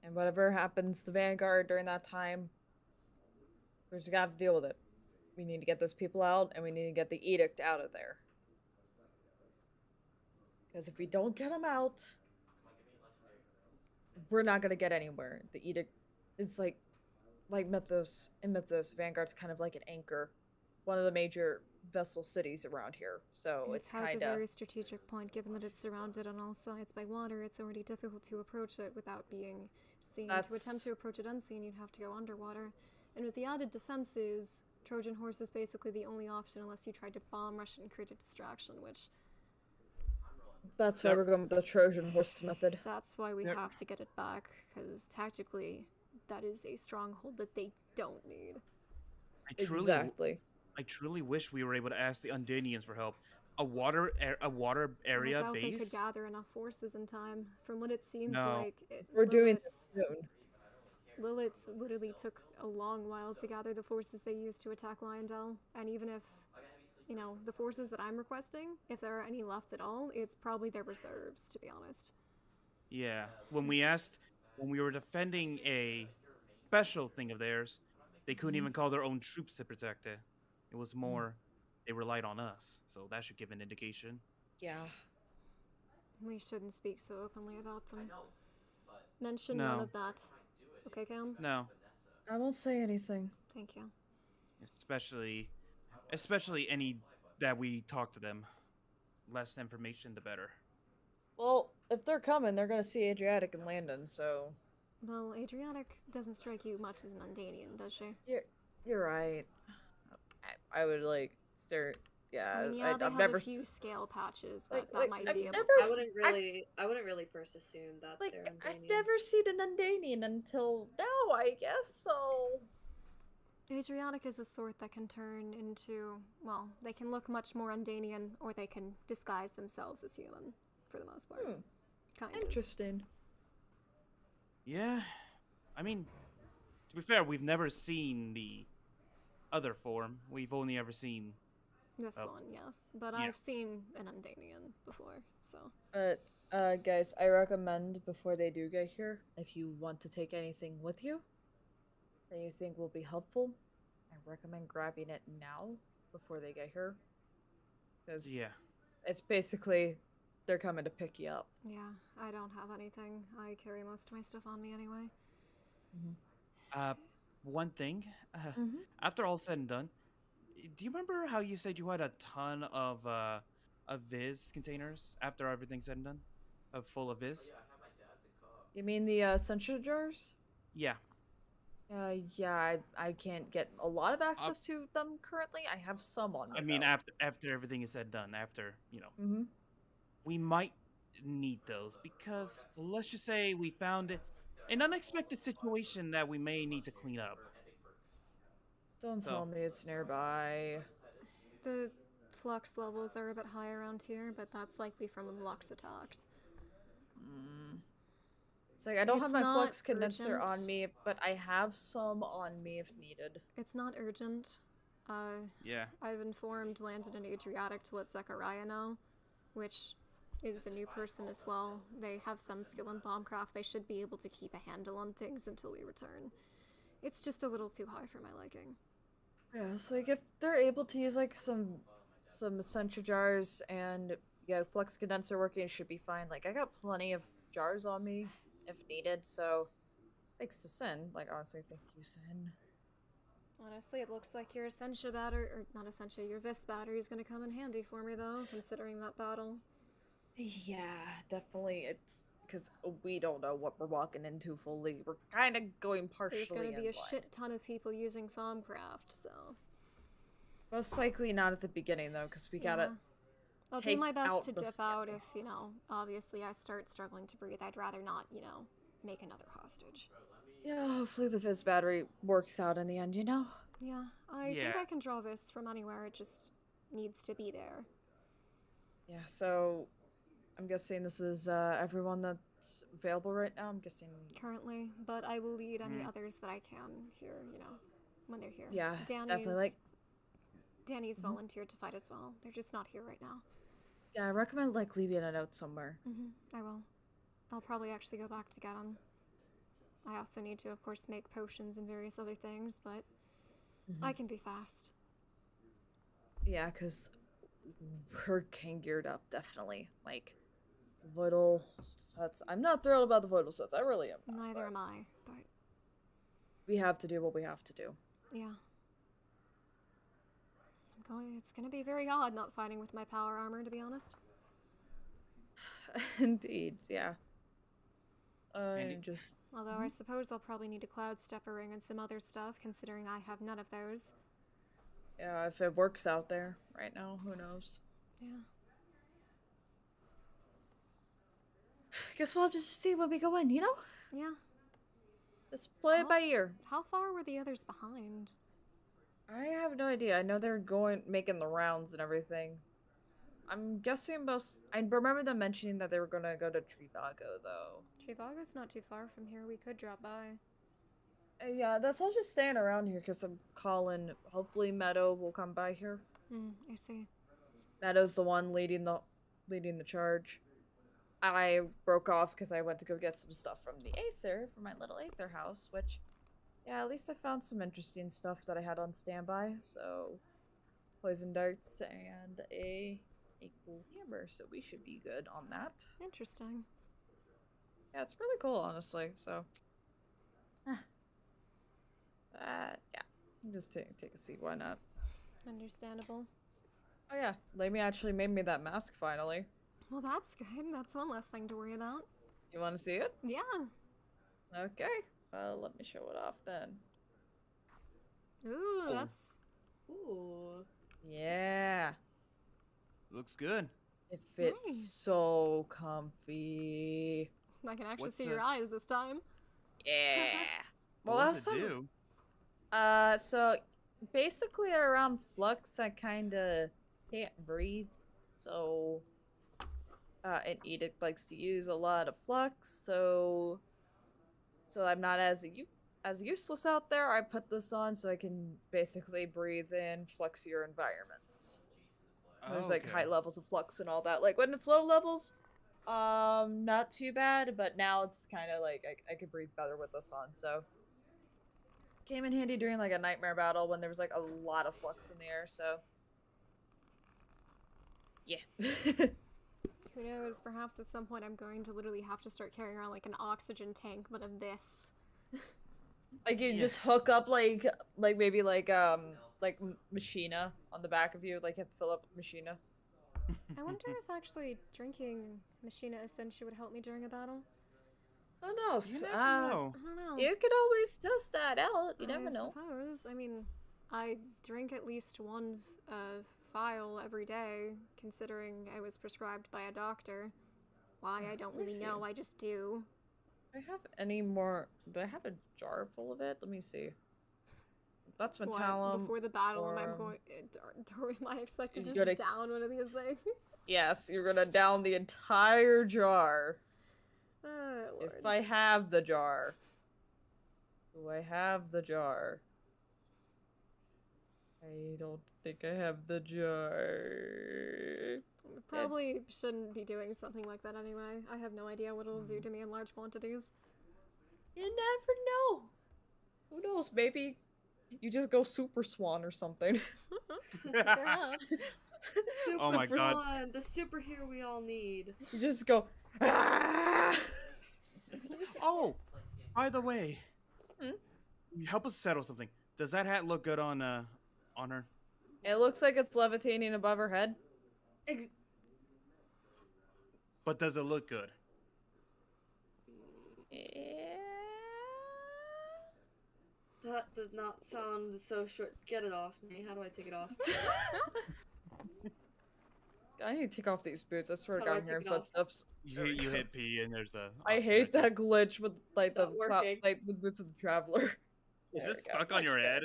And whatever happens to Vanguard during that time, we just gotta deal with it. We need to get those people out, and we need to get the edict out of there. Because if we don't get them out, we're not gonna get anywhere. The edict, it's like Mythos. In Mythos, Vanguard's kind of like an anchor, one of the major vessel cities around here. So It it's has kind a of very strategic point, given that it's surrounded on all sides by water. It's already difficult to approach it without being seen. To attempt to approach it unseen, you'd have to go underwater. And with the added defenses, Trojan Horse is basically the only option unless you tried to bomb rush it and create a distraction, which that's why we're going with the Trojan Horse method. that's why we have to get it back, because tactically, that is a stronghold that they don't need. Exactly. I truly wish we were able to ask the Undanians for help. A water area I doubt they could base. gather enough forces in time. From what it seemed No. like, We're doing this soon. Lilith literally took a long while to gather the forces they used to attack Lyondell, and even if, you know, the forces that I'm requesting, if there are any left at all, it's probably their reserves, to be honest. Yeah. When we were defending a special thing of theirs, they couldn't even call their own troops to protect it. It was more they relied on us, so that should give an indication. Yeah. We shouldn't speak so openly about them. know, but Mention No. none of that. Okay, Cam? No, I won't say anything. Thank you. especially any that we talk to them. Less information, the better. Well, if they're coming, they're gonna see Adriatic and Landon, so Well, Adriatic doesn't strike you much as an Undanian, does she? you're right. I would like stare. Yeah, I mean, yeah, they I've have never a few scale patches, but like- that like, might I've be able never to... I wouldn't really first assume that like they're I've Undanian. never seen an Undanian until now, I guess. So Adriatic is a sort that can turn into, well, they can look much more Undanian, or they can disguise themselves as human, for the most part. Kind of. interesting. Yeah, I mean, to be fair, we've never seen the other form. We've only ever seen. This Oh. one, yes. But Yeah. I've seen an Undanian before, so... Guys, I recommend before they do get here, if you want to take anything with you that you think will be helpful, I recommend grabbing it now before they get here, because Yeah. it's basically they're coming to pick you up. Yeah, I don't have anything. I carry most of my stuff on me anyway. One thing. Mhm. After all said and done, do you remember how you said you had a ton of Viz containers after everything's said and done? Full of Viz? yeah, I have my dad's in cup. You mean the essential jars? Yeah. Yeah, I can't get a lot of access to them currently. I have some on me. I mean, though. after everything is said and done, after, Mm-hmm. we might need those because let's just say we found an unexpected situation that we may need to clean up. Don't So- tell me it's nearby. The flux levels are a bit high around here, but that's likely from when Lux attacked. It's like I don't It's have my not flux condenser on urgent. me, but I have some on me if needed. It's not urgent. Yeah. I've informed Landon and Adriatic to let Zechariah know, which is a new person as well. They have some skill in bombcraft. They should be able to keep a handle on things until we return. It's just a little too high for my liking. Yeah, it's like if they're able to use like some essential jars and flux condenser working, it should be fine. Like I got plenty of jars on me if needed, so Thanks to Sin. Like, honestly, thank you, Sin. Honestly, it looks like your Essentia battery, or not Essentia, your Vis battery is gonna come in handy for me though, considering that battle. Yeah, definitely. It's because we don't know what we're walking into fully. We're kind of going partially There's gonna be a in blind. shit ton of people using Thaumcraft, so. Most likely not at the beginning though, because we gotta. Yeah. I'll do take my best out to the dip out scary. if, you know, obviously I start struggling to breathe. I'd rather not, you know, make another hostage. Yeah, hopefully the Fizz battery works out in the end, you know? Yeah, I think Yeah. I can draw this from anywhere, it just needs to be there. Yeah, so I'm guessing this is everyone that's available right now. I'm guessing. Currently, but I will lead any Mhm. others that I can here, you know, when they're here. Yeah, definitely. Like, Danny's Mhm. volunteered to fight as well. They're just not here right now. yeah, I recommend like leaving a note somewhere. I will. I'll probably actually go back to get them. I also need to, of course, make potions and various other things, but I can be fast. Yeah, because we're getting geared up, definitely. Like, vital sets. I'm not thrilled about the vital sets. I really am. Not, Neither but am I, but we have to do what we have to do. yeah. It's gonna be very odd not fighting with my power armor, to be honest. Indeed, yeah. And Just Although I suppose I'll probably need a cloud stepper ring and some other stuff, considering I have none of those. yeah, if it works out there right now, who knows? Yeah. Guess we'll have to see when we go in, you know? Yeah. Let's play it by ear. How far were the others behind? I have no idea. I know they're making the rounds and everything. I'm guessing most. I remember them mentioning that they were gonna go to Trivago, though. Trivago's not too far from here. We could drop by. Yeah, that's all just staying around here because I'm calling. Hopefully, Meadow will come by here. I see. Meadow's the one leading the charge. I broke off because I went to go get some stuff from the Aether, from my little Aether house, which, yeah, at least I found some interesting stuff that I had on standby. So, poison darts and a cool hammer, so we should be good on that. Interesting. Yeah, it's really cool, honestly. So, yeah, just take a seat. Why not? Understandable. Oh yeah, Lamy actually made me that mask finally. Well, that's good. That's one less thing to worry about. You want to see it? Yeah. Okay. Well, let me show it off then. Ooh, that's... Ooh. Yeah. looks good. It fits Nice. so comfy. I can actually What's see the- your eyes this time. Yeah. What Well, does that's it some. do? So basically around Flux, I kind of can't breathe. So, and Edict likes to use a lot of Flux. So I'm not as useless out there. I put this on so I can basically breathe in fluxier environments. There's like Okay. high levels of flux and all that. Like when it's low levels, not too bad. But now it's kind of like I could breathe better with this on. So came in handy during like a nightmare battle when there was like a lot of flux in the air. So yeah. Who knows? Perhaps at some point I'm going to literally have to start carrying around like an oxygen tank, but of this. Like you Yeah. just hook up like maybe like Machina on the back of you, like you have to fill up with Machina. I wonder if actually drinking Machina Essentia would help me during a battle. Oh no, You never know. I don't know. you could always test that out. You never I know. suppose. I mean, I drink at least one vial every day, considering I was prescribed by a doctor. Why, I don't Let me really know, see. I just do. Do I have any more? Do I have a jar full of it? Let me see. That's What, Metallum. before the battle, am I or- going? Am I expected to You just gotta- down one of these things? Yes, you're gonna down the entire jar. Oh, Lord. If I have the jar. Do I have the jar? I don't think I have the jar. Probably shouldn't be doing something like that anyway. I have no idea what it'll do to me in large quantities. You never know. Who knows? Maybe you just go Super Swan or something. Perhaps. Oh my Super God. Swan, the superhero we all need. You just go. "Ah!" Oh, By the way, Hmm? help us settle something. Does that hat look good on her? It looks like it's levitating above her head. But does it look good? Yeah. That does not sound so short. Get it off me. How do I take it off? I need to take off these boots. I swear to How do God, I I'm hearing take it off? footsteps. You hit P and there's a. I option hate right there. that glitch with like It's the not working. like with boots of the traveler. Is There this we go. stuck on your Much head?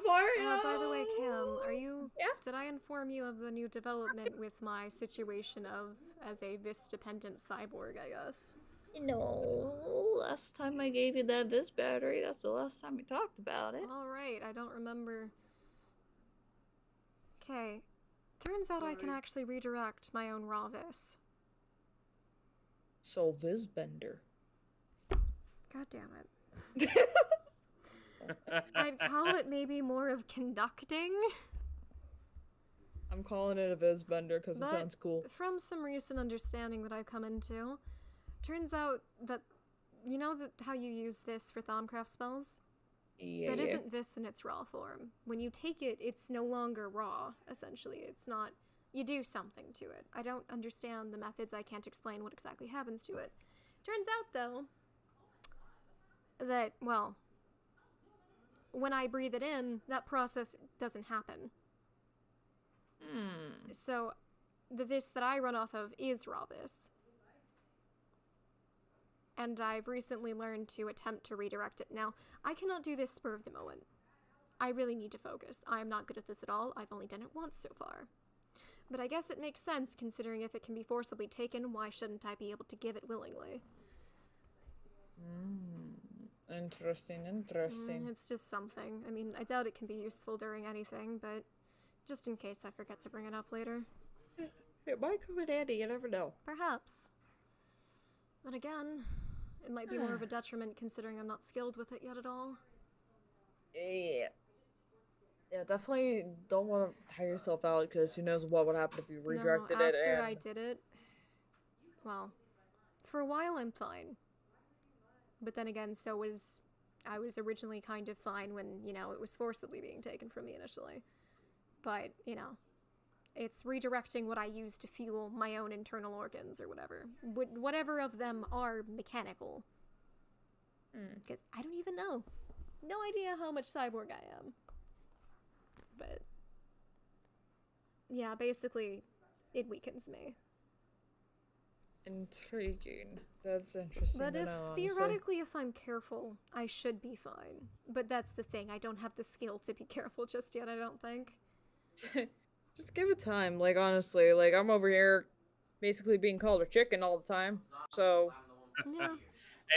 Mario! By the way, Cam, are you? Yeah? Did I inform you of the new development with my situation of as a vis-dependent cyborg? I guess. No, last time I gave you that Vis battery, that's the last time we talked about it. All right, I don't remember. Okay, turns out I can Sorry. actually redirect my own raw vis. So Vis Bender. God damn it. I'd call it maybe more of conducting. I'm calling it a Vis Bender because it But sounds cool. From some recent understanding that I've come into, turns out that you know how you use Vis for Thaumcraft spells? Yeah. That isn't Vis in its raw form. When you take it, it's no longer raw, essentially. It's not. You do something to it. I don't understand the methods, I can't explain what exactly happens to it. Turns out, though, that, well, when I breathe it in, that process doesn't happen. So, the Vis that I run off of is raw Vis. And I've recently learned to attempt to redirect it. Now, I cannot do this spur of the moment. I really need to focus. I am not good at this at all. I've only done it once so far. But I guess it makes sense, considering if it can be forcibly taken, why shouldn't I be able to give it willingly? Interesting. It's just something. I mean, I doubt it can be useful during anything, but just in case I forget to bring it up later. It might come in handy, you never know. Perhaps. But again, it might be more of a detriment considering I'm not skilled with it yet at all. Yeah. Yeah, definitely don't want to tire yourself out because who knows what would happen if you redirected no, it. after And I did it, well, for a while I'm fine. But then again, I was originally kind of fine when, it was forcibly being taken from me initially. But, it's redirecting what I use to fuel my own internal organs or whatever. Whatever of them are mechanical. Because I don't even know. No idea how much cyborg I am. But, yeah, basically, it weakens me. Intriguing. That's interesting But to know, honestly. theoretically, if I'm careful, I should be fine. But that's the thing, I don't have the skill to be careful just yet, I don't think. Just give it time, like, honestly. Like, I'm over here basically being called a chicken all the time. So, Yeah.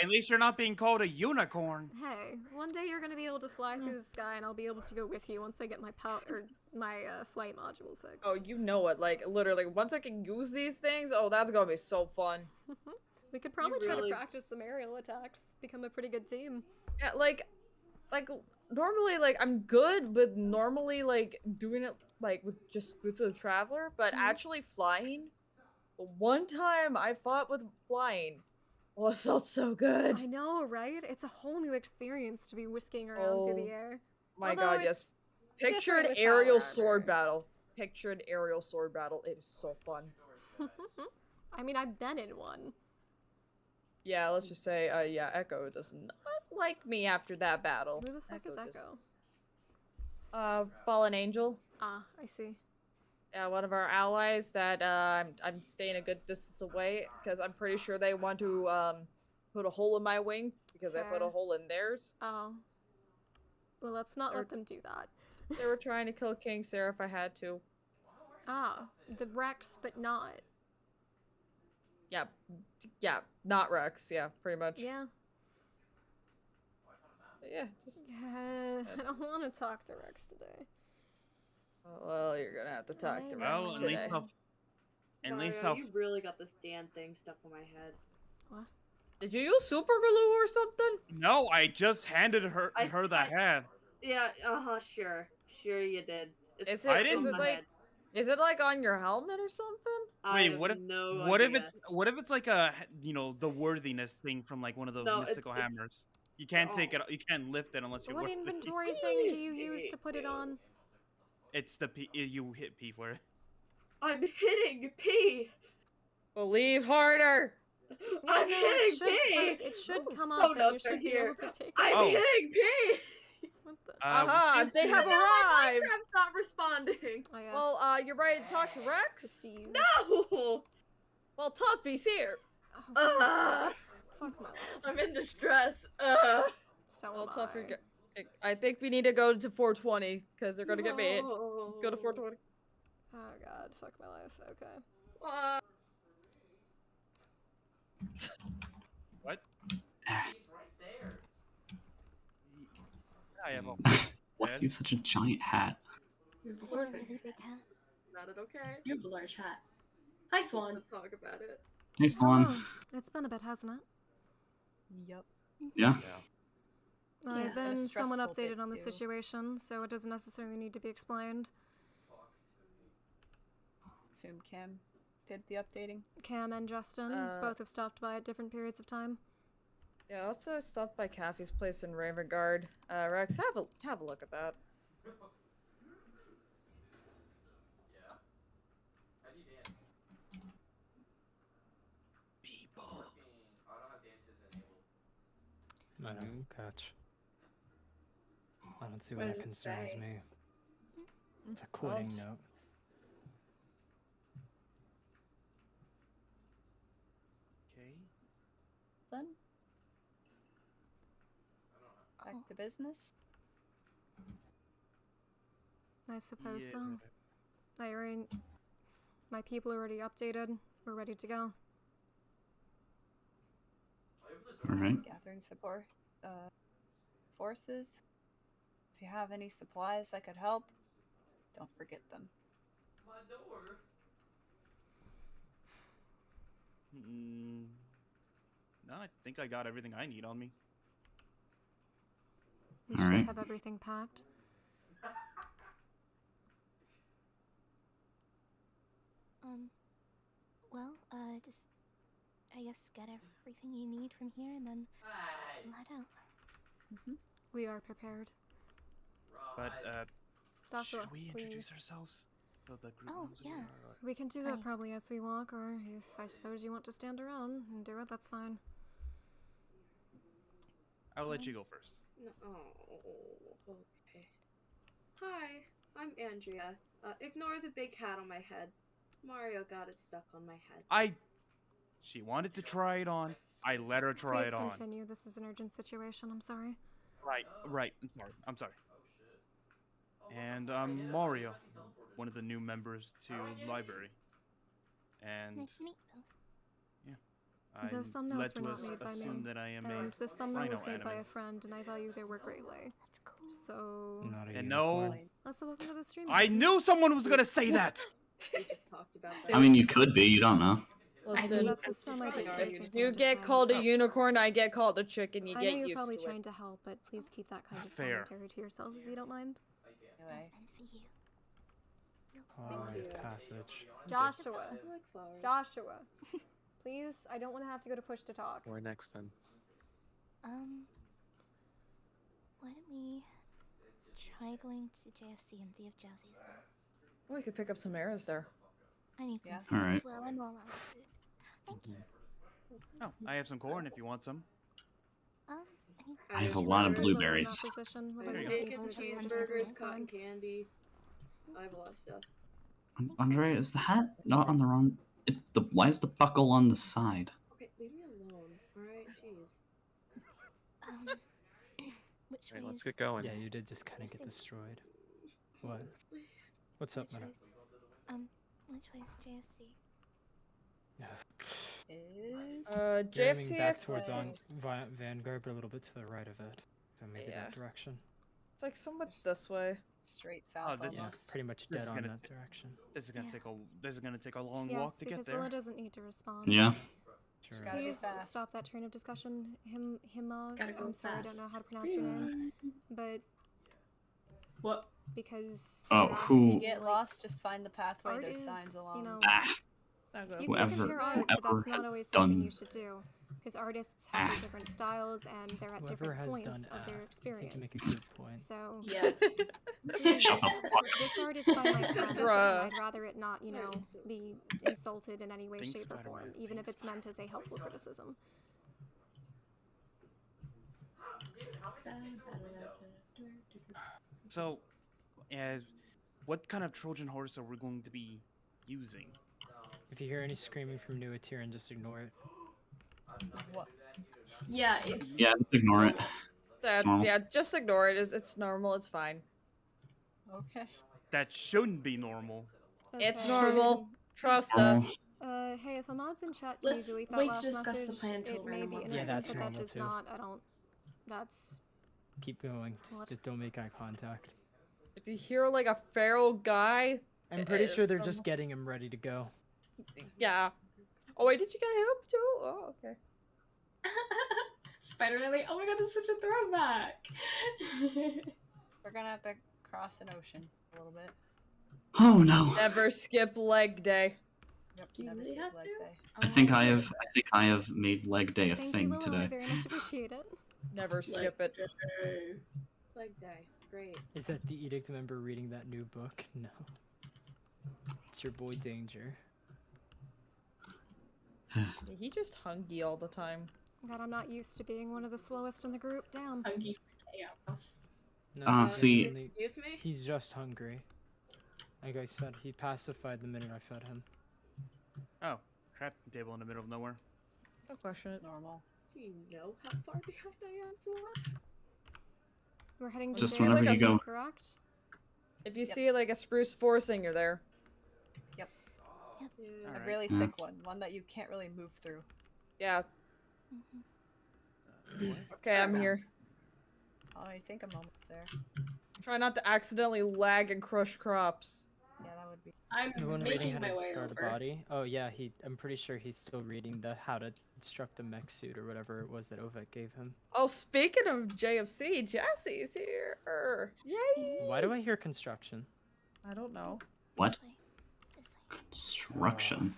At least you're not being called a unicorn. Hey, one day you're gonna be able to fly through the sky, and I'll be able to go with you once I get my flight module fixed. oh, you know it. Like, literally, once I can use these things, oh, that's gonna be so fun. We could probably try to really- practice some aerial attacks, become a pretty good team. Yeah, like, normally, like, I'm good with normally, like, doing it, like, with just Boots of the Traveler, but actually flying, one time I fought with flying. Oh, it felt so good. I know, right? It's a whole new experience to be whisking around through the air. My Although god, yes. it's Picture different an with aerial Battlefield. sword battle. Picture an aerial sword battle. It is so fun. I mean, I've been in one. Yeah, let's just say, yeah, Echo does not like me after that battle. Who the fuck is just- Echo? Fallen Angel. Ah, I see. Yeah, one of our allies that I'm staying a good distance away because I'm pretty sure they want to put a hole in my wing because I put Fair. a hole in theirs. Oh. Well, let's not They're- let them do that. They were trying to kill King Sarah if I had to. Ah, the Rex, but not. Yeah, not Rex. Yeah, pretty much. Yeah. But yeah, just I don't want to talk to Rex today. well, you're gonna have to talk to Well, Rex Well, today. at least Mario, I'll you really got this damn thing stuck on my head. Did you use super glue or something? No, I just handed her the hat. Yeah, sure. Sure you did. Is I it, didn't- is it like Is it like on your helmet or something? I Wait, have what if no what if idea. it's like a the worthiness thing from like one of those No, mystical it's- hammers? You can't take Oh. it. You can't lift it unless you What worthy. inventory thing do you use to put it on? It's the P. You hit P for it. I'm hitting P. Believe harder. Yeah, I'm no, hitting P. it should come Oh, up, no, and you they're should be here. able to take it. I'm Oh. hitting P. What the? Aha, Which they seems have to- No, my arrived. Minecraft's not responding. Oh, yes. Well, you ready to talk to Just Rex? to use. No. Well, Tuffy's here. Oh, fuck my life. I'm in distress. So Well, am Tuffy, I. I think we need to go to 420 because they're gonna get me hit. Let's go to 420. Oh god, fuck my life. Okay. What? He's right there. I have a. Why do you have such a giant hat? You have a really big hat. Not it okay? You have a large hat. Hi, Swan. Let's talk about it. Hey, Swan. Oh, it's been a bit, hasn't it? Yep. Yeah. I've been a been somewhat stressful bit, updated on the too. situation, so it doesn't necessarily need to be explained. Assume Kim did the updating. Cam and Justin both have stopped by at different periods of time. Yeah, I also stopped by Kathy's place in Ravengard. Rex, have a look at that. Yeah. How do you dance? People. I don't have dances enabled. I don't catch. I don't see What why does that it concerns say? me. It's a quitting just- note. Okay. Then back to business. I suppose Yeah, so. whatever. My people are already updated. We're ready to go. Alright. Gathering support forces. If you have any supplies that could help, don't forget them. My door. No, I think I got everything I need on me. We should Alright. have everything packed. Well, just, I guess, get everything you need from here and then Hey. let out. We are prepared. But Joshua, should we introduce please. ourselves? So the group Oh, knows who we yeah. are, or- We can do that Right. probably as we walk, or if I suppose you want to stand around and do it, that's fine. I'll let you go first. No, oh, okay. Hi, I'm Andrea. Ignore the big hat on my head. Mario got it stuck on my head. She wanted to try it on. I let her try Please it on. continue. This is an urgent situation. I'm sorry. Right. I'm sorry. And I'm Mario, one of the new members to library. And Nice to meet you. I'm Those thumbnails led were to not made by me. assume that I am And a this thumbnail rhino was made by a anime. friend, and I value their work greatly. That's cool. So, Not a And no, unicorn. also welcome to the stream. I knew someone was gonna say that. We just talked about that. I mean, you could be. You don't know. Listen, That's a It's just like semi-disparaging our thing you to get say. called a unicorn, I get called a chicken. You I get know you're used probably to trying it. to help, but please keep that kind of Fair. commentary to yourself if you don't mind. Anyway, And for you. Hard you. passage. Joshua. I like flowers. Joshua. Please, I don't want to have to go to push to talk. Where next then? Why don't we try going to JFC and see if Jazzy's there? Oh, we could pick up some arrows there. I need some Yeah. food Alright. as well. I'm all out of food. Thank you. Oh, I have some corn if you want some. I have a just lot of remembered blueberries. Opposition, I whether have you don't bacon, need to or just cheeseburgers, something cotton fine. candy. I have a lot of stuff. Andre, is the hat not on the wrong? Why is the buckle on the side? Okay, leave me alone. Alright, jeez. Which Alright, way let's is- get going. Yeah, you did just kind of get destroyed. What? What's up, Which man? way which way is JFC? is You're JFC. aiming back I towards think Vanguard, but a little bit to the right of it. So maybe Yeah. that direction. It's like somewhat this way. straight south. this Yeah, almost. pretty much this dead is on gonna that t- direction. This is gonna Yeah. take a long walk Yes, to get because there. Willa doesn't need to respond. Yeah. Sure. Gotta be Please fast. stop that train of discussion. Gotta go I'm sorry, I don't fast. know how to pronounce your name. But What? because Oh, you're who- asking, If you get like, lost, just find the pathway. art There's is, signs along. you know, Ah, I'll go. you can whoever- compare art, but whoever that's not has always something done- you should do. Because artists have their different styles and they're at Whoever different has points done of their I think you experience. make a good point. So Yes. Shut the fuck up. this art is by my friend, and Bruh. I'd rather it not, you know, be insulted in any way, Think shape, or Spider-Man, form, even think if it's meant as a helpful criticism. So, as what kind of Trojan horse are we going to be using? If you hear any screaming from Nuatiran, just ignore it. What? Yeah, it's Yeah, just ignore it. normal. Yeah, just ignore it. It's normal. It's fine. Okay. That shouldn't be normal. It's Okay. normal. Trust Normal. us. Hey, if a mod's in chat, can you Let's delete that wait to last discuss the message? plan till It may random be one. innocent, that's but that normal does too. not. I don't. That's. Keep going. What? Just don't make eye contact. If you hear like a feral guy, I'm pretty sure they're normal. just getting him ready to go. yeah. Oh wait, did you get him too? Oh, okay. Spider-Man, like, oh my god, that's such a throwback. We're gonna have to cross an ocean a little bit. Oh no. Never skip leg day. Yep. Do you never really skip have leg to? day. I think I have made leg day a Thank you, thing Willow. I today. very much appreciate it. Never skip it. Leg day. Great. Is that the edict member reading that new book? No. It's your boy Danger. He just hungy all the time. God, I'm not used to being one of the slowest in the group. Damn. Hungry for chaos. No, Ah, he's see- genuinely- Excuse me? He's just hungry. Like I said, he pacified the minute I fed him. Oh, crafting table in the middle of nowhere. Don't question it. Normal. Do you know how far behind I am, Swan? We're heading to Just Jail, whenever you go. correct? If you Yep. see like a spruce forcing, you're there. Yeah. It's a Alright. really Yeah. thick one that you can't really move through. Yeah. Mm-hmm. Okay, I'm here. Oh, I think a moment's there. Try not to accidentally lag and crush crops. Yeah, that would be. I'm Anyone reading making how my to way discard a over. body? Oh yeah, I'm pretty sure he's still reading the how to construct a mech suit or whatever it was that Ovek gave him. Oh, speaking of JFC, Jesse's here. Yay! Why do I hear construction? I don't know. What? This way. Construction.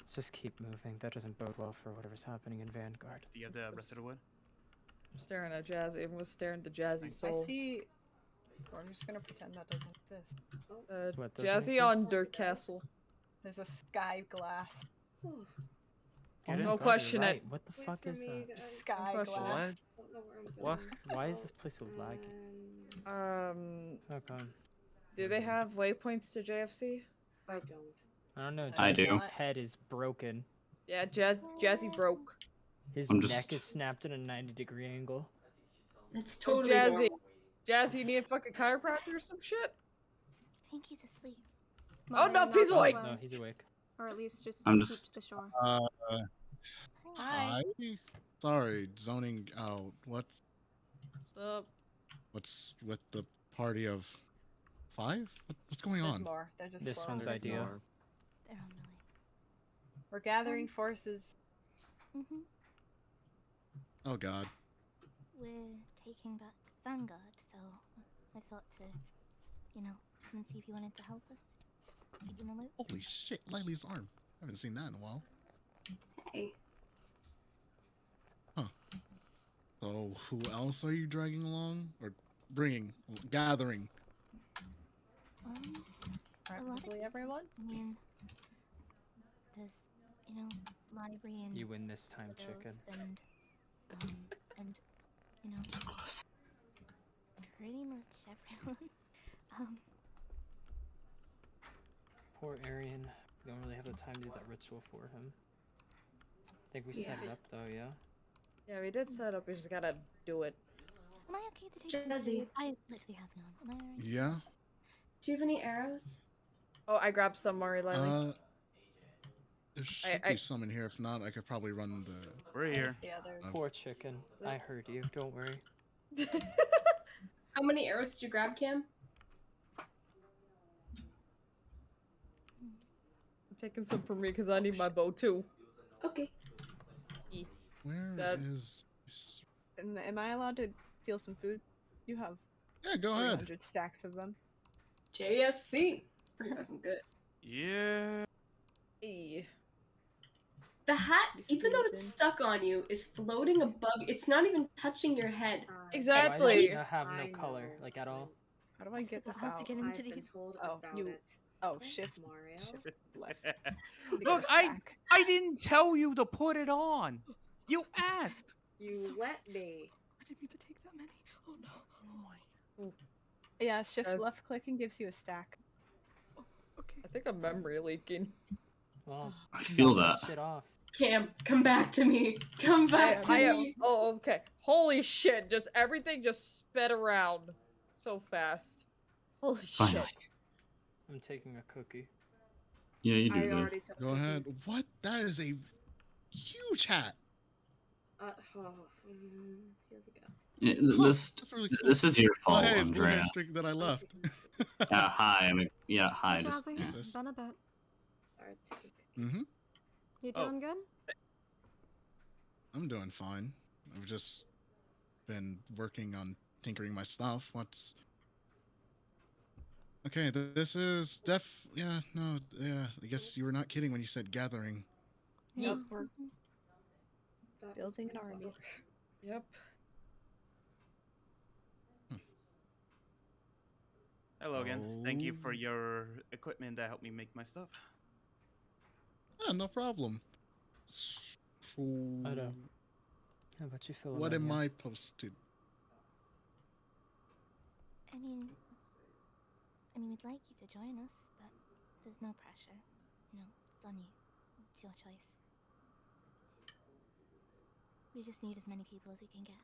Let's just keep moving. That doesn't bode well for whatever's happening in Vanguard. Do you have the rest of the wood? I'm staring at Jazzy. Everyone's staring at Jazzy's soul. I see. We're just gonna pretend that doesn't exist. What, doesn't Jazzy on exist? Dirt Castle. There's a sky glass. Get Oh in. my No God, you're question it. right. What the Wait fuck for is me, that? guys. Sky question. glass. Don't know where I'm What? going. Why is this place so laggy? And Okay. Do they have waypoints to JFC? I don't. I don't know. I do. Jason's head is broken. Yeah, Jazzy broke. His I'm neck just- is snapped at a 90-degree angle. It's Oh, totally Jazzy. normal. Jazzy, you need a fucking chiropractor or some shit? I think he's asleep. Oh, no, Mine, he's not awake. this No, way. he's awake. Or at least just I'm keep just- to the shore. Hi. Sorry, zoning out. What's What's up? with the party of 5? What's going There's on? more. They're just This slow. one's There's idea. more. They're on the way. We're gathering forces. Mm-hmm. Oh God. We're taking back Vanguard, so I thought to, you know, come and see if you wanted to help us. Keep in the loop. Holy shit, Lily's arm. I haven't seen that in a while. Hey. So who else are you dragging along? Or gathering? A lot of Practically everyone. I mean, there's, you know, library and You win this time, widows chicken. and you know, So close. pretty much everyone. um, Poor Arian. We don't really have the time to do that ritual for him. I think we set it Yeah. up though, yeah? Yeah, we did set up. We just gotta do it. am I okay to take Jazzy. food? I literally have none. Am I alright? Yeah. Do you have any arrows? Oh, I grabbed some, Mari Lily. There should I- be some in here. If not, I could probably run the. We're here. The others. Poor chicken. I heard you. Don't worry. How many arrows did you grab, Cam? I'm taking some for me because I need my bow too. Okay. Where That- is? Am I allowed to steal some food? You have Yeah, go ahead. 300 stacks of them. JFC. It's pretty fucking good. Yeah. Hey. The hat, Just even though it's imagine. stuck on you, is floating above. It's not even touching your head. Exactly. Why does it not have no color, like at all? How do I get this I'll have out? to get into I've the. been told Oh, about you. it. Oh, Thanks, shift. Mario. Shift left. Look, I didn't tell you to put it on. You asked. You let me. I didn't mean to take that many. Oh no. Oh my. Yeah, shift left clicking gives you a stack. Okay. I think I'm memory leaking. Well, I feel knock that. shit off. Cam, come back to me. Come back to me. Oh, okay. Holy shit! Just everything just sped around so fast. Holy Fine. shit! I'm taking a cookie. Yeah, you I do that. already took Go ahead. What? That is a huge hat. Here we go. Yeah, this That's really cool. this is your Oh, fault, hey, it's Blue Andrea. Hair Streak that I left. Yeah, hi. Yeah, hi. Hey, Just, Jazzy. yeah. Been a bit. Sorry, take. Mm-hmm. You doing good? I'm doing fine. I've just been working on tinkering my stuff. What's okay? This is yeah, no, yeah. I guess you were not kidding when you said gathering. Yeah. We're building an army. Yep. Hello again. Thank you for your equipment that helped me make my stuff. Yeah, no problem. So, I don't. How about you, Phil? what am I supposed to? I mean, we'd like you to join us, but there's no pressure. You know, it's on you. It's your choice. We just need as many people as we can get.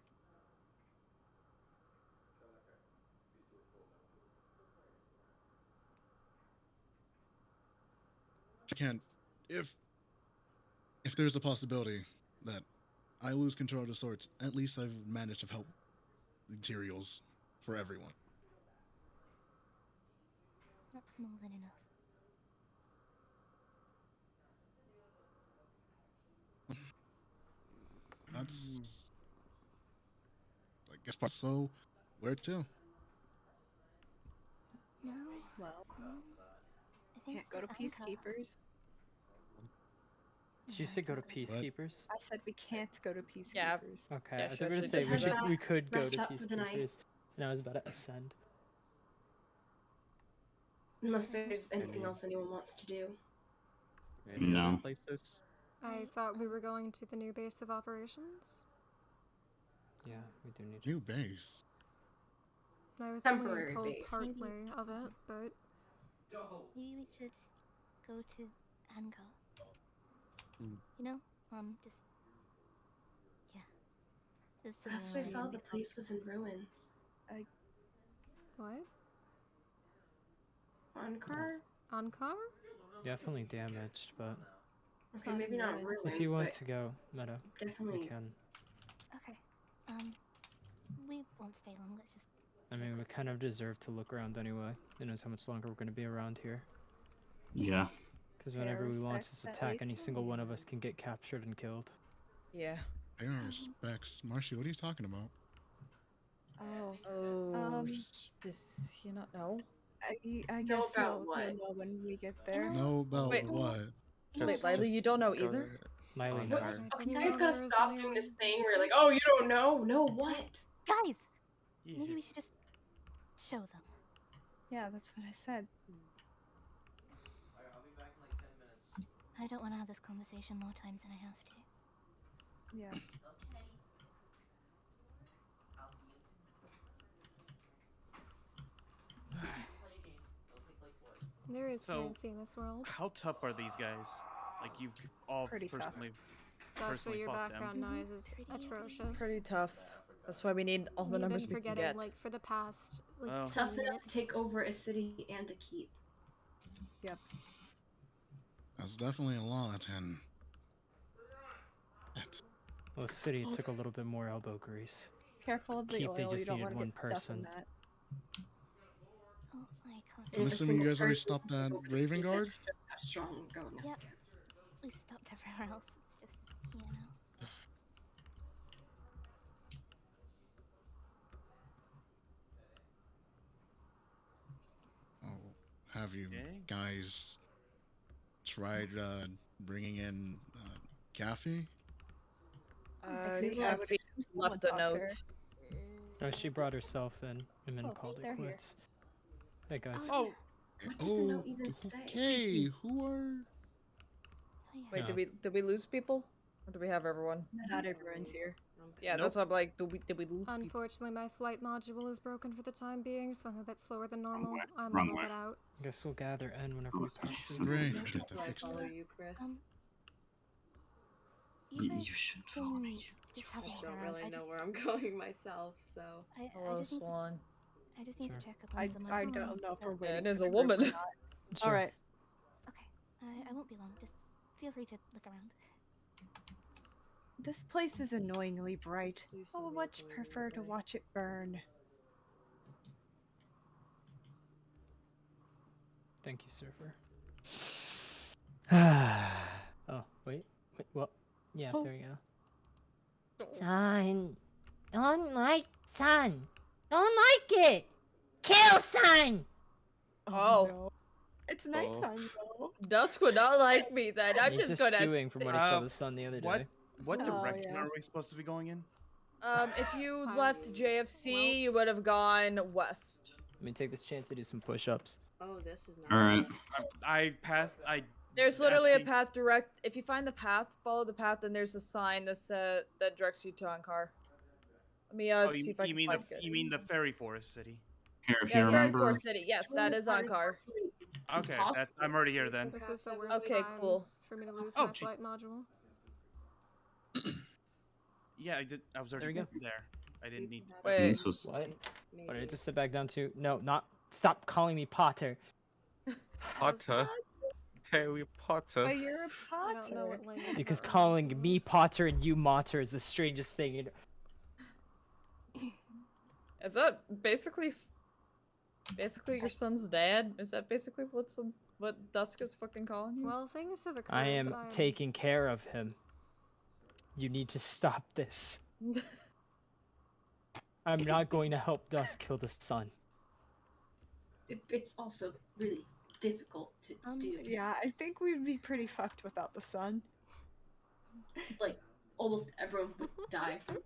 I can't. If there's a possibility that I lose control of the sorts, at least I've managed to help materials for everyone. That's more than enough. That's. I guess so. Where to? No. Well, I think can't go to peacekeepers. Did you say go to peacekeepers? I said we can't go to peacekeepers. Yeah. Okay, Yeah, I sure, think we were should say just we could go rest to up for the night. peacekeepers, and I was about to ascend. Unless there's anything else anyone wants to do. Any other places? I thought we were going to the new base of operations. Yeah, we do need New base. I was Temporary only told base. partly of it, but Maybe we should go to Angkor. Mm. You know, just yeah. There's some Last I saw, the place was in ruins. what? Ankar? Ankar? definitely damaged, but Okay, maybe not ruins, if you want but to go, Meta, definitely we can. Okay. We won't stay long. Let's just. I mean, we kind of deserve to look around anyway. Who knows how much longer we're going to be around here? Yeah. Because Pay whenever our we launch respects, this at attack, any least. single one of us can get captured and killed. Yeah. Pay our respects. Marshy, what are you talking about? Oh. This. You not know. I Know guess about you'll what? know when we get there. No, about Wait. what? Wait, Lila, you don't know either? Miley What? knows. Okay, you guys gotta stop doing this thing where you're like, oh, you don't know? No, what? Guys, Yeah. maybe we should just show them. Yeah, that's what I said. Alright, I'll be back in like 10 minutes. I don't want to have this conversation more times than I have to. Yeah. Okay. I'll see you. Play a game. It'll take like what? There is So- fancy in this world. How tough are these guys? Like you've all Pretty tough. personally. Gosh, but personally your fought background them. noise is atrocious. Pretty tough. That's why we need all the You've numbers been we can forgetting, get. like, for the past, like, Oh. 10 Tough enough minutes. to take over a city and a keep. That's definitely a lot, and Well, the city took a little bit more elbow grease. Careful of the Keep, they oil. just You don't needed want to one get stuck in person. that. Oh, I can't. I'm If a assuming you single guys already person stopped can that go over the Raven keep, that Guard? just shows how strong we're going up Yep. against. We stopped everywhere else. It's just, you know. Have you Okay. guys tried bringing in Kathy? If you- I would Kathy assume someone left a talked to her. note. Oh, she brought herself in and then Oh, called it they're here. quits. Hey guys. Oh, What did the note even say? Okay, who are? Wait, No. did we lose people? Or do we have everyone? Not everyone's here. Yeah, that's why I'm like, did we lose people? Unfortunately, my flight module is broken for the time being, so I'm a bit slower than normal. way. I'm Wrong a little way. bit out. I guess we'll gather in whenever we pass through. Great, I I got that fixed. follow you, Chris. You guys You should follow can me. just I have a look don't around. really I know just, where I'm going myself, so. I Hello, just need to, Swan. I just need Sure. to check up on someone. I don't know if we're Yeah, waiting. it is for a the group or woman. not. Sure. All right. Okay, I won't be long. Just feel free to look around. This place is annoyingly bright. Please I tell would me much it's going prefer that to way. watch it burn. Thank you, Surfer. Oh, wait. Well, yeah, Oh. there you go. Son. Don't like sun. Don't like it. Kill sun. Oh. No. It's nighttime though. Dusk would not like me then. I'm He's just gonna. stewing from when he saw the sun the other what? day. What Oh, direction yeah. are we supposed to be going in? If you left JFC, you would have gone west. Let me take this chance to do some push-ups. Oh, this is not. All right. I passed. There's literally a actually- path direct. If you find the path, follow the path, and there's a sign that's that directs you to Ankar. Let me Oh, see you, if I you can mean find you mean the fairy forest city? Here, if Yeah, you Fairy remember, Forest City. Yes, that is Ankar. Okay, I'm already here then. This is the worst Okay, time cool. for me to lose Oh, my gee. flight module. Yeah, I did. I was already There we there. I didn't need. Wait. this was What? Maybe. What did I just sit back down to? No, not. Stop calling me Potter. Potter. Harry Potter. But you're a I don't know Potter. what language Because that calling was. me Potter and you Mater is the strangest thing. Is that basically your son's dad? Is that basically what Dusk is fucking calling you? Well, things have occurred. I am that taking care of him. You need to stop this. I'm not going to help Dusk kill the sun. It's also really difficult to do. Yeah, I think we'd be pretty fucked without the sun. Like, almost everyone would die from,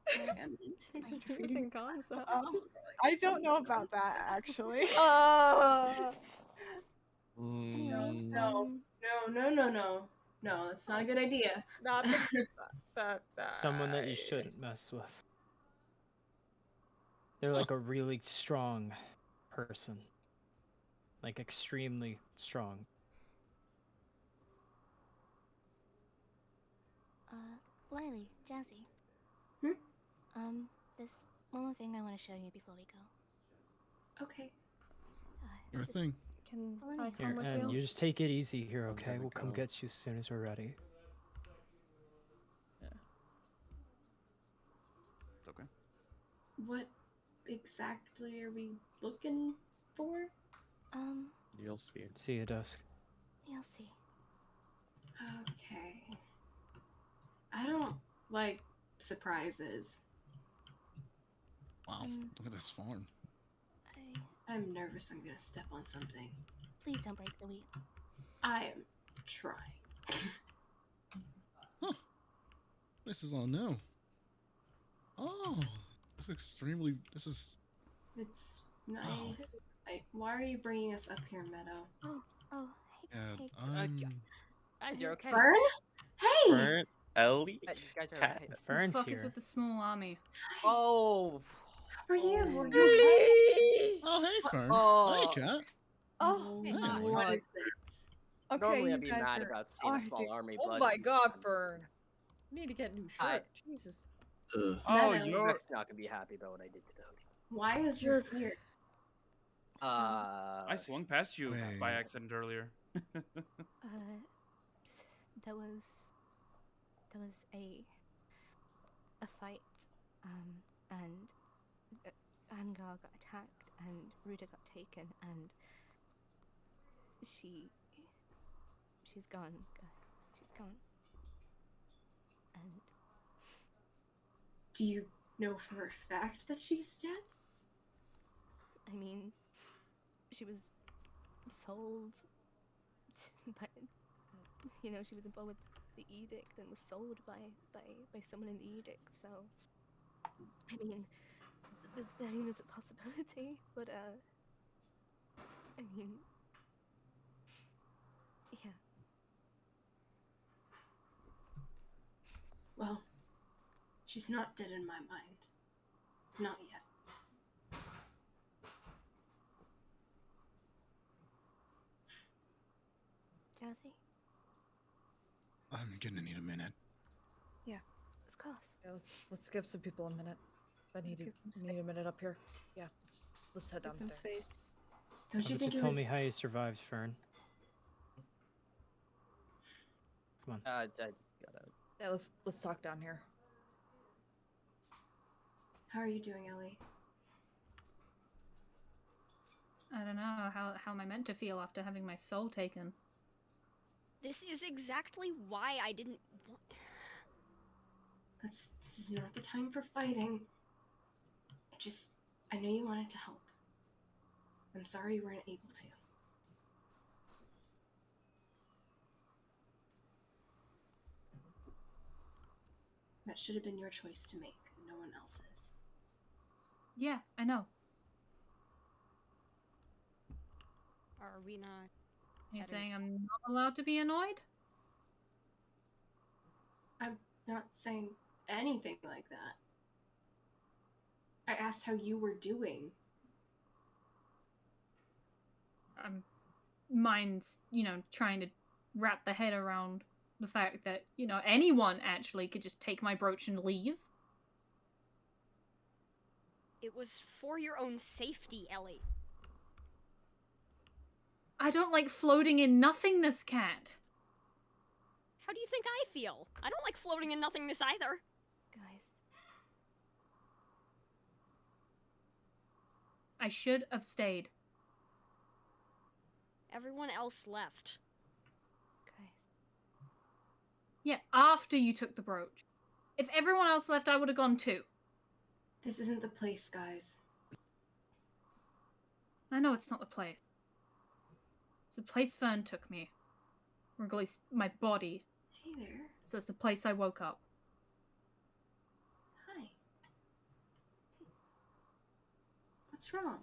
It's a confusing concept. I don't know about that actually. No, that's not a good idea. Not that. Someone that you shouldn't mess with. They're like a really strong person. Like extremely strong. Lily, Jazzy. There's one more thing I want to show you before we go. Okay. Your just thing. Can follow I me. come Here, with and you? you just take it easy here, okay? gotta We'll come go. get you as soon as we're ready. It's okay. What exactly are we looking for? You'll see it. See you, Dusk. You'll see. Okay. I don't like surprises. Wow, look at this farm. I'm nervous I'm gonna step on something. Please don't break the wheel. I am trying. This is all new. Oh, this is extremely. This is. It's nice. Why are you bringing us up here, Meadow? Oh, hey, Guys, you're okay. Fern? Hey! Fern, Ellie, You guys are Cat. okay. Fern's Fuck is here. with the small army? Oh. How are you? Were you Please. Oh, hey, Fern. Oh. Hey, Cat. Oh, Hey, what Ellie. is this? Okay, Normally you I'd be guys mad are about seeing a small arguing. army, Oh but my god, Fern. Need to get a new shirt. Jesus. ugh. Oh, Meadow. you're. Matt's not gonna be happy about what I did today. Why is this here? I swung past you by Wait. accident earlier. There was a fight, and Angar got attacked, and Ruda got taken, and she's gone. She's gone. And Do you know for a fact that she's dead? I mean, she was sold. But you know, she was involved with the edict and was sold by someone in the edict. So, I mean, there's a possibility, but I mean, yeah. Well, she's not dead in my mind. Not yet. Jazzy? I'm gonna need a minute. Yeah, of course. Yeah, let's give some people a minute. I need a minute up here. Yeah, let's head Give them downstairs. space. Don't How you about think you it tell was... me how you survived, Fern? Come on. I just gotta. Yeah, let's talk down here. How are you doing, Ellie? I don't know. How am I meant to feel after having my soul taken? This is exactly why I didn't want... This is not the time for fighting. I know you wanted to help. I'm sorry you weren't able to. That should have been your choice to make, no one else's. Yeah, I know. Are we not... Are you saying I'm not allowed to be annoyed? I'm not saying anything like that. I asked how you were doing. Mine's, trying to wrap the head around the fact that, anyone actually could just take my brooch and leave. It was for your own safety, Ellie. I don't like floating in nothingness, Cat. How do you think I feel? I don't like floating in nothingness either. Guys. I should have stayed. Everyone else left. Guys. Yeah, after you took the brooch. If everyone else left, I would have gone too. This isn't the place, guys. I know it's not the place. It's the place Fern took me. Or at least my body. Hey there. So it's the place I woke up. Hi. What's wrong?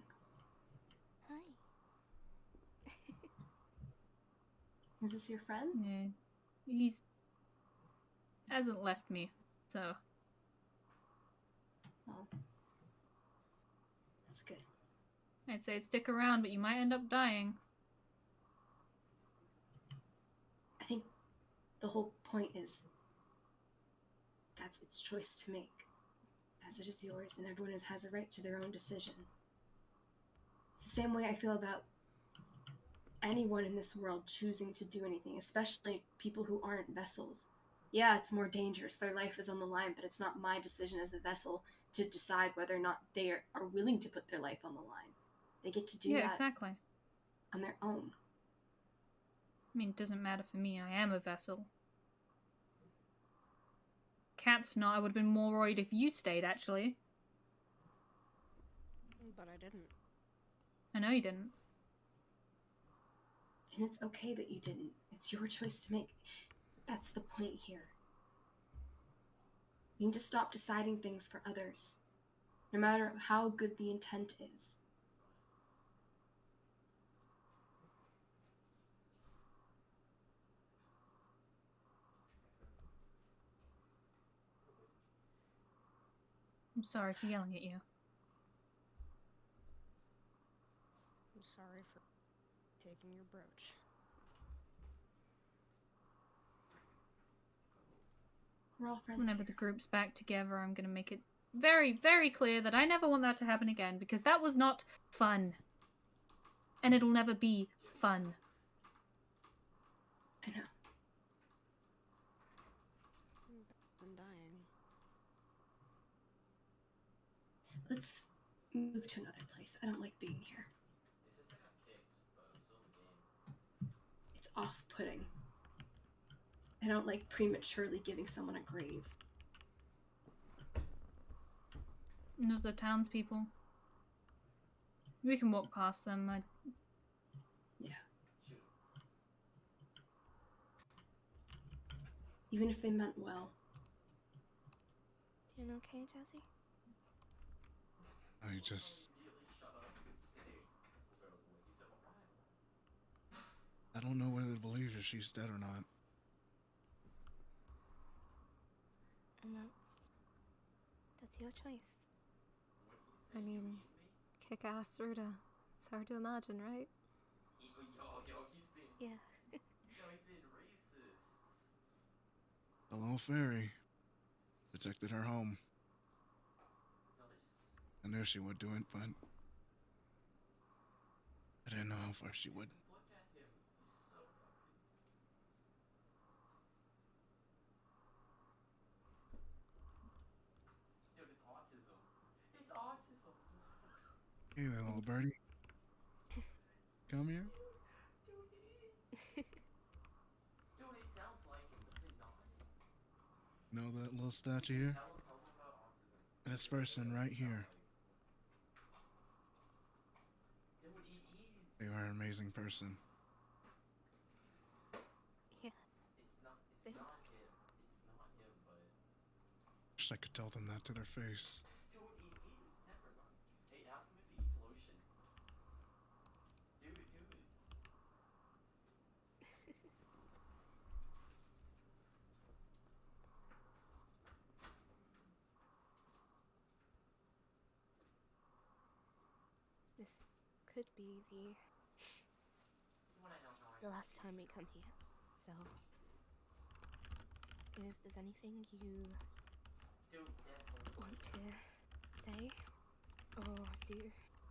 Hi. Is this your friend? Yeah. He's... hasn't left me, so... Oh. That's good. I'd say stick around, but you might end up dying. I think the whole point is that's its choice to make, as it is yours, and everyone has a right to their own decision. It's the same way I feel about anyone in this world choosing to do anything, especially people who aren't vessels. Yeah, it's more dangerous, their life is on the line, but it's not my decision as a vessel to decide whether or not they are willing to put their life on the line. They get to do that exactly. on their own. I mean, it doesn't matter for me. I am a vessel. Cat's not. I would have been more worried if you stayed, actually. But I didn't. I know you didn't. And it's okay that you didn't. It's your choice to make. That's the point here. You need to stop deciding things for others, no matter how good the intent is. I'm sorry for yelling at you. I'm sorry for taking your brooch. We're all friends. Whenever the group's back together, I'm gonna make it very, very clear that I never want that to happen again, because that was not fun. And it'll never be fun. I know. I'm dying. Let's move to another place. I don't like being here. It's off-putting. I don't like prematurely giving someone a grave. And those are the townspeople. We can walk past them. Yeah. even if they meant well. Doing okay, Jazzy? I just. I don't know whether to believe if she's dead or not. And that's your choice. I mean, kick-ass Ruta. It's hard to imagine, right? Yo, he's being. Yeah. Yo, he's being racist. The little fairy protected her home. I knew she would do it, but I didn't know how far she would. Look at him. He's so fucking. Dude, it's autism. It's autism. Hey there, little birdie. Come here. Dude, it is. Dude, it sounds like him, does it not? Know that little statue here? Tell him about autism. This person right here. Dude, it is. They were an amazing person. Yeah. It's not him. It's not him, but. Wish I could tell them that to their face. Dude, it is. Never mind. Hey, ask him if he eats lotion. Do it. This could be the last time we come here. So, if there's anything you want to say or do,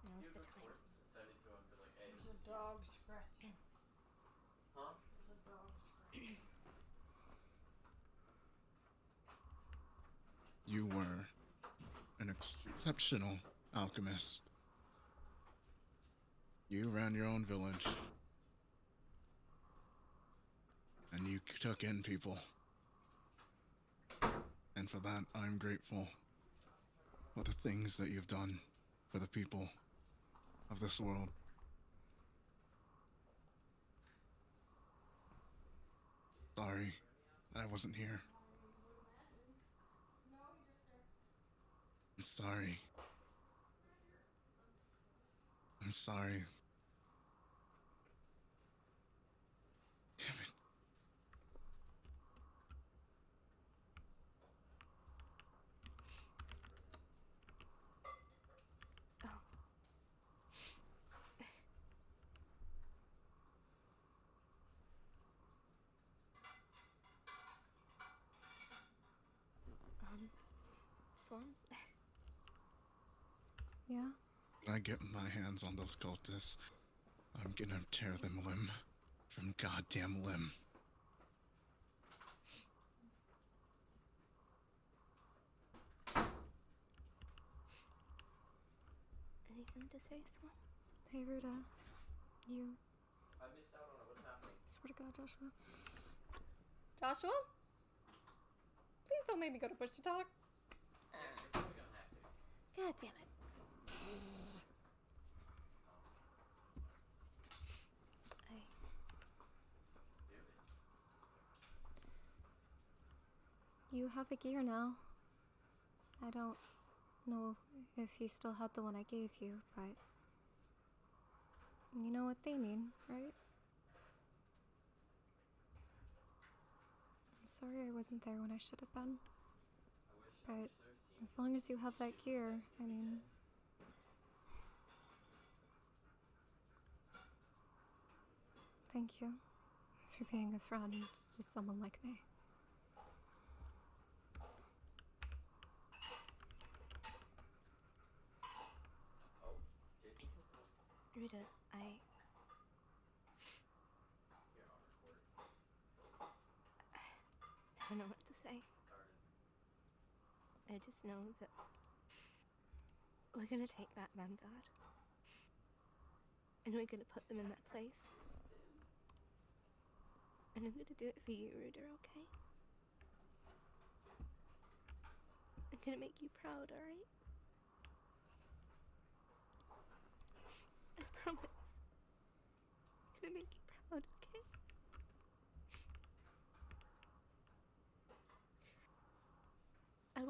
now's the time. There's a dog scratching. Huh? There's a dog scratching. You were an exceptional alchemist. You ran your own village. And you took in people. And for that, I'm grateful for the things that you've done for the people of this world. Sorry that I wasn't here. I'm sorry. I'm sorry. Damn it. Swan? Yeah? When I get my hands on those cultists, I'm gonna tear them limb from goddamn limb. Anything to say, Swan? Hey, Ruta. You. I missed out on it. What's happening? Swear to God, Joshua. Joshua? Please don't make me go to push to talk. You're probably gonna have to. God damn it. You have a gear now. I don't know if you still had the one I gave you, but you know what they mean, right? I'm sorry I wasn't there when I should have been. But as long as you have that gear, I mean... Thank you for being a friend to someone like me. Ruta, I don't know what to say. I just know that we're gonna take back Vanguard. And we're gonna put them in that place. And I'm gonna do it for you, Ruta, okay? I'm gonna make you proud, alright? I promise. I'm gonna make you proud, okay?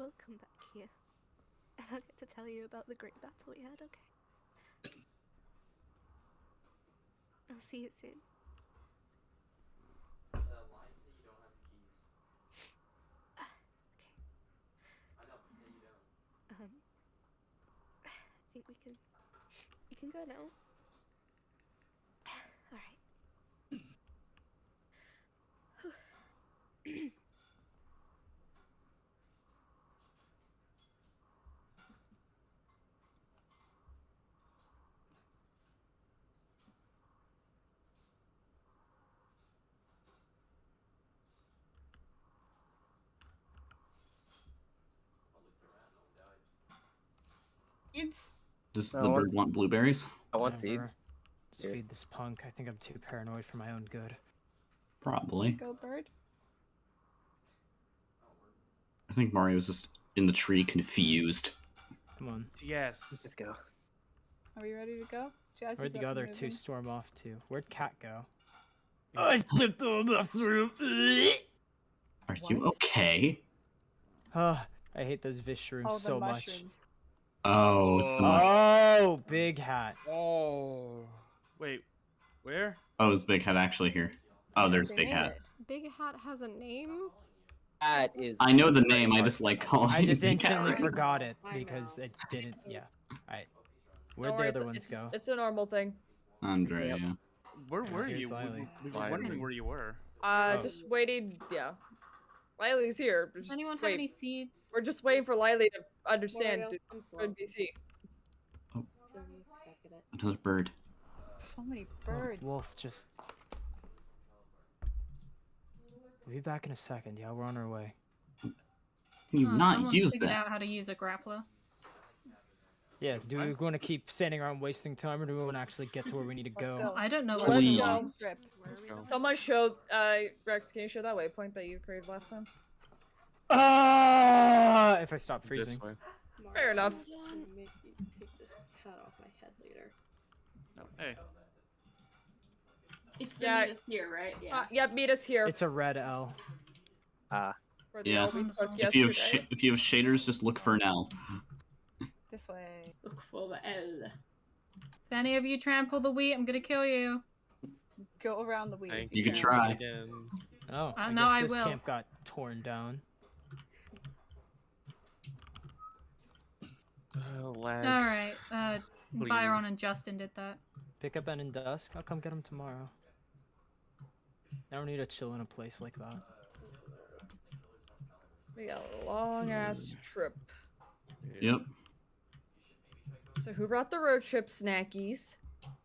will come back here. And I'll get to tell you about the great battle we had, okay? I'll see you soon. The line say you don't have the keys. Okay. I know, but say you don't. I think we can go now. All right. Does No the one- bird want blueberries? I want Whatever. seeds. Just feed this punk. I think I'm too paranoid for my own good. Probably. Go bird. I think Mario's just in the tree confused. Come on. Yes. Let's go. Are we ready to go? Jazzy's Where'd the up and other two moving. storm off to? Where'd Cat go? I slipped on the bathroom. Are you okay? I hate those vishrooms Oh, the so much. mushrooms. Oh, it's the mushroom. Oh, big hat. Oh. Wait. Where? Oh, is Big Hat actually here? Oh, there's They Big made Hat. it. Big Hat has a name? That is. I know the name. I just like calling I just Big Hat. instantly right? forgot it because it didn't. Yeah. Alright. Where'd Don't the worry, other ones it's, go? It's a normal thing. Andrea. Where were Here's you? Lily. We were wondering where you were. Just waiting. Yeah. Lily's here. Does Just anyone have wait. any seeds? We're just waiting for Lily to understand. Mario, to I'm slow. go to BC. Fully expected it. Another bird. So many birds. Wolf, just. We'll be back in a second. Yeah, we're on our way. Can you Oh, not someone's use figured that? out how to use a grappler. Yeah, do we want to keep standing around wasting time, or do we want to actually get to where we need to Let's go? go. I don't know. Let's Please. go. Trip. Someone showed. Rex, can you show that waypoint that you created last time? If I stop freezing. This way. Fair enough. I'm gonna make you take this hat off my head later. No. Hey. It's the Yeah. Meet here, right? Yeah. Yep, meet us here. It's a red L. For the Yeah. L we took If you have yesterday. if you have shaders, just look for an L. This way. Look for the L. If any of you trample the wheat, I'm gonna kill you. Go around the wheel. Thank You could you try. again. Oh, I no, guess I this will. camp got torn down. Lag. All right. Please. Byron and Justin did that. Pick up Ben and Dusk. I'll come get them tomorrow. I don't need to chill in a place like that. We got a long ass trip. Yep. So who brought the road trip snackies?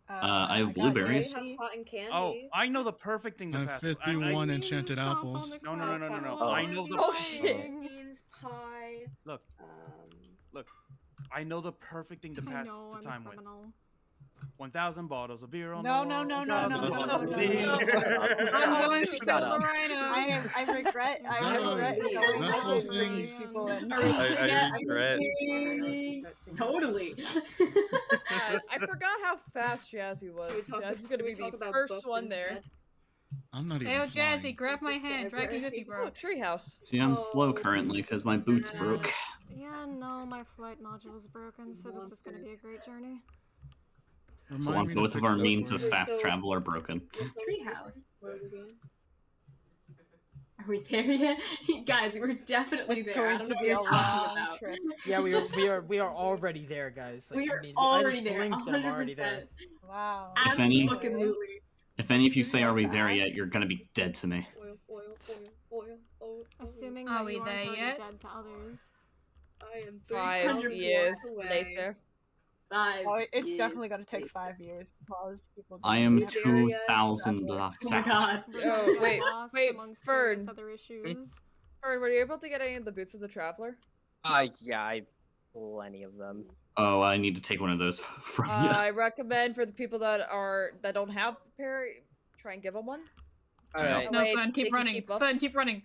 I have got blueberries. Jazzy. Have cotton candy. Oh, I know the perfect thing to I pass. have 51 enchanted apples. No, no, no, no, no, no. Oh. I know the. Oh shit. Beans, pie. Look, Um. look. I know the perfect thing to I pass know, the I'm time a with. criminal. 1,000 bottles of beer on No, the no, wall. no, no, no, 1,000 no, bottles of no, no, beer. I'm going to kill Shut the up. rhino. I regret. I that regret a- going that's to the bring thing- these people in. I regret. Totally. I forgot how fast Jazzy was. Jazzy's gonna be the first one there. I'm not even Hey, flying. Jazzy, grab my hand. Drag me with you, bro. Oh, treehouse. See, I'm slow currently because my boots broke. Yeah, no, my flight module's broken, so this is gonna be a great journey. So Remind me to both of fix our that means for of you. fast travel are broken. Treehouse. Are we there yet? Guys, we're definitely It's there. going I don't to know be what a you're talking long about. trip. Yeah, we are already there, guys. Like, We are I just already there. blinked and I'm already there. 100%. Wow. If any- Absolutely. If any of you say, "Are we there yet?" you're gonna be dead to me. Assuming Are that we you aren't there already yet? dead to others. I am 5 300 years blocks away. later. 5 Oh, it's years. definitely going to take 5 years. Because people I don't am have- 2,000 blocks Oh my out. god. Oh, wait, Lost wait, amongst Fern. various other issues. Fern, were you able to get any of the boots of the traveler? Yeah, I plenty of them. Oh, I need to take one of those from you. I recommend for the people that don't have a pair, try and give them one. Alright. No, Wait, Fern, they keep can running. keep up. Fern, keep running.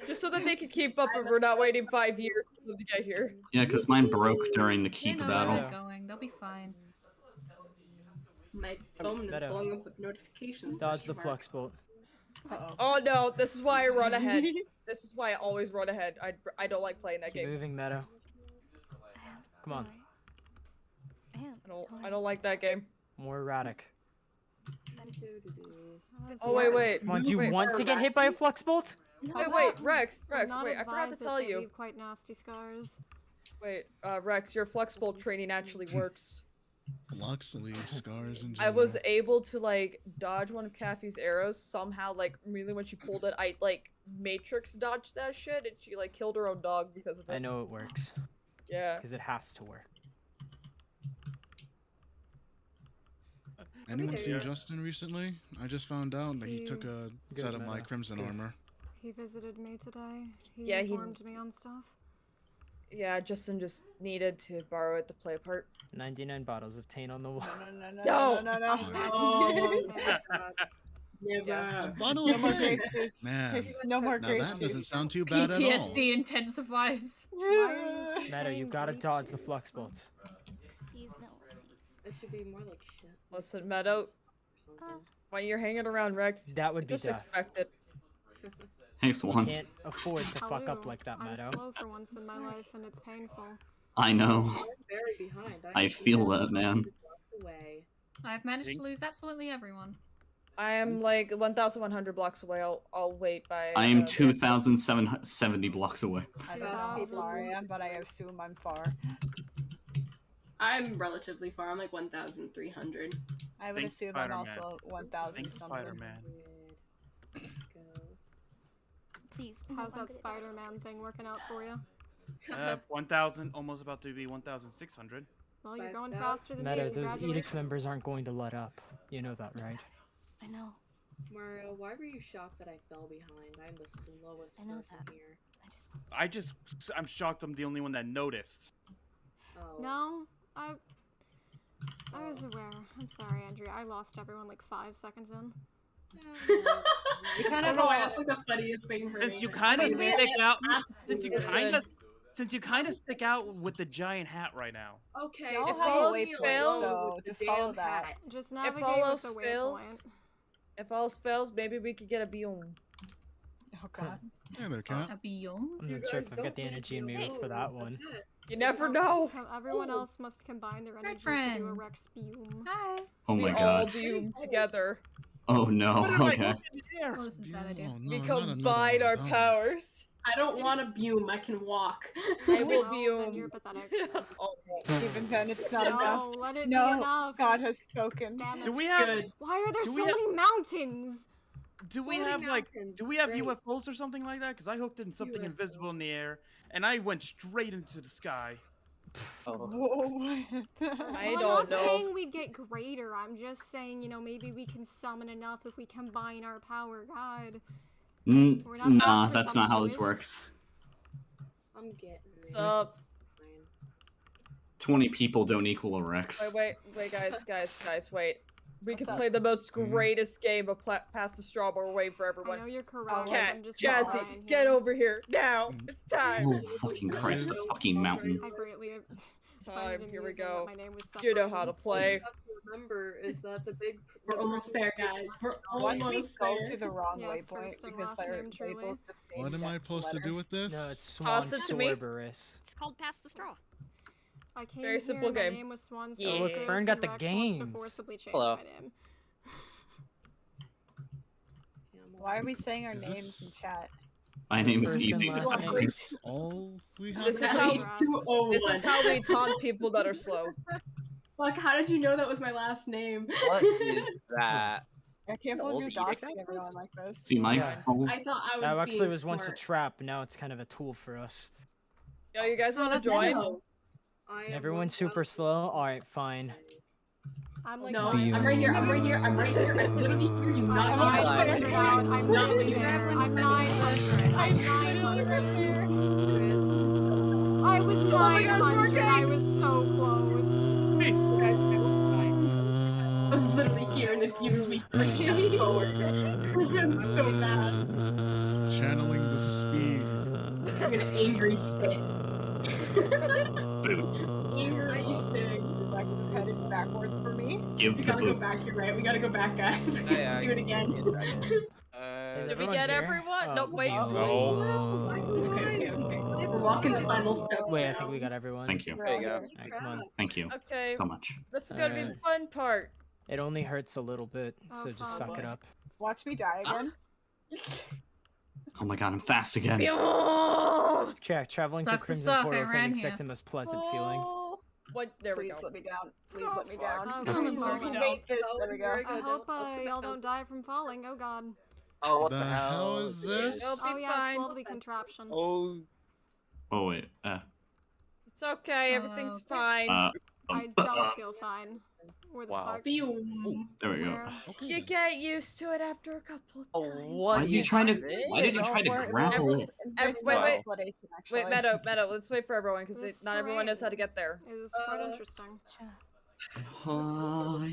Just so that they can keep up and we're not waiting 5 years for them to get here. Yeah, because mine broke during the They keep know where battle. they're going. They'll be fine. My phone is Better. blowing up with notifications. Dodge the question mark. flux bolt. Oh no, this is why I run ahead. This is why I always run ahead. I don't like playing that Keep game. moving, Meadow. Come on. I don't like that game. More erratic. Oh wait. Come on, do you Wait, want to get hit by a flux bolt? Wait, Rex, I'm not wait, I forgot to advised that tell they you. leave quite nasty scars. Wait, Rex, your flux bolt training actually works. Flux leaves scars in I was able to like dodge one of Kathy's arrows somehow. Like really, when she pulled it, I like matrix dodged that shit, and she like killed her own dog because of it. I know it works. Yeah. Because it has to work. Anyone seen Okay. Justin recently? I just found out that he took a Good, set of my Meta. crimson Good. armor. He visited me today. He Yeah, he- informed me on stuff. Yeah, Justin just needed to borrow it to play a part. 99 bottles of Taint on the wall. No. Never. Yeah. A bottle No of more Taint. grape juice. Man, No more now grape that juice. doesn't sound too bad at all. PTSD intensifies. Meadow, you've got to dodge the flux bolts. Please, no. It should be more like shit. Listen, Meadow, when you're hanging around Rex, That would be just death. expect it. Hey, You Swan. can't afford to fuck up Hello. like that, I'm Meadow. slow for once in my life, and it's painful. I know. I'm very behind. I feel that, man. Away. I've managed to lose absolutely everyone. I am like 1,100 blocks away. I'll wait by. I am 2,770 blocks away. I don't know how far I am, but I assume I'm far. I'm relatively far. I'm like 1,300. I would Thanks, assume Spider-Man. I'm also 1,000 Thanks, something. Spider-Man. Please. How's that Spider-Man thing working out for you? 1,000, almost about to be 1,600. Well, you're going faster than Meadow, me. those Edict Congratulations. members aren't going to let up. You know that, right? I know. Mario, why were you shocked that I fell behind? I'm the slowest I know person that. here. I'm shocked I'm the only one that noticed. Oh. No, I was aware. I'm sorry, Andrea. I lost everyone like 5 seconds in. You kind of know why that's like the funniest thing for me. Since you kind of Wait, stick out, absolutely. since you kind of stick out with the giant hat right now. Okay, Y'all If have a follows waypoint, fails, so just follow that. Just If navigate follows with the fails, waypoint. if follows fails, maybe we could get a biome. Oh god. Hey there, cat. A beyond? I'm not sure if I've got the energy in me for that one. You never know. Everyone else must combine their energy to do a friend. Rex Biome. Hi. Oh my we all god. biome together. Oh no. What did I Okay. do there? Oh, this is a bad idea. Oh, no, We not another combine our one. Oh. powers. I don't want to bume. I can walk. I will Well, then biome. you're pathetic. Oh, Even then, it's not No, enough. let it No, be enough. God has spoken. Damn it. Do we have? Good. Why are there do so we have- many mountains? Do we Floating have like? mountains, Do we have great. UFOs or something like that? Because I hooked in something UFO. invisible in the air, and I went straight into the sky. Oh. I Well, I'm don't not know. saying we'd get greater. I'm just saying, maybe we can summon enough if we combine our power. God. We're not Nah, that that's not how this presumptuous. works. I'm getting it. Sup? 20 people don't equal a Rex. Wait, guys, wait. We can What's up? play the most greatest game of Pass the Strawberry Way for I everyone. know you're correct. Cat, I'm just Jazzy, trying get here. over here now. It's time. Oh, fucking Christ, a fucking mountain. I greatly Time. Here we amusing go. that my name was You know how to separated. play. You have to remember is that the big. We're almost there, guys. We're Once we almost go there. to the wrong Yes, waypoint first and because last they're name, truly. labeled the same What am I exact supposed to letter. do with this? No, it's Toss it to me. SwanSorceress. It's called Pass the Straw. I came Very simple here, game. My name was SwanSorceress, Yeah. Look, Fern got and the Rex wants to games. forcibly change Hello. my name. Why are we saying our Is names in this- chat? My name is First and Easy. last name. That's all we have. This is to how. do? This is how we taunt people that are slow. Like, how did you know that was my last name? What is that? I can't Old believe you're edict doxing everyone like this. See, my Yeah. phone. I thought I was That actually being was once a smart. trap, but now it's kind of a tool for us. Yo, you guys want to join? No, Everyone's super slow? Alright, fine. I'm like, no, nine I'm right here. I'm hundred. right here. I'm right here. I'm literally here. Do not I'm lie. 900. I'm Not literally leave there. everyone I'm spending 900. I'm 900. I was 900. I was so close. I was literally here and then you was me 3 steps forward. I'm so mad. Channeling the speed. I'm gonna angry stick. Angry stick. This head is backwards for me. Give We the gotta go boots. back, you're right. We gotta go back, guys. We have to do it again. Is Did we everyone get here? everyone? Oh, Nope, wait. Okay. We're walking the final step. Wait, I think we got everyone. Thank you. We're all here. Alright, come on. Thank you Okay. so much. This is gonna be the Alright. fun part. It only hurts a little bit, Oh, so just fuck. suck it up. Watch me die again. Oh my god, I'm fast again. Check, traveling Sucks to through Crimson suck, I Portals ran ain't here. expect the most pleasant feeling. What? There we Please go. let me down. Please let me down. Oh, Please God. let me down. There we go. I hope y'all don't die from falling. Oh god. Oh, what The the hell hell is this? It'll be Oh yeah, fine. it's lovely contraption. Oh, Oh wait. It's okay. Everything's fine. I don't feel fine. Where the Wow. fuck? There we go. Where? You get used to it after a couple of times. Why did you try to? Why did you try to grapple it? Wait, Meadow. Let's wait for everyone because This not everyone knows how to get there. Is quite interesting. Oh,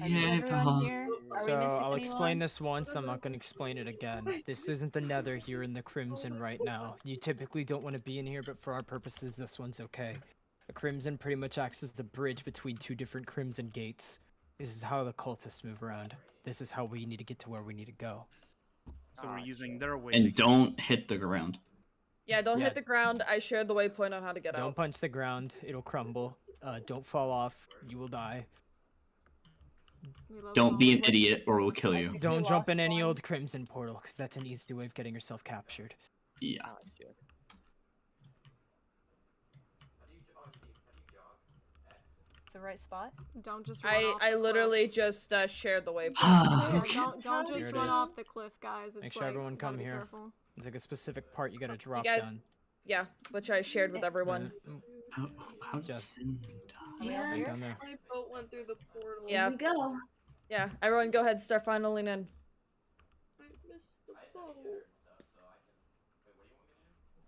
So I'll explain this once, I'm not going to explain it again. This isn't the Nether here in the Crimson right now. You typically don't want to be in here, but for our purposes, this one's okay. The Crimson pretty much acts as a bridge between two different Crimson gates. This is how the cultists move around. This is how we need to get to where we need to go. So we're using their way. And don't hit the ground. Yeah, don't Yeah. hit the ground. I shared the waypoint on how to get Don't out. punch the ground, it'll crumble. Don't fall off, you will die. Don't be an idiot or we'll kill you. Don't jump in any old Crimson portal, because that's an easy way of getting yourself captured. Yeah. It's the right spot. Don't just run off I the literally just shared the waypoint. Yeah, don't Here just it run is. off the cliff, guys. It's Make sure like, everyone gotta come be here. careful. There's like a specific part you gotta drop guys- down. Yeah, which I shared with everyone. How Just Yeah. right down there. My boat went through the portal. Yeah. Here we go. Yeah, everyone go ahead, start funneling in. I missed the boat.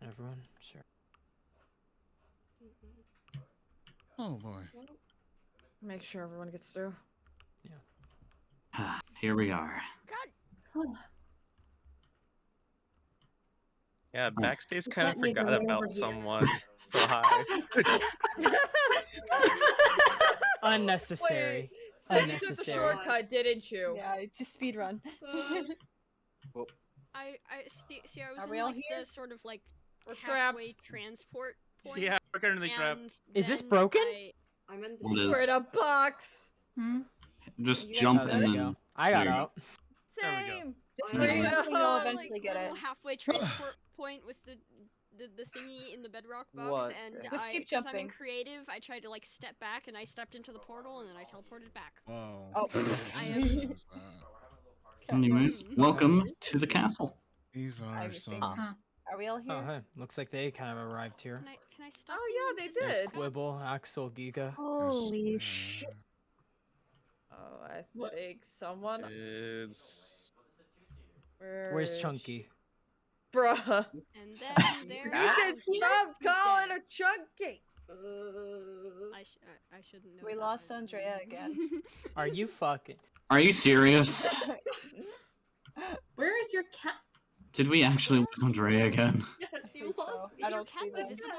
Everyone, sure. Oh boy. Make sure everyone gets through. Here we are. Yeah, backstage kind of Let me go forgot over about here. someone. So hi. Unnecessary. So you took the Unnecessary. shortcut, didn't you? Yeah, just speed run. I see. I was Are in we all like here? the sort of like We're halfway trapped. transport point. Yeah, we're currently trapped. and Is this then broken? I'm in the What We're is? in a box. Just You jump Oh, and there we then. go. I got there you go. out. Same. Just I wait, know. eventually you'll eventually like, get the it. little halfway transport point with the thingy in the bedrock box, What? and Just keep because I'm in jumping. creative, I tried to like step back, and I stepped into the portal, and then I teleported back. Whoa. Oh. I am- This is, Anyways, welcome to the castle. these are I some. Are we all here? Oh, hey. Looks like they kind of arrived here. Can I stop? Oh yeah, they There's did. Quibble, Axel, Giga. Holy shit. Oh, I think someone. It's Where's Chunky? Bruh. And then there. You can stop calling her Chunky. I shouldn't know. We that. lost Andrea again. Are you fucking? Are you serious? Where is your cat? Did we actually lose Andrea again? Yes, you think lost. so. Is I your don't cat see them. invisible?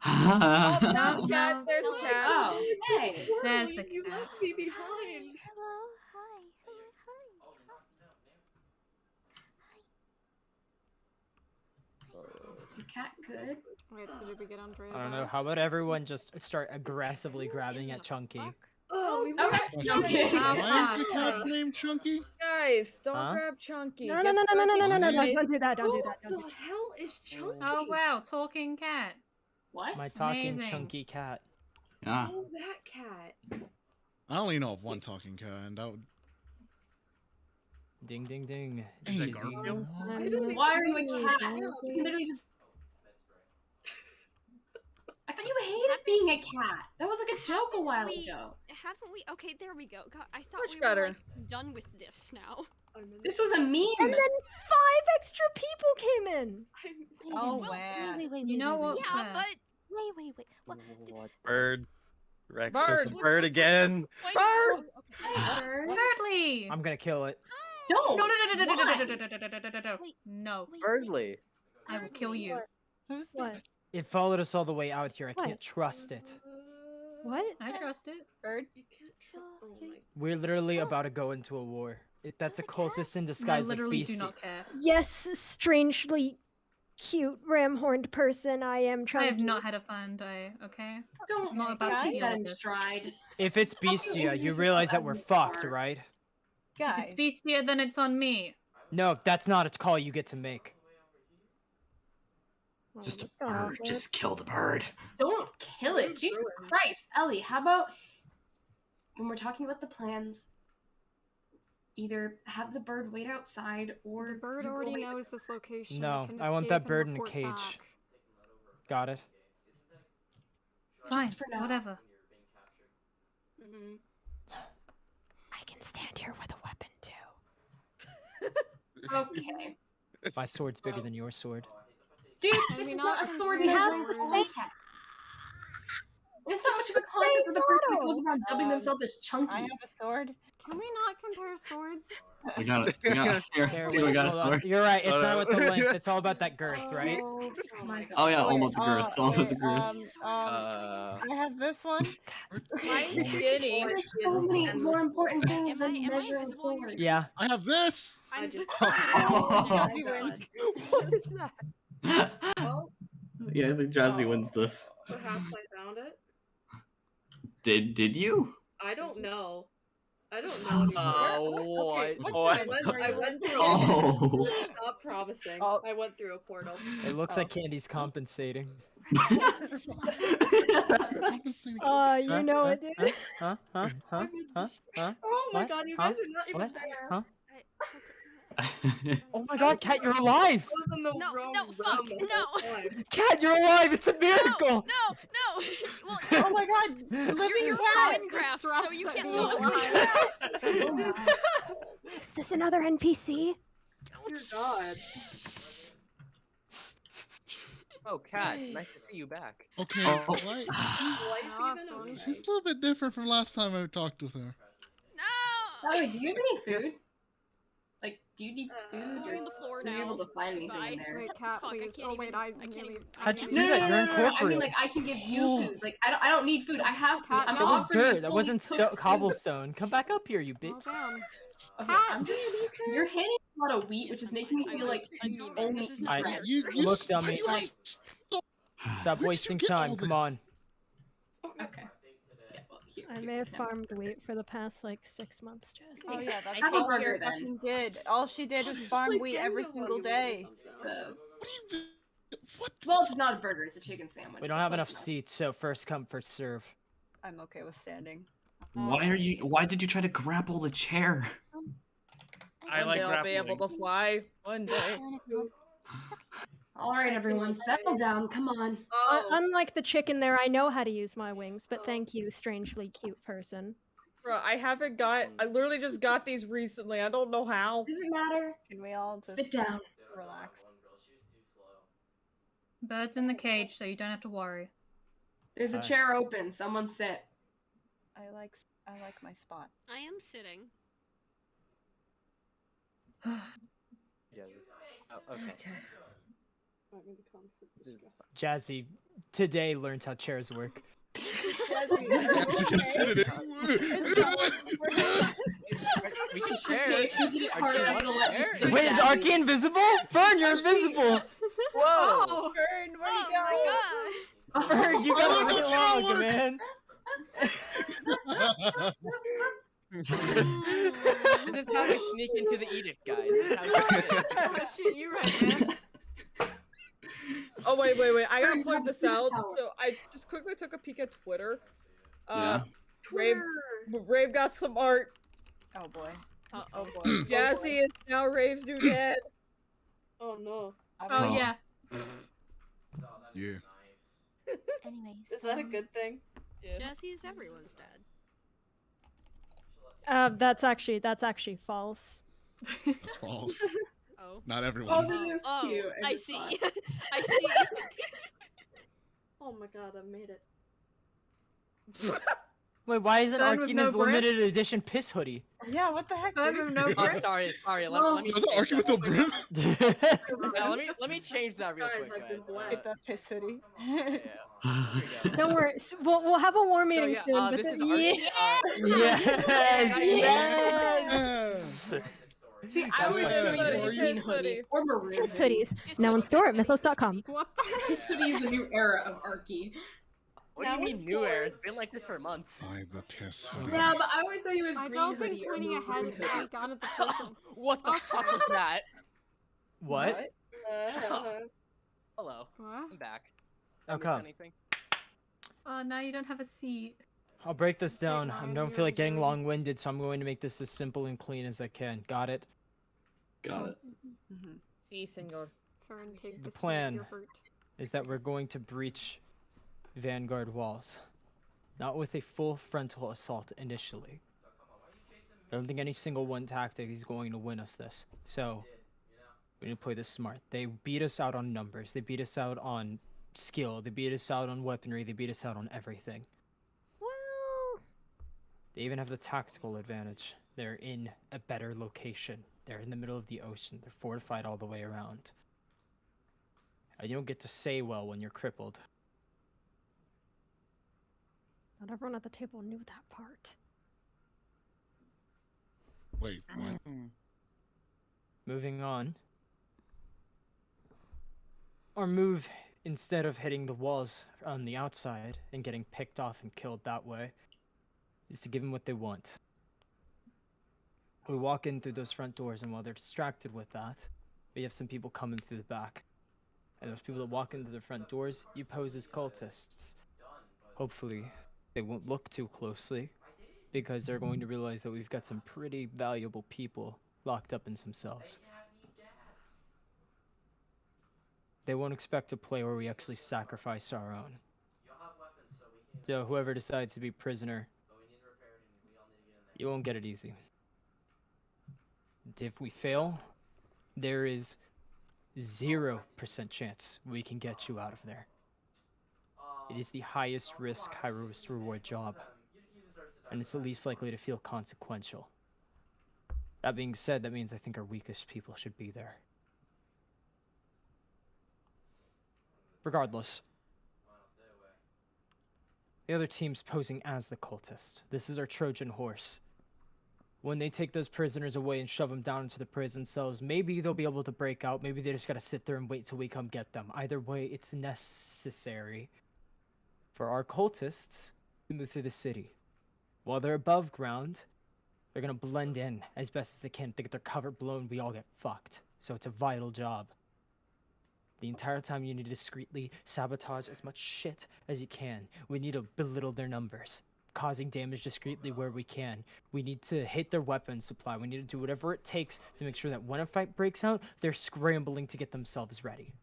Oh, Oh, no, cat. There's no. cat. Oh, hey. There's the You cat. left me behind. Hello, hi. Is your cat good? Wait, so did we get Andrea? I don't know. back? How about everyone just start aggressively grabbing at Chunky? Oh, we Okay. Okay. Oh, Why is the fuck. cat's name Chunky? Guys, don't Huh? grab Chunky. No, Get no, no, no, no, no, no, no, no, Chunky. don't do that, don't do Who that, don't do the hell is Chunky? Oh wow, talking cat. What? My talking Amazing. Chunky cat. Yeah. Oh, that cat. I only know of one talking cat, and that would. Ding, ding, ding. Ain't Dizzy. Garfield? Why are you a cat? You can literally just. I thought you hated being a cat. That was like a joke a while ago. Haven't we? Okay, there we go. God, I thought Much we better. were like, done with this now. This was a meme. And then 5 extra people came in. Oh wow. You know what? Yeah, Claire? but Wait. What? bird. Rex, Bird. there's a bird again. Bird. Thirdly. I'm gonna kill it. Don't. No. Wait. No. Birdly. I will kill you. Who's that? It followed us all the way out here. I can't trust it. What? I trust it. Bird? You can't trust. Oh my. We're literally about to go into a war. If that's a cultist in I disguise, like literally do Beastie. not care. Yes, strangely cute ram-horned person. I am I trying have to. not had a fun day, okay? Don't I'm not about to take deal that with in this. stride. If it's How can you Beastia, you introduce realize that yourself we're as you fucked, are? right? If it's Beastia, then it's on me. No, that's not a call you get to make. Just a bird. Just kill the bird. Don't kill it. Jesus Christ. Ellie, how about when we're talking about the plans, either have the bird wait outside or The bird you go already away knows this location. No, it can I want escape that and bird in a report cage. back. Got it? Fine, for now. whatever. I can stand here with a weapon too. Okay. My sword's bigger than your sword. Dude, Can this we is not not a sword compare measuring swords? contest. It's not much of a contest with the person that goes around dubbing themselves as chunky. I have a sword. Can we not compare swords? We got it. We got Here, we got a hold on. sword. You're right. It's not with the length. It's all about that girth, right? Oh my god. Oh yeah, all about the girth. All about the girth. I have this one. Mine's skinny. There's so many more important things than measuring swords. Yeah. I have this. I just. Jazzy wins. What is that? Well, Yeah, I think Jazzy wins this. perhaps I found it. Did you? I don't know. I don't know. What? I went through. Oh. Stop promising. Oh. I went through a portal. It looks like Candy's compensating. You know it, dude. Huh? Oh Oh my god, you guys are not even there. Huh? Oh my god, Cat, you're alive! I was in the wrong fuck, room the whole time. Cat, you're alive! It's a miracle! No! Well, Oh my god, living you're cat. Minecraft, so you can't talk. Is this another NPC? Dear God. Oh, Cat, nice to see you back. Okay. Oh. Why? Awesome. She's a little bit different from last time I talked with her. By the way, do you have any food? Like, do you need food? I'm Or on the floor are you now. able to find anything Bye. in there? Wait, Cat, Fuck, I please. can't Oh wait, even- I I can't nearly. even- How'd you I do nearly- that? You're I mean, incorporeal. like, I can give you food. Like, I don't need food. I have food. I'm That was offering you dirt. That fully wasn't cooked food. cobblestone. Come back up here, you bitch. Well, damn. Okay, you're hitting a lot of wheat, which is making me feel like you only eat I- bread. Look, dummy. Like, Stop wasting time. Come on. okay. Yeah, well, here, I may have farmed wheat for the past like 6 months, Jazzy. Oh yeah, that's Have a all she burger, then. fucking did. All she did was farm wheat every single day. Well, it's not a burger. It's a chicken sandwich. We don't but have close enough enough. seats, so first come, first serve. I'm okay with standing. Why did you try to grapple the chair? I One like day I'll be grappling. able to fly. One day. All right, everyone, settle down. Come on. Unlike the chicken there, I know how to use my wings, but thank you, strangely cute person. Bro, I haven't got. I literally just got these recently. I don't know how. Does it matter? Can we all just Sit down. relax? Bird's in the cage, so you don't have to worry. There's a chair open. Someone sit. I like my spot. I am sitting. Yeah. Oh, okay. Jazzy today learns how chairs work. We can share. Okay, if you get it hard enough, I'll let you sit Wait, is down. Arky invisible? Fern, you're invisible! Whoa! Fern, where'd he go? Fern, you got a really long, man. This is how we sneak into the edict, guys. This is how we do it. Oh shit, you're right, man. Oh wait! I gotta point this out. So I just quickly took a peek at Twitter. Rave got some art. Oh boy. Oh boy. Jazzy is now Rave's new dad. Oh no. Oh yeah. Yeah. Anyway, Is that a good thing? Jesse is everyone's dad. That's actually false. That's false. Oh. Not Oh, everyone. this is Oh, cute. I just see. saw it. I see. Oh my god, I made it. Wait, why isn't Burn with no Arkena's brim? limited edition piss hoodie? Yeah, what the heck, Burn dude? with no Oh, brim? sorry. Let me. Was that change Arky with no that real brim? quick. Yeah, let me change that real Guys, quick, I've been guys. blessed. Get that piss hoodie. Yeah. Here we go. Don't worry. We'll have a war So meeting yeah, soon. But this is yeah. Arky. Yes! See, I That's always like thought it was so a green hoodie or maroon Piss hoodie. hoodies. Now in store at mythos.com. What the Piss hoodie is the new era of Arky. What do you mean new era? It's been like this for months. Buy the piss hoodie. Yeah, but I always thought he was I green don't hoodie think or pointing ahead maroon is hoodie. gone at the person. What the fuck was that? What? Hello. What? I'm back. Okay. Miss anything? Oh, now you don't have a seat. I'll break this down. I mine, don't you're feel like getting enjoying. long-winded, so I'm going to make this as simple and clean as I can. Got it? Got it. Si, senor. Fern, take The the seat, plan you're hurt. is that we're going to breach Vanguard walls. Not with a full frontal assault initially. I don't think any single one tactic is going to win us this. So, we need to play this smart. They beat us out on numbers. They beat us out on skill. They beat us out on weaponry. They beat us out on everything. Well, They even have the tactical advantage. They're in a better location. They're in the middle of the ocean. They're fortified all the way around. And you don't get to say well when you're crippled. not everyone at the table knew that part. Wait, what? Moving on. Our move, instead of hitting the walls on the outside and getting picked off and killed that way, is to give them what they want. We walk in through those front doors, and while they're distracted with that, we have some people coming through the back. And those people that walk into the front doors, you pose as cultists. Hopefully, they won't look too closely, because they're going to realize that we've got some pretty valuable people locked up in some cells. They won't expect to play where we actually sacrifice our own. So whoever decides to be prisoner, you won't get it easy. If we fail, there is 0% chance we can get you out of there. It is the highest risk, high risk reward job, and it's the least likely to feel consequential. That being said, that means I think our weakest people should be there. Regardless, the other team's posing as the cultist. This is our Trojan horse. When they take those prisoners away and shove them down into the prison cells, maybe they'll be able to break out. Maybe they just gotta sit there and wait till we come get them. Either way, it's necessary for our cultists to move through the city. While they're above ground, they're gonna blend in as best as they can. If they get their cover blown, we all get fucked. So it's a vital job. The entire time you need to discreetly sabotage as much shit as you can. We need to belittle their numbers, causing damage discreetly where we can. We need to hit their weapon supply. We need to do whatever it takes to make sure that when a fight breaks out, they're scrambling to get themselves ready.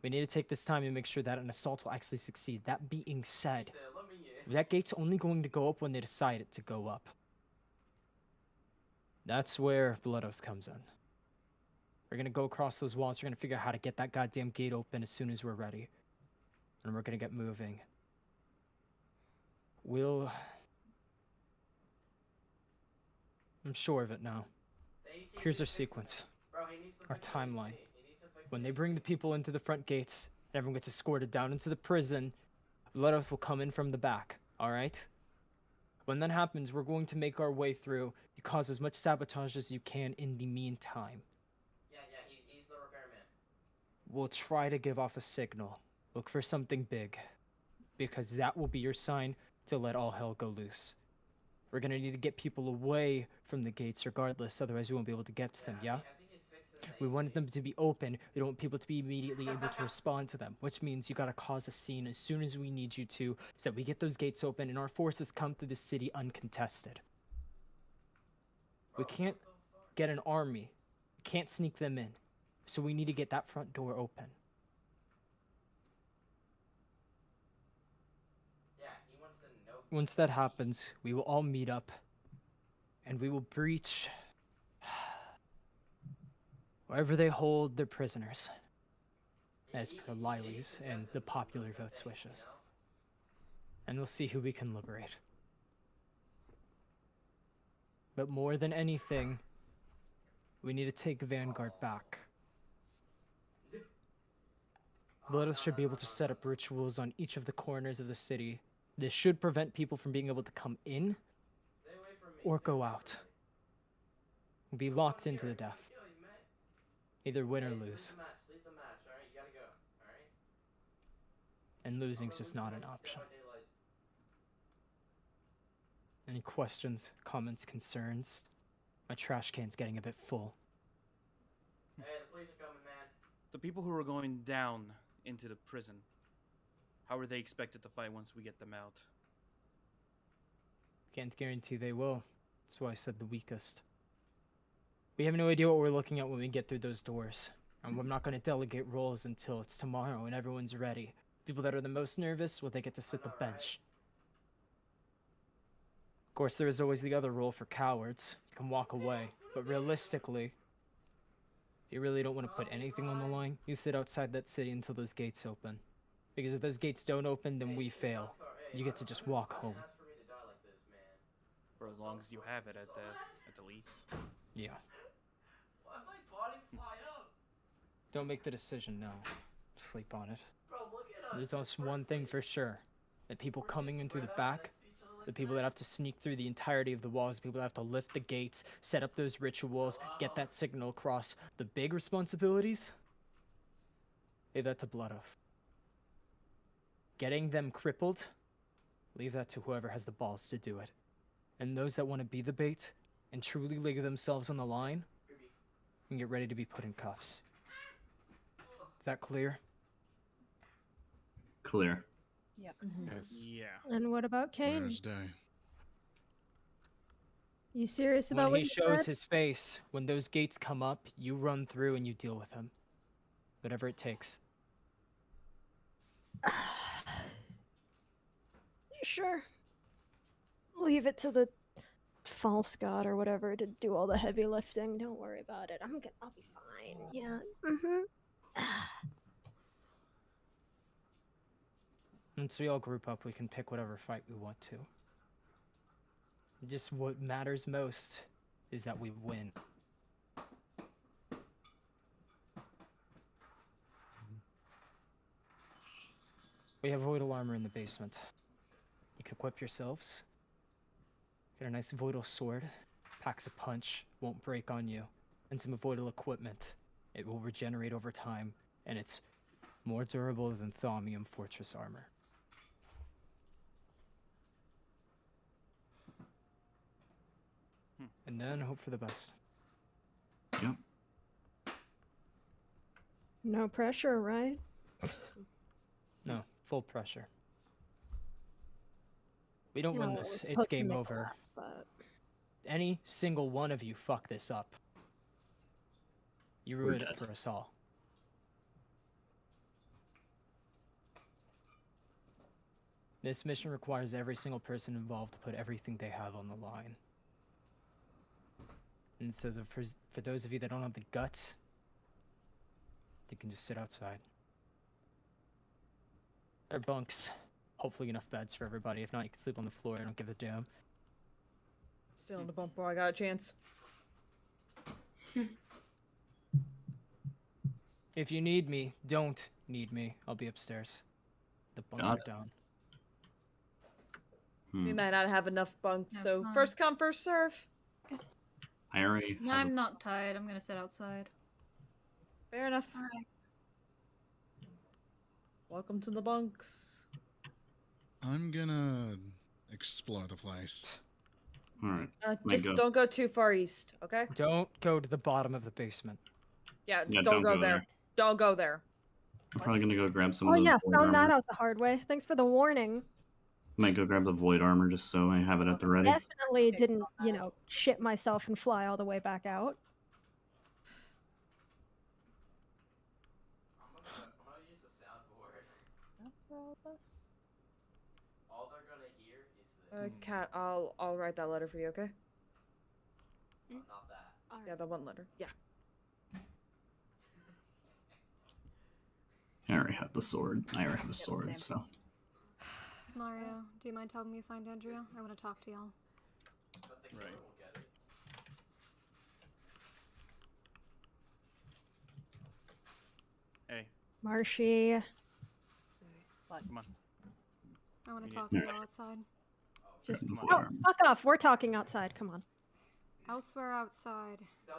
We need to take this time and make sure that an assault will actually succeed. That being said, that gate's only going to go up when they decide it to go up. That's where Blood Oath comes in. We're gonna go across those walls. We're gonna figure out how to get that goddamn gate open as soon as we're ready. And we're gonna get moving. I'm sure of it now. Here's our sequence. Our timeline. When they bring the people into the front gates, and everyone gets escorted down into the prison, Blood Oath will come in from the back, alright? When that happens, we're going to make our way through. You cause as much sabotage as you can in the meantime. He's the repairman. We'll try to give off a signal. Look for something big. Because that will be your sign to let all hell go loose. We're gonna need to get people away from the gates regardless, otherwise we won't be able to get to them, yeah? We want them to be open. We don't want people to be immediately able to respond to them, which means you gotta cause a scene as soon as we need you to, so that we get those gates open and our forces come through the city uncontested. We can't get an army. We can't sneak them in. So we need to get that front door open. Yeah, he wants to know. Once that happens, we will all meet up, and we will breach wherever they hold their prisoners, as per Lily's and the popular vote's wishes. and we'll see who we can liberate. But more than anything, we need to take Vanguard back. Bloodless should be able to set up rituals on each of the corners of the city. This should prevent people from being able to come in or go out. Be locked into the death. Either win or lose. Leave the match, alright? You gotta go, alright? And losing's just not an option. Any questions, comments, concerns? My trash can's getting a bit full. Hey, the police are coming, man. The people who are going down into the prison, how are they expected to fight once we get them out? Can't guarantee they will. That's why I said the weakest. We have no idea what we're looking at when we get through those doors. And I'm not going to delegate roles until it's tomorrow and everyone's ready. People that are the most nervous, well, they get to sit the bench. Of course, there is always the other role for cowards. You can walk away. But realistically, if you really don't want to put anything on the line, you sit outside that city until those gates open. Because if those gates don't open, then we fail. You get to just walk home. For as long as you have it, at the least. Yeah. Why'd my body fly up? Don't make the decision now. Sleep on it. Bro, look at us. There's just one thing for sure. The people coming in through the back, the people that have to sneak through the entirety of the walls, the people that have to lift the gates, set up those rituals, get that signal across. The big responsibilities, leave that to Blood Oath. Getting them crippled, leave that to whoever has the balls to do it. And those that want to be the bait and truly lay themselves on the line can get ready to be put in cuffs. Is that clear? Clear. Yep. Yes. Yeah. And what about Kane? Clear as day. You serious about When what he you shows said? his face, when those gates come up, you run through and you deal with him. Whatever it takes. Sure. Leave it to the false god or whatever to do all the heavy lifting. Don't worry about it. I'll be fine. Yeah. Once we all group up, we can pick whatever fight we want to. Just what matters most is that we win. We have Voidal armor in the basement. You can equip yourselves. Get a nice Voidal sword. Packs a punch, won't break on you. And some Voidal equipment. It will regenerate over time, and it's more durable than Thaumium Fortress armor. And then hope for the best. Yep. No pressure, right? No, full pressure. We don't You win know, this, we're it's supposed to game make a over. laugh, but Any single one of you fuck this up, you We're ruin it dead. for us all. This mission requires every single person involved to put everything they have on the line. And so for those of you that don't have the guts, you can just sit outside. There are bunks. Hopefully enough beds for everybody. If not, you can sleep on the floor. I don't give a damn. Still on the bump while I got a chance. If you need me, don't need me. I'll be upstairs. The bunks Got are it. down. We might not have enough bunks, Have so fun. first come, first serve. I already No, have I'm not tired. I'm gonna sit outside. Fair enough. Alright. Welcome to the bunks. I'm gonna explore the place. Alright. Just don't go too far east, okay? Don't go to the bottom of the basement. Yeah, Yeah, don't go there. Don't go there. I'm probably gonna go grab some Oh of the yeah, void found that armor. out the hard way. Thanks for the warning. Might go grab the void armor just so I have it at the ready. Definitely didn't, shit myself and fly all the way back out. I'm gonna use the soundboard. All they're gonna hear is this. Kat, I'll write that letter for you, okay? Not that. Yeah, the one letter. Yeah. I already have the sword. I already have a sword, so. Mario, do you mind helping me find Andrea? I want to talk to y'all. Right. Hey, Marshy. come on. I want We to need- talk to y'all outside. Just Come on. oh, fuck off. We're talking outside. Come on. Elsewhere outside. That's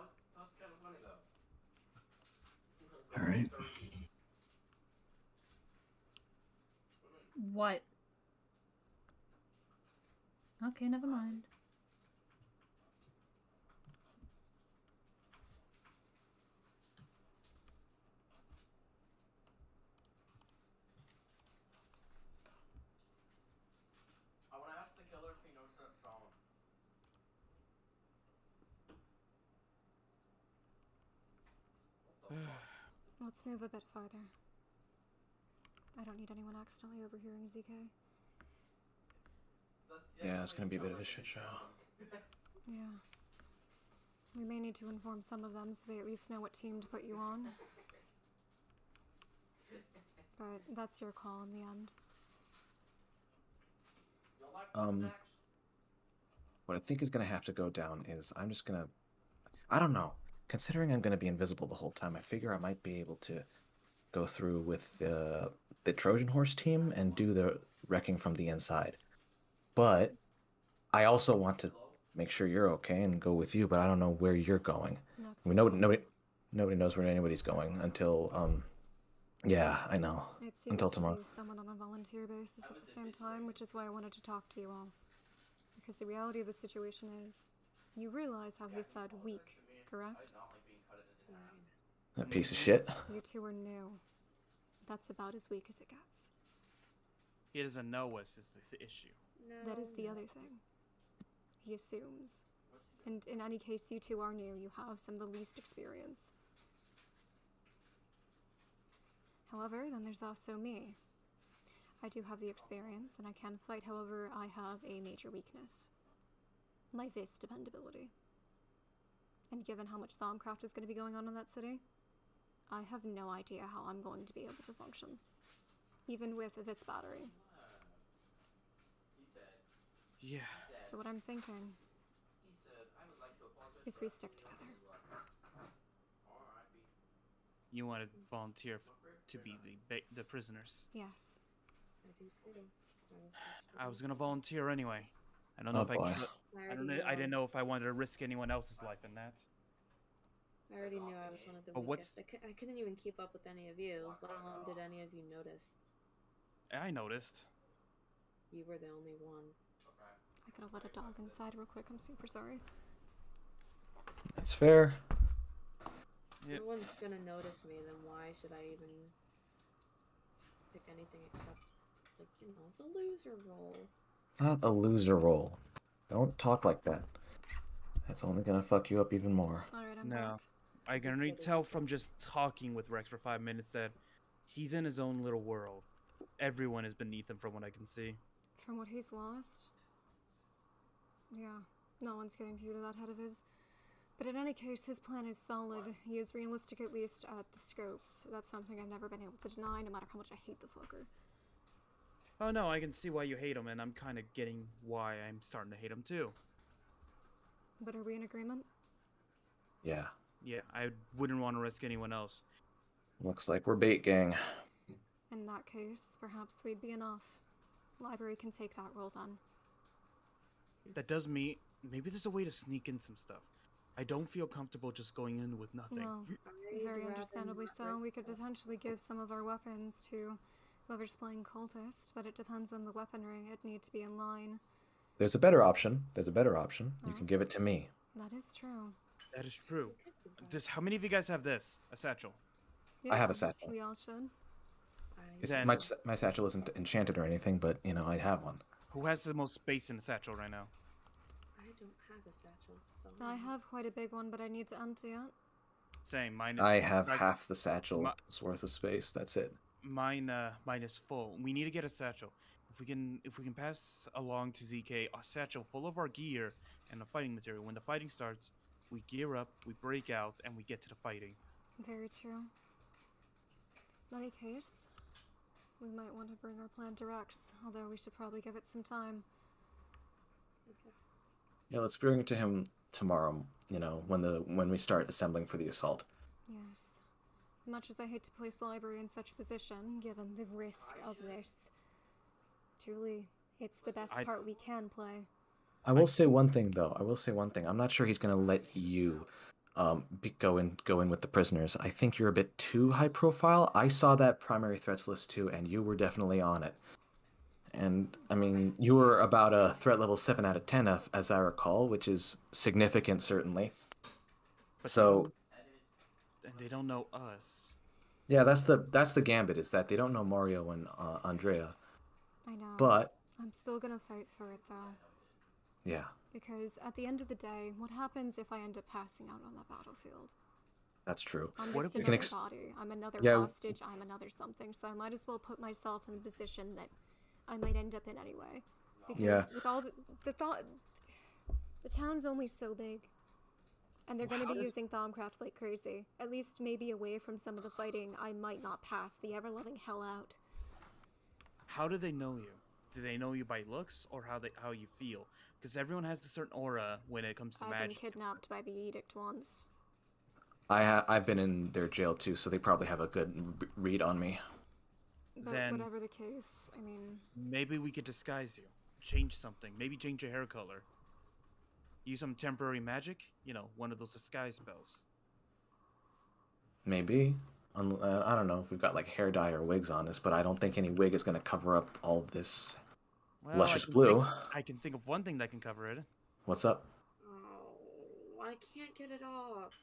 kind of funny though. All right. What? Okay, never mind. I want to ask the killer if he knows that song. Let's move a bit farther. I don't need anyone accidentally overhearing ZK. Yeah, it's gonna be a bit of a shit show. Yeah. We may need to inform some of them so they at least know what team to put you on. But that's your call in the end. What I think is gonna have to go down is I'm just gonna, I don't know. Considering I'm gonna be invisible the whole time, I figure I might be able to go through with the Trojan Horse team and do the wrecking from the inside. But I also want to make sure you're okay and go with you, but I don't know where you're going. That's I mean, nobody knows where anybody's going until yeah, I know. It seems Until to tomorrow. be someone on a volunteer basis at the same time, which is why I wanted to talk to you all. Because the reality of the situation is, you realize how he said weak, correct? That piece of shit. You two are new. That's about as weak as it gets. He doesn't know us is the issue. That is the other thing. He assumes. And in any case, you two are new. You have some of the least experience. However, then there's also me. I do have the experience, and I can fight. However, I have a major weakness. My vis dependability. And given how much Thaumcraft is going to be going on in that city, I have no idea how I'm going to be able to function. Even with a vis battery. Yeah. So what I'm thinking is we stick together. You want to volunteer to be the prisoners? Yes. I was gonna volunteer anyway. I don't know Oh, if boy. I didn't know if I wanted to risk anyone else's life in that. I already knew I was one of the But weakest. I couldn't even keep up with any of you, let alone did any of you notice. I noticed. You were the only one. I gotta let a dog inside real quick. I'm super sorry. That's fair. If no one's gonna notice me, then why should I even pick anything except, like, you know, the loser role? Not a loser role. Don't talk like that. That's only gonna fuck you up even more. Alright, I'm No. back. I can already tell from just talking with Rex for 5 minutes that he's in his own little world. Everyone is beneath him from what I can see. From what he's lost? Yeah, no one's getting through to that head of his. But in any case, his plan is solid. He is realistic at least at the scopes. That's something I've never been able to deny, no matter how much I hate the fucker. Oh no, I can see why you hate him, and I'm kind of getting why I'm starting to hate him too. But are we in agreement? Yeah. Yeah, I wouldn't want to risk anyone else. Looks like we're bait gang. In that case, perhaps we'd be enough. Library can take that role then. That does mean maybe there's a way to sneak in some stuff. I don't feel comfortable just going in with nothing. Well, very understandably so. We could potentially give some of our weapons to whoever's playing cultist, but it depends on the weaponry. It'd need to be in line. There's a better option. You can give it to me. That is true. That is true. Just how many of you guys have this? A satchel? I have a satchel. We all should. Then- My satchel isn't enchanted or anything, but, you know, I have one. Who has the most space in the satchel right now? I don't have a satchel, so... I have quite a big one, but I need to empty it. Same. Mine is. I have half the satchel's worth of space. That's it. Mine is full. We need to get a satchel. If we can pass along to ZK a satchel full of our gear and the fighting material. When the fighting starts, we gear up, we break out, and we get to the fighting. Very true. In any case, we might want to bring our plan to Rex, although we should probably give it some time. Yeah, let's bring it to him tomorrow, you know, when we start assembling for the assault. Yes. As much as I hate to place the library in such a position, given the risk of this, truly, it's the best part we can play. I will say one thing, though. I will say one thing. I'm not sure he's going to let you go in with the prisoners. I think you're a bit too high profile. I saw that primary threats list too, and you were definitely on it. And I mean, you were about a threat level 7 out of 10, as I recall, which is significant, certainly. But So, and they don't know us. yeah, that's the gambit, is that they don't know Mario and Andrea. I know. But I'm still gonna fight for it, though. yeah, Because at the end of the day, what happens if I end up passing out on that battlefield? that's true. I'm What just if we can another body. I'm another Yeah. hostage. I'm another something. So I might as well put myself in the position that I might end up in anyway. Because Yeah. with all the town's only so big. And they're going to be using Thaumcraft like crazy. At least maybe away from some of the fighting, I might not pass the ever-loving hell out. How do they know you? Do they know you by looks or how you feel? Because everyone has a certain aura when it comes to I've been magic. kidnapped by the Edict once. I've been in their jail too, so they probably have a good read on me. But Then whatever the case, I mean... maybe we could disguise you, change something, maybe change your hair color. Use some temporary magic, you know, one of those disguise spells. Maybe. I don't know if we've got like hair dye or wigs on us, but I don't think any wig is going to cover up all this Well, luscious blue. I can think of one thing that can cover it. What's up? Oh, I can't get it off.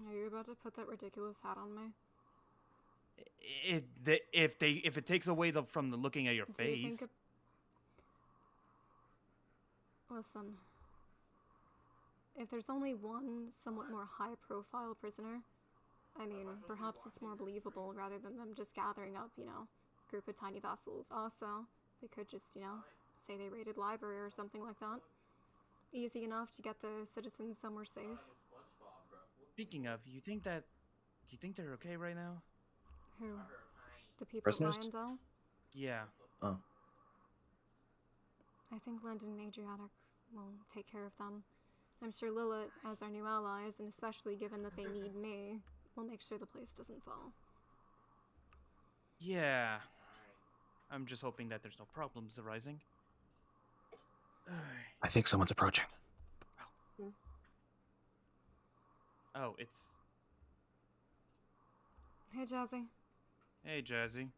Are you about to put that ridiculous hat on me? If it takes away from the looking at your Do you face. think Listen. If there's only one somewhat more high-profile prisoner, I mean, perhaps it's more believable rather than them just gathering up, you know, a group of tiny vassals. Also, they could just, you know, say they raided library or something like that. Easy enough to get the citizens somewhere safe. Speaking of, do you think they're okay right now? Who? The people Prisoners? at Lyondell? Yeah. Oh. I think Lyndon and Adriatic will take care of them. I'm sure Lilith, as our new allies, and especially given that they need me, will make sure the place doesn't fall. Yeah. I'm just hoping that there's no problems arising. I think someone's approaching. Oh, it's... Hey, Jazzy. Hey, Jazzy.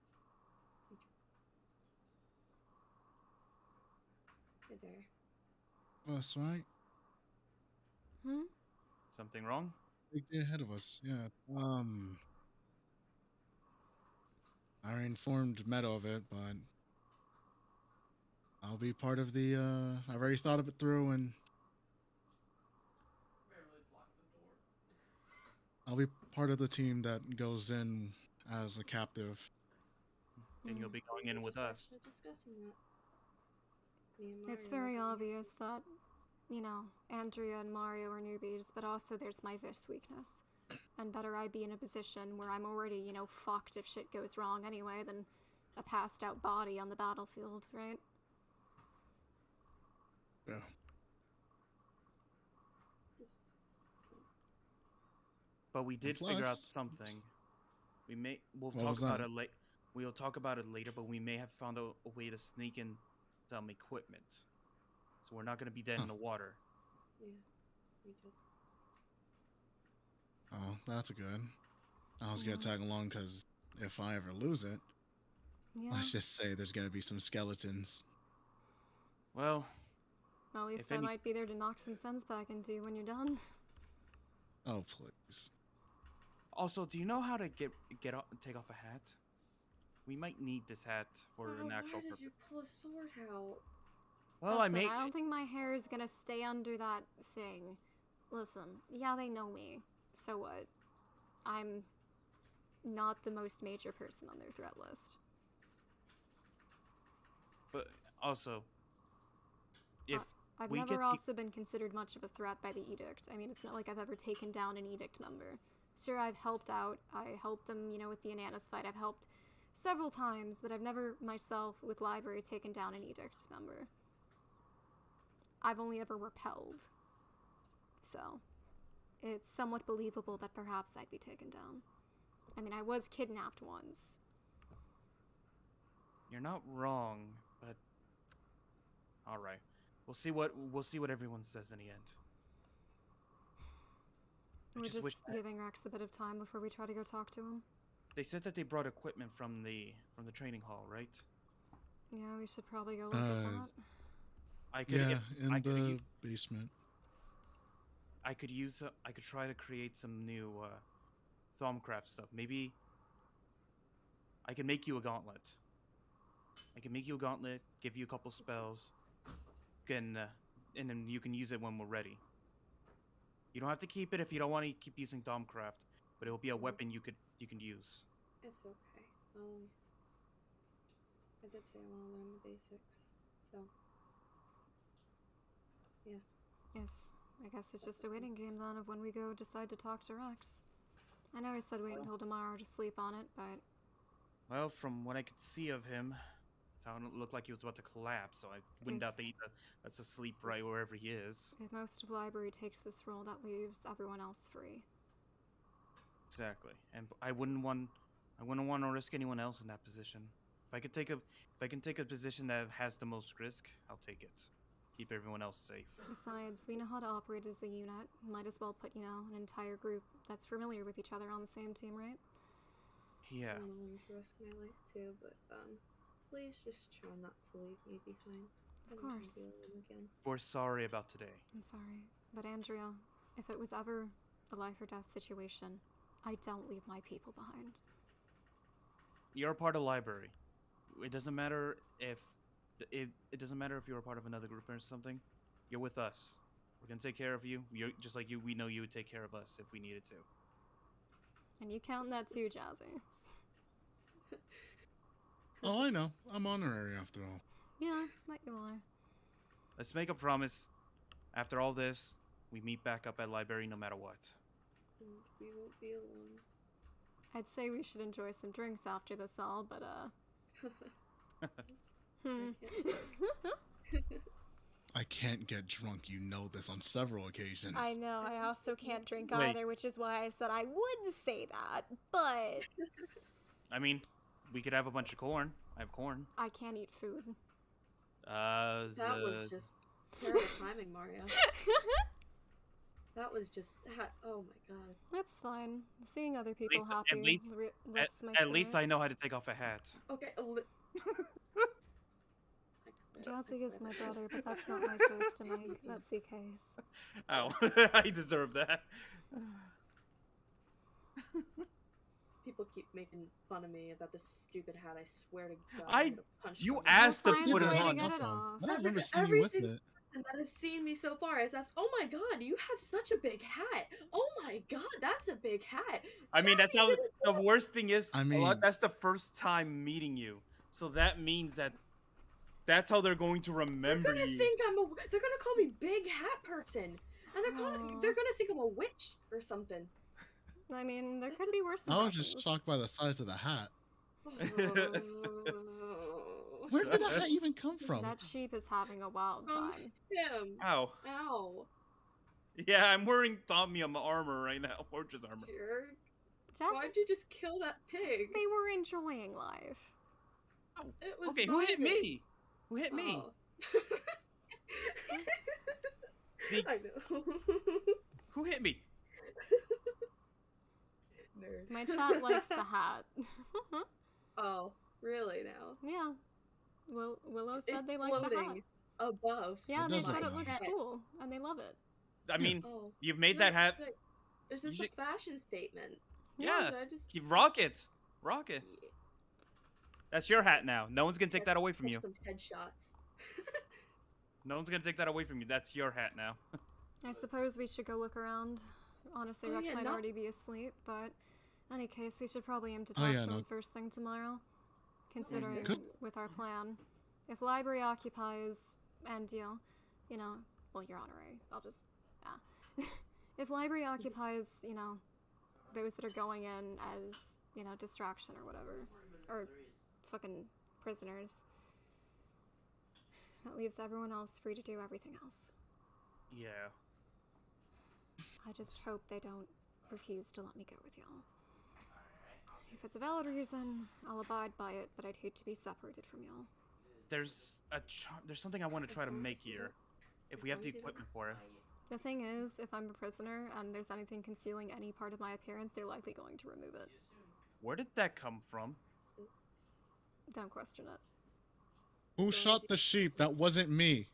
Hey there. Us, right? Hmm? Something wrong? Big day ahead of us. Yeah. I informed Meadow of it, but I'll be part of the. I've already thought of it through, and I'll be part of the team that goes in as a captive. And you'll be going in with us. Discussing that. Me and It's Mario very were- obvious that, you know, Andrea and Mario are newbies, but also there's my Vis weakness. And better I be in a position where I'm already, you know, fucked if shit goes wrong anyway than a passed out body on the battlefield, right? Yeah. But we did figure out plus- something. We'll What talk was about that? it We'll talk about it later, but we may have found a way to sneak in some equipment. So we're not going to be dead in the water. Yeah, we did. Oh, that's good. I was gonna tag along because if I ever lose it, Yeah. let's just say there's gonna be some skeletons. Well, At least if I any- might be there to knock some sense back into you when you're done. Oh please. Also, do you know how to take off a hat? We might need this hat for an actual Why did purpose. you pull a sword out? Well, Listen, I don't think my hair is gonna stay under that thing. Listen, yeah, they know me. So what? I'm not the most major person on their threat list. But also, if I've we never get also been considered much of a threat by the Edict. I mean, it's not like I've ever taken down an Edict member. Sure, I've helped out. I helped them, you know, with the Ananas fight. I've helped several times, but I've never myself with library taken down an edict member. I've only ever repelled. So, it's somewhat believable that perhaps I'd be taken down. I mean, I was kidnapped once. You're not wrong, but all right. We'll see what everyone says in the end. We're just wish just giving Rex a bit of time before we try to go talk to him. They said that they brought equipment from the training hall, right? Yeah, we should probably go look at that. I could, Yeah, if, in I could, the u- basement. I could use. I could try to create some new Thaumcraft stuff. Maybe I can make you a gauntlet. I can make you a gauntlet. Give you a couple spells. And then you can use it when we're ready. You don't have to keep it if you don't want to keep using Thaumcraft, but it will be a weapon you can use. It's okay. I did say I want to learn the basics, so yeah. Yes, I guess it's just a waiting game then of when we go decide to talk to Rex. I know I said wait until tomorrow to sleep on it, but... Well, from what I could see of him, it looked like he was about to collapse, so I wouldn't doubt that's asleep right wherever he is. If most of library takes this role, that leaves everyone else free. Exactly, and I wouldn't want to risk anyone else in that position. If I can take a position that has the most risk, I'll take it. Keep everyone else safe. Besides, we know how to operate as a unit. Might as well put, an entire group that's familiar with each other on the same team, right? Yeah. I'm willing to risk my life too, but please just try not to leave me behind. Of I don't wanna course. be alone again. We're sorry about today. I'm sorry. But Andrea, if it was ever a life or death situation, I don't leave my people behind. You're a part of the library. It doesn't matter if it doesn't matter if you're a part of another group or something. You're with us. We're gonna take care of you. You're just like you. We know you would take care of us if we needed to. And you count that too, Jazzy. Oh, I know. I'm honorary after all. Yeah, but you are. Let's make a promise. After all this, we meet back up at library no matter what. And we won't be alone. I'd say we should enjoy some drinks after this all, but I can't get drunk. You know this on several occasions. I know. I also can't drink Wait. either, which is why I said I would say that. But I mean, we could have a bunch of corn. I have corn. I can't eat food. That was just terrible timing, Mario. That was just oh my god. That's fine. Seeing other people least- happy at least- lifts my At least I know spirits. how to take off a hat. Okay, Jazzy is my brother, but that's not my choice to make. That's CK's. Oh, I deserve that. People keep making fun of me about this stupid hat. I swear to God. I- I'm gonna punch you someone. asked to Find put a it way to on. get it off. I don't remember seeing you Every with single it. person that has seen me so far has asked, "Oh my God, you have such a big hat! Oh my God, that's a big hat!" I mean, that's how Jazzy did the worst thing is. I mean- that's the first time meeting you, so that means that's how they're going to remember They're gonna you. think they're gonna call me Big Hat Person, and they're gonna think I'm a witch or something. I mean, there could be worse I was impressions. just shocked by the size of the hat. Oh. Where did the hat even come from? That sheep is having a wild time. Him. Ow. Ow. Yeah, I'm wearing Thaumium armor right now, Fortress armor. Jerk. Jazzy, Why'd you just kill that pig? they were enjoying life. It was Okay, who hit my pig. me? Who hit me? Oh. See, I know. who hit me? Nerd. My chat likes the hat. Oh, really now? Yeah. Willow said It's they like the hat. floating above. Yeah, It they does said look it looks nice. cool, and they love it. I mean, Oh. you've made Should that I- hat. should I- Is this you a should- fashion statement? Yeah. Should I just Keep rock it. Rock it. That's your hat now. No one's gonna take that away from catch you. some headshots? No one's gonna take that away from you. That's your hat now. I suppose we should go look around. Honestly, Oh, Rex yeah, might not- already be asleep, but in any case, we should probably aim to Oh, talk yeah, to no. him first thing tomorrow. Considering Good. with our plan. If library occupies, and well, you're honorary. I'll just, if library occupies, those that are going in as, distraction or whatever, or fucking prisoners. That leaves everyone else free to do everything else. Yeah. I just hope they don't refuse to let me go with y'all. If it's a valid reason, I'll abide by it, but I'd hate to be separated from y'all. There's something I want to try to make here. If we have the equipment for it. The thing is, if I'm a prisoner and there's anything concealing any part of my appearance, they're likely going to remove it. Where did that come from? Don't question it. Who shot the sheep? That wasn't me.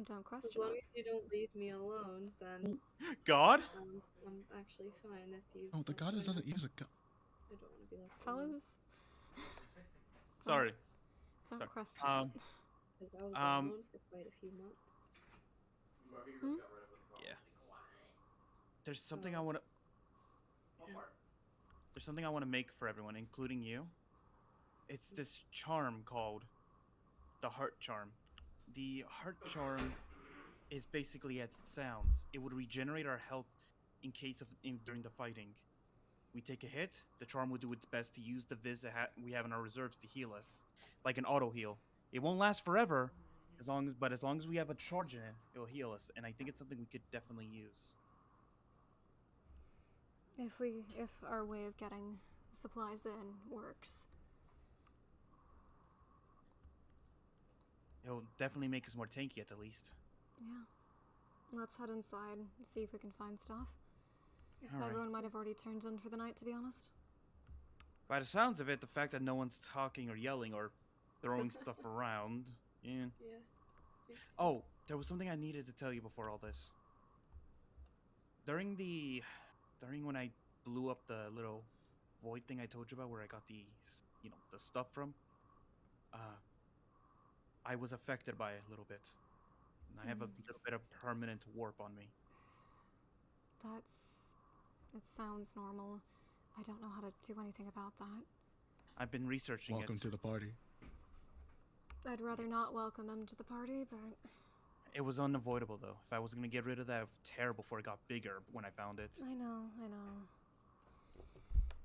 Don't question As long it. as you don't leave me alone, then God? I'm actually fine if you. Oh, the goddess doesn't use a gun. I don't want to be left alone. Fellas? Sorry. Don't Sorry. question it. Because I was alone for quite a few months. Yeah. There's something I want to. There's something I want to make for everyone, including you. It's this charm called the Heart Charm. The Heart Charm is basically as it sounds. It would regenerate our health in case of during the fighting. We take a hit, the charm will do its best to use the viz we have in our reserves to heal us, like an auto heal. It won't last forever, as long as we have a charge in it, it'll heal us. And I think it's something we could definitely use. If our way of getting supplies in works. It'll definitely make us more tanky at the least. Yeah. Let's head inside and see if we can find stuff. All Everyone right. might have already turned in for the night, to be honest. By the sounds of it, the fact that no one's talking or yelling or throwing stuff around. Yeah. Yeah. Oh, there was something I needed to tell you before all this. During when I blew up the little void thing I told you about, where I got the stuff from, I was affected by it a little bit. And I have a little bit of permanent warp on me. It sounds normal. I don't know how to do anything about that. I've been researching Welcome it. to the party. I'd rather not welcome him to the party, but It was unavoidable, though. If I was going to get rid of that, it was terrible before it got bigger when I found it. I know.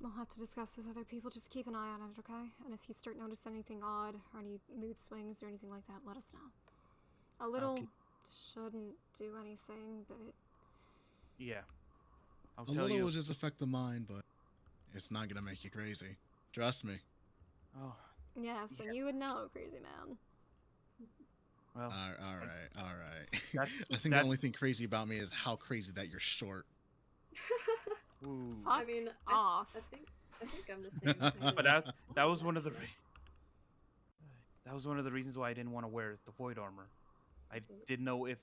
We'll have to discuss with other people. Just keep an eye on it, okay? And if you start noticing anything odd or any mood swings or anything like that, let us know. A little shouldn't do anything, but Yeah. I'll A tell little you. will just affect the mind, but it's not gonna make you crazy. Trust me. Oh. yes, and you would know, crazy man. Well. All right. That's- I think the only thing crazy about me is how crazy that you're short. Ooh. Fuck I mean, off. I think I'm the same. Kind of. But that was one of the that was one of the reasons why I didn't want to wear the void armor. I didn't know if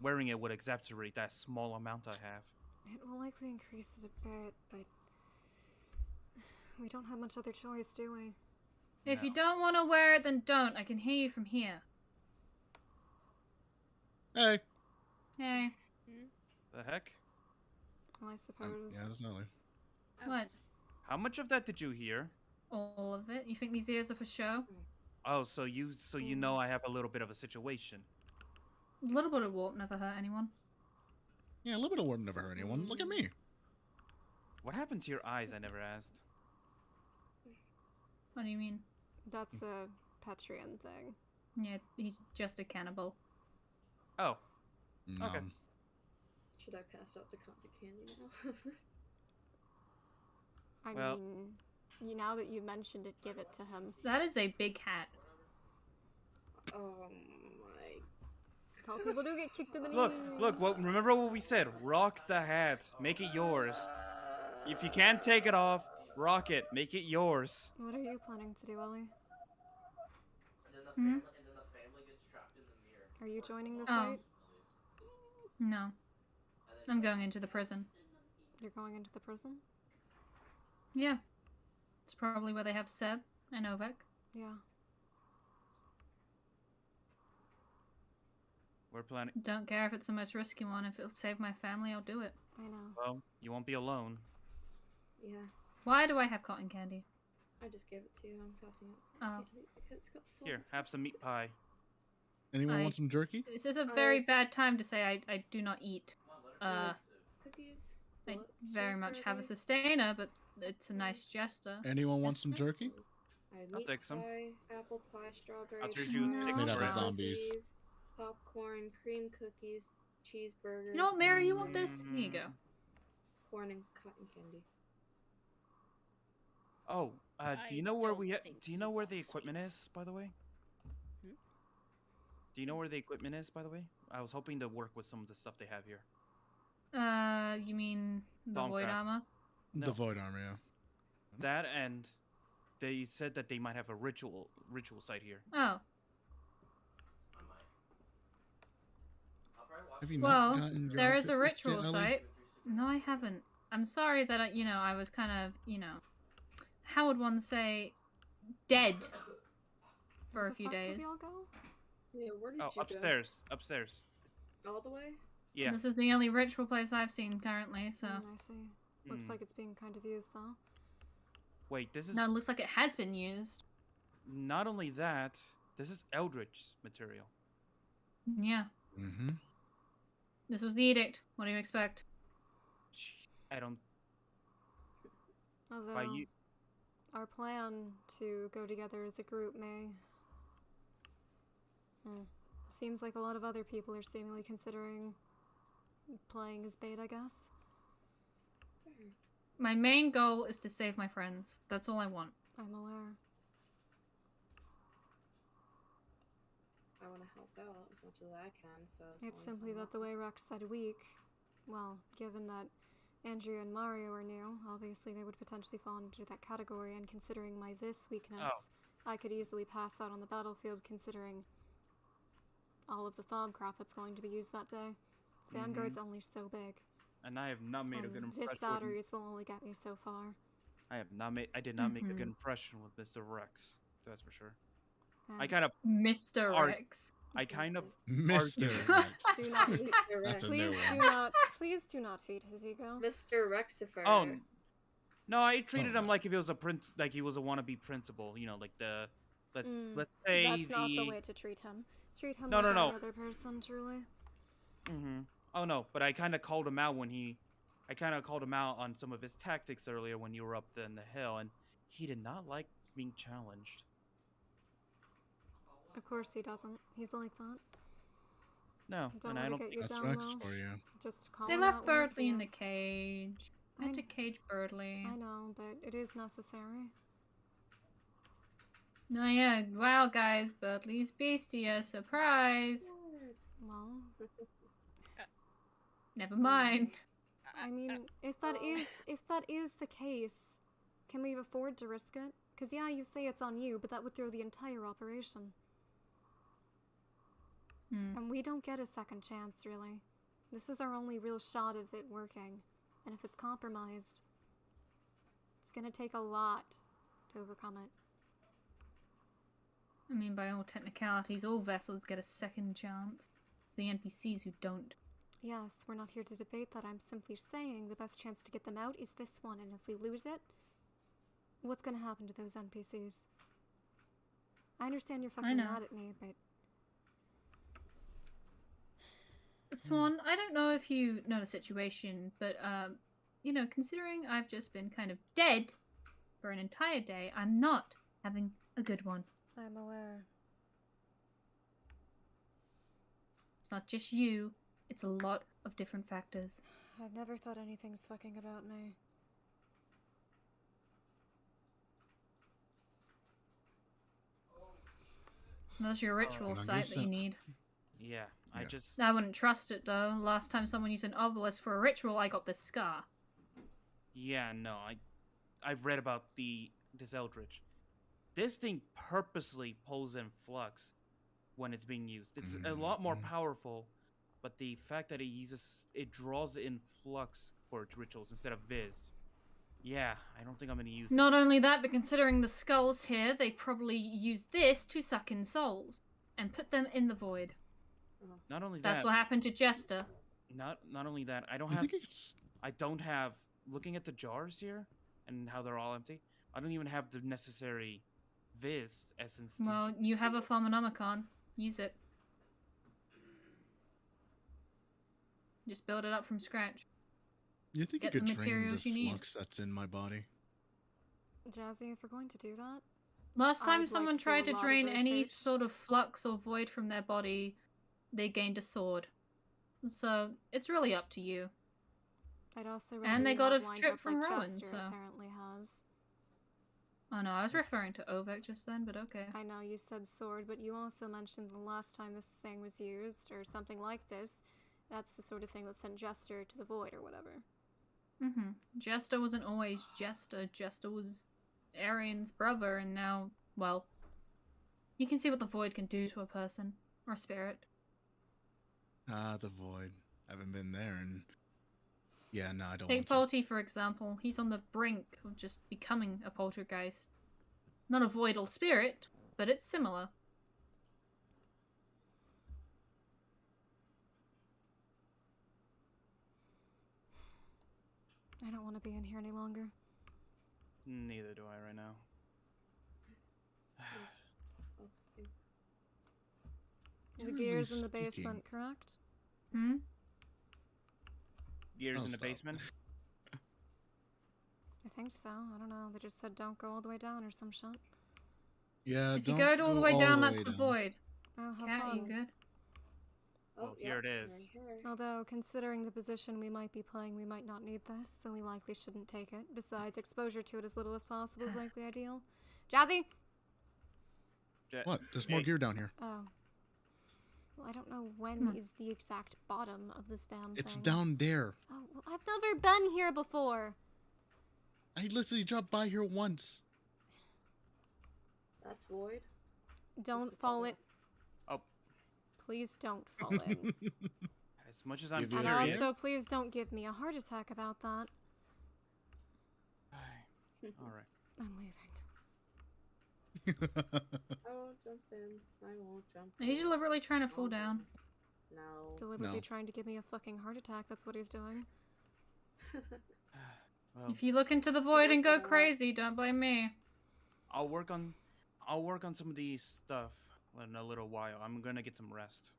wearing it would exacerbate that small amount I have. It will likely increase it a bit, but we don't have much other choice, do we? If you don't want to wear it, then don't. I can hear you from here. Hey. Hey. The heck? Well, I suppose. Yeah, that's not like... What? How much of that did you hear? All of it? You think these ears are for show? Oh, so you know I have a little bit of a situation. A little bit of warp never hurt anyone. Yeah, a little bit of warp never hurt anyone. Look at me. What happened to your eyes? I never asked. What do you mean? That's a Petrian thing. Yeah, he's just a cannibal. Oh. Okay. Should I pass out the cotton candy now? I mean, now that you mentioned it, give it to him. That is a big hat. Oh my. Tell people to get kicked in the knees. Look. Remember what we said? Rock the hat. Make it yours. If you can't take it off, rock it. Make it yours. What are you planning to do, Ellie? Hmm? And then the family gets trapped in the mirror. Are you joining the Oh. fight? No. I'm going into the prison. You're going into the prison? Yeah. It's probably where they have Seb and Ovek. Yeah. We're planning. Don't care if it's the most risky one. If it'll save my family, I'll do it. I know. Well, you won't be alone. Yeah, Why do I have cotton candy? I just gave it to you. I'm passing it. Oh. Because it's got Here, have some meat pie. Anyone want some jerky? This is a very bad time to say I do not eat. Cookies. I very much have a sustainer, but it's a nice gesture. Anyone want some jerky? I have I'll meat take some. pie, apple pie, strawberry, After you pie, take Made out of bread. zombies. cookies, popcorn, cream cookies, cheeseburgers. You know what, Mary? You want this? Here you go. Corn and cotton candy. Oh, do you I know where don't we? think Do you he know where the wants equipment sweets. is, by the way? Hmm? Do you know where the equipment is, by the way? I was hoping to work with some of the stuff they have here. You mean the Thaumcraft. void armor? The No. void armor, yeah. That, and they said that they might have a ritual site here. Oh. Have you Well, not gotten your there is outfit a fixed yet, ritual Ellie? site. No, I haven't. I'm sorry that I was kind of, how would one say, dead for Where a the few fuck days. did y'all go? Yeah, where did Oh, you upstairs. go? All the way? Yeah. This is the only ritual place I've seen currently, so. I see. Looks Hmm. like it's being kind of used though. Wait, this is No, it looks like it has been used. not only that. This is Eldritch material. Yeah. Mm-hmm. This was the edict. What do you expect? I don't. Although, By you. our plan to go together as a group may... Seems like a lot of other people are seemingly considering playing as bait, I guess. My main goal is to save my friends. That's all I want. I'm aware. I want to help out as much as I can, so... It's simply that the way Rex said weak, well, given that Andrea and Mario are new, obviously they would potentially fall into that category, and considering my Vis weakness, I could easily pass out on the battlefield considering all of the Thaumcraft that's going to be used that day. Vanguard's only so big. And I have not made a good And impression. Vis batteries will only get me so far. I did not make a good impression with Mr. Rex. That's for sure. I And kind of Mr. Rex. I kind of Mr. argued- Rex. Do not, Mr. Rex. That's a new please do not feed his ego. Mr. Rexifer. Oh no! I treated him like if he was a like he was a wannabe principal. You know, like the let's say That's not the way to treat him. Treat him No, like no, any no. other person, truly. Mm-hmm. Oh no! But I kind of called him out I kind of called him out on some of his tactics earlier when you were up in the hill, and he did not like being challenged. Of course he doesn't. He's like that. No, Don't and let I it don't get you think down Rex low. for you. Just call They him left out when you see Birdley in him. the cage. I had to cage Birdley. I know, but it is necessary. No, yeah. Wow, guys. Birdley's beastie. Surprise. Well, Never mind. I mean, if that is the case, can we afford to risk it? Because yeah, you say it's on you, but that would throw the entire operation. And we don't get a second chance, really. This is our only real shot of it working. And if it's compromised, it's gonna take a lot to overcome it. I mean, by all technicalities, all vessels get a second chance. It's the NPCs who don't. Yes, we're not here to debate that. I'm simply saying the best chance to get them out is this one, and if we lose it, what's gonna happen to those NPCs? I understand you're fucking know. mad at me, but... Swan, I don't know if you know the situation, but, considering I've just been kind of dead for an entire day, I'm not having a good one. I'm aware. It's not just you, it's a lot of different factors. I've never thought anything's fucking about me. That's your ritual site that you need. Yeah, I just I wouldn't trust it, though. Last time someone used an obelisk for a ritual, I got this scar. yeah no I've read about this Eldritch. This thing purposely pulls in flux when it's being used. It's a lot more powerful, but the fact that it draws in flux for its rituals instead of Viz. Yeah, I don't think I'm gonna use it. Not only that, but considering the skulls here, they probably use this to suck in souls and put them in the void. Not only That's that, what happened to Jester. not only that, I don't have looking at the jars here and how they're all empty, I don't even have the necessary Viz essence. Well, you have a Farmonomicon. Use it. Just build it up from scratch. You think Get you the could drain the materials you need. flux that's in my body? Jazzy, if we're going to do that, Last time I'd someone like to tried do to a lot of drain any research. sort of flux or void from their body, they gained a sword. So it's really up to you. I'd also rather And they you got not a wind trip up from like Rowan, Chester so. apparently has. Oh no, I was referring to Ovek just then, but okay. I know you said sword, but you also mentioned the last time this thing was used, or something like this, that's the sort of thing that sent Jester to the void or whatever. Mm-hmm. Jester wasn't always Jester. Jester was Arian's brother, and now, well, you can see what the void can do to a person or spirit. Ah, the void. Haven't been there, and yeah, no, I don't Take want to. Polty, for example. He's on the brink of just becoming a poltergeist. Not a voidal spirit, but it's similar. I don't want to be in here any longer. Neither do I right now. The gear's in the basement, correct? Hmm? Gears Oh, in the stop. basement? I think so. I don't know. They just said don't go all the way down or some shit. Yeah, If you don't go all the way down, that's the down. void. Oh, have Cat, you fun. good? Well, here it is. Although, considering the position we might be playing, we might not need this, so we likely shouldn't take it. Besides, exposure to it as little as possible is likely ideal. Jazzy! What? There's more gear down here. Oh. Well, I don't know when is the exact bottom of this damn It's thing. down there. Oh, well, I've never been here before. I literally dropped by here once. That's void. Don't fall in. Oh. Please don't fall in. As much as I'm And curious. also, please don't give me a heart attack about that. Alright. I'm leaving. I won't jump in. I won't jump Are you deliberately trying to fall down? No. Deliberately trying to give me a fucking heart attack, that's what he's doing. Well, If you look into the void and go crazy, don't blame me. I'll work on some of these stuff in a little while. I'm gonna get some rest.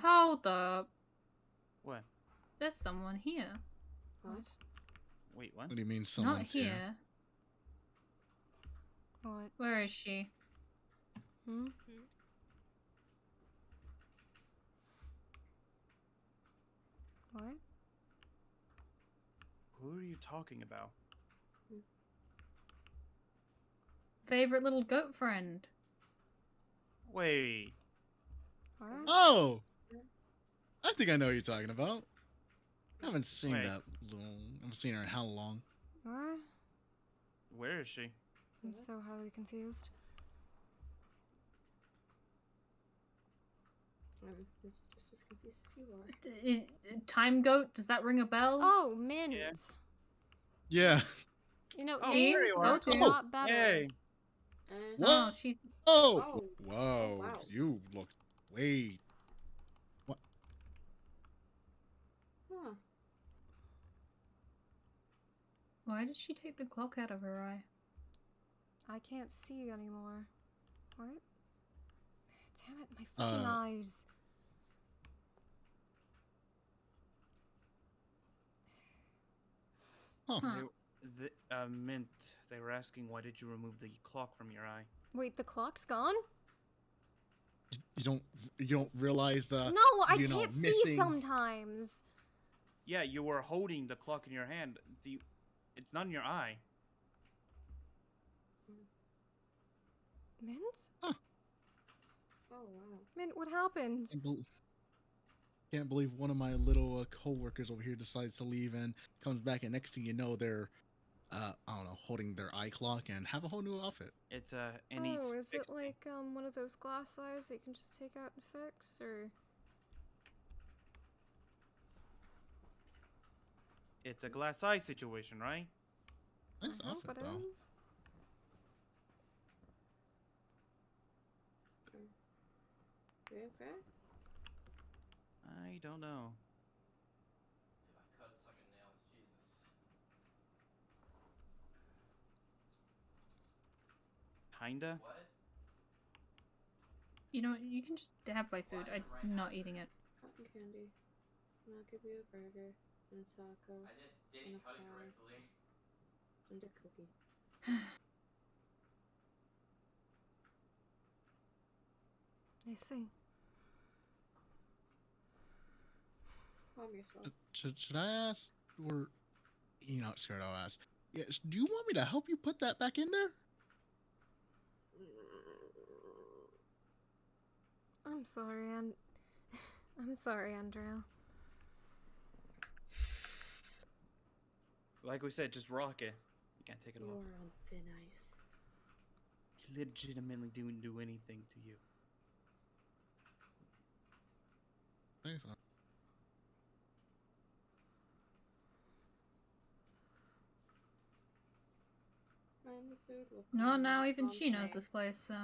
Hold up. What? There's someone here. What? Wait, what? What do you mean Not someone's here. here? What? Where is she? Hmm? What? Who are you talking about? Favorite little goat friend. Wait. What? Oh! I think I know what you're talking about. I haven't seen Wait. that long. I haven't seen her in how long? What? Where is she? I'm so highly confused. I'm just as confused as you are. Time goat, does that ring a bell? Oh, Mint! Yeah. You know, Oh, see? there you It's are. a lot better. Hey. What? Oh, she's... Oh! Oh. Whoa. Wow. You look way... What? Huh. Why did she take the clock out of her eye? I can't see anymore. What? Damn it, my fucking eyes. Huh. Mint, they were asking why did you remove the clock from your eye? Wait, the clock's gone? You don't realize the... No, I you know, can't see missing... sometimes. Yeah, you were holding the clock in your hand. It's not in your eye. Mint? Huh. Oh wow. Mint, what happened? Can't believe one of my little co-workers over here decides to leave and comes back, and next thing you know, they're, I don't know, holding their eye clock and have a whole new outfit. It's it needs Oh, is it fixing. like one of those glass eyes that you can just take out and fix, or? It's a glass eye situation, right? Nice I hope outfit, it though. is. You okay? I don't know. If I cut sucking nails, Jesus. Kinda. What? You know, you can just have my food. I'm not eating it. Cotton candy. And I'll give you a burger and a taco. I just and didn't a cut it fry correctly. And a cookie. I see. Calm yourself. Should I ask? Or you're not scared? I'll ask. Yes. Do you want me to help you put that back in there? I'm sorry, I'm sorry, Andrea. Like we said, just rock it. You can't take it You're off. on thin ice. He legitimately didn't do anything to you. Thanks. And the food will No, come now even on she knows time, this place, so.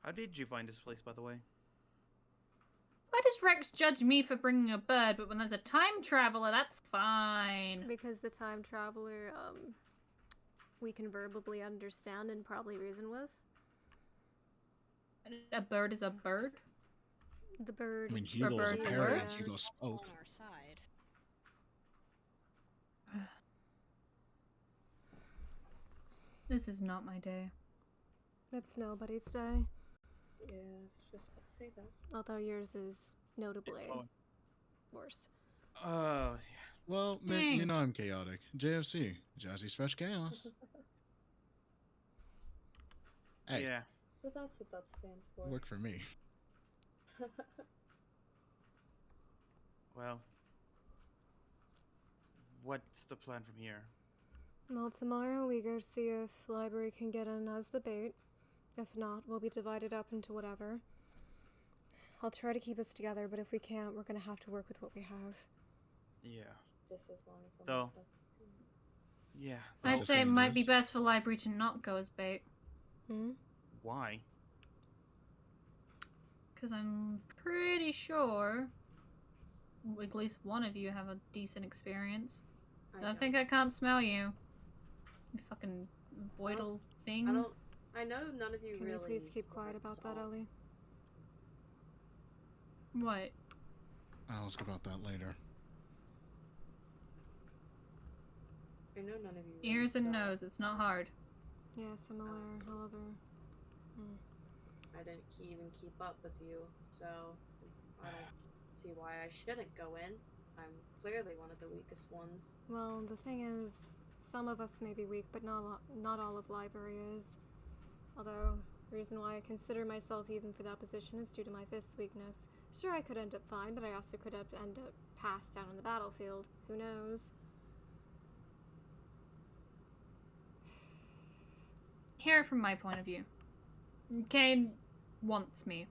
How did you find this place, by the way? Why does Rex judge me for bringing a bird, but when there's a time traveler, that's fine? Because the time traveler, we can verbally understand and probably reason with. A bird is a bird? The bird. I mean, or Hugo's bird a is parrot. a- Hugo spoke. On our side. This is not my day. It's nobody's day. Yeah, I was just about to say that. Although yours is notably worse. Oh, Well, man, you Thanks. know I'm chaotic. JFC, Jazzy's Fresh Chaos. Hey, yeah. So that's what that stands for. work for me. Well, what's the plan from here? Well, tomorrow we go see if library can get in as the bait. If not, we'll be divided up into whatever. I'll try to keep us together, but if we can't, we're gonna have to work with what we have. Yeah. Just as long as I'm So- not present. Yeah. I'd the say it same might be as- best for library to not go as bait. Why? Because I'm pretty sure at least one of you have a decent experience. Don't think I can't smell you. You fucking voidal thing. I know none of you Can really. you please keep quiet work, about so- that, Ellie? What? I'll ask about that later. I know none of you. Ears really, and so nose, it's not hard. Yes, I'm aware, however. I didn't even keep up with you, so I don't see why I shouldn't go in. I'm clearly one of the weakest ones. Well, the thing is, some of us may be weak, but not all of library is. Although, the reason why I consider myself even for that position is due to my fist weakness. Sure, I could end up fine, but I also could end up passed out on the battlefield. Who knows? Hear it from my point of view. Kane wants me.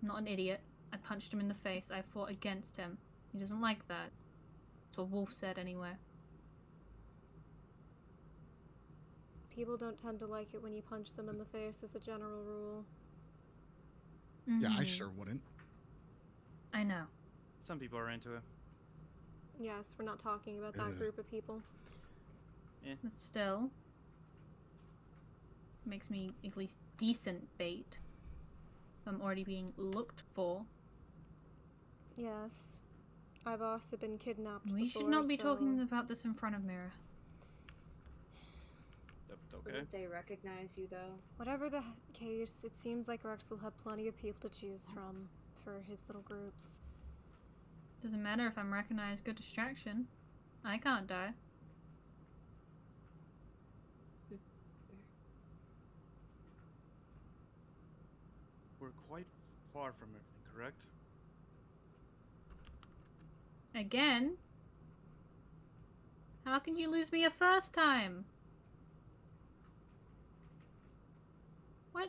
I'm not an idiot. I punched him in the face. I fought against him. He doesn't like that. That's what Wolf said anyway. People don't tend to like it when you punch them in the face as a general rule. Yeah, I Mhm. sure wouldn't. I know. Some people are into it. Yes, we're not talking about that group of people. But still, makes me at least decent bait. I'm already being looked for. Yes. I've also been kidnapped We before, should not be so- talking about this in front of Mira. Okay. Wouldn't they recognize you though? Whatever the case, it seems like Rex will have plenty of people to choose from for his little groups. Doesn't matter if I'm recognized. Good distraction. I can't die. We're quite far from everything, correct? Again? How can you lose me a first time? What?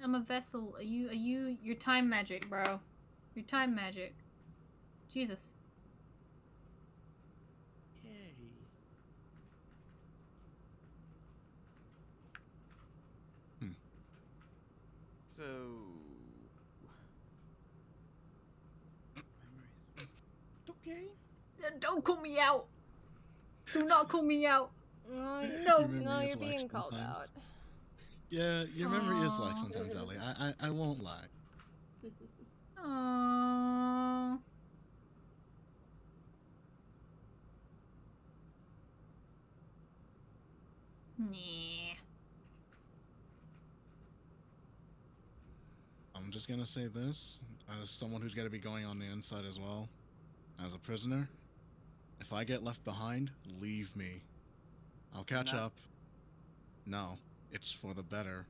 I'm a vessel. You're time magic, bro. You're time magic. Jesus. Yay. So. Memories. Okay. Don't call me out. Do not call me out. No, Your memory no, is you're like being called sometimes. out. Yeah, your memory is like Aw. sometimes, Ellie. I won't lie. Aww. Nah. just gonna say this, as someone who's gonna be going on the inside as well, as a prisoner, if I get left behind, leave me. I'll catch No. up. No, it's for the better.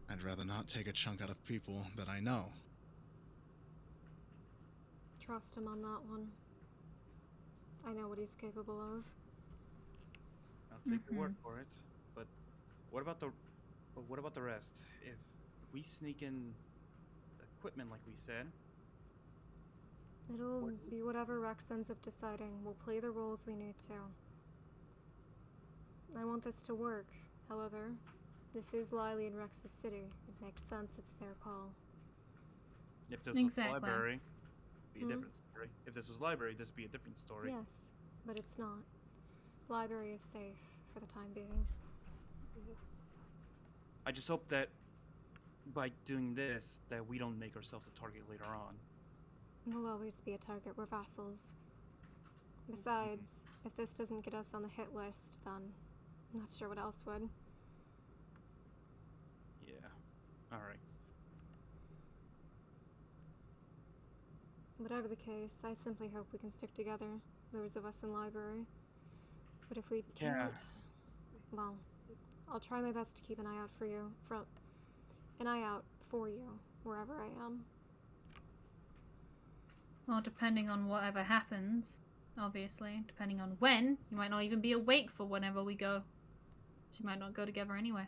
I'd rather not take a chunk out of people that I know. Trust him on that one. I know what he's capable of. I'll take your word for it. But what about the rest? If we sneak in the equipment like we said, It'll be whatever Rex ends up deciding. We'll play the roles we need to. I want this to work. However, this is Lily and Rex's city. It makes sense it's their call. if this was library, it'd be a different story. If this was library, this would be a different story. Yes, but it's not. Library is safe for the time being. I just hope that by doing this, that we don't make ourselves a target later on. We'll always be a target. We're vassals. Besides, if this doesn't get us on the hit list, then I'm not sure what else would. Yeah. Alright. Whatever the case, I simply hope we can stick together, those of us in library. But if we can't, well, I'll try my best to keep an eye out for you, wherever I am. Well, depending on whatever happens, obviously, depending on when, you might not even be awake for whenever we go. So you might not go together anyway.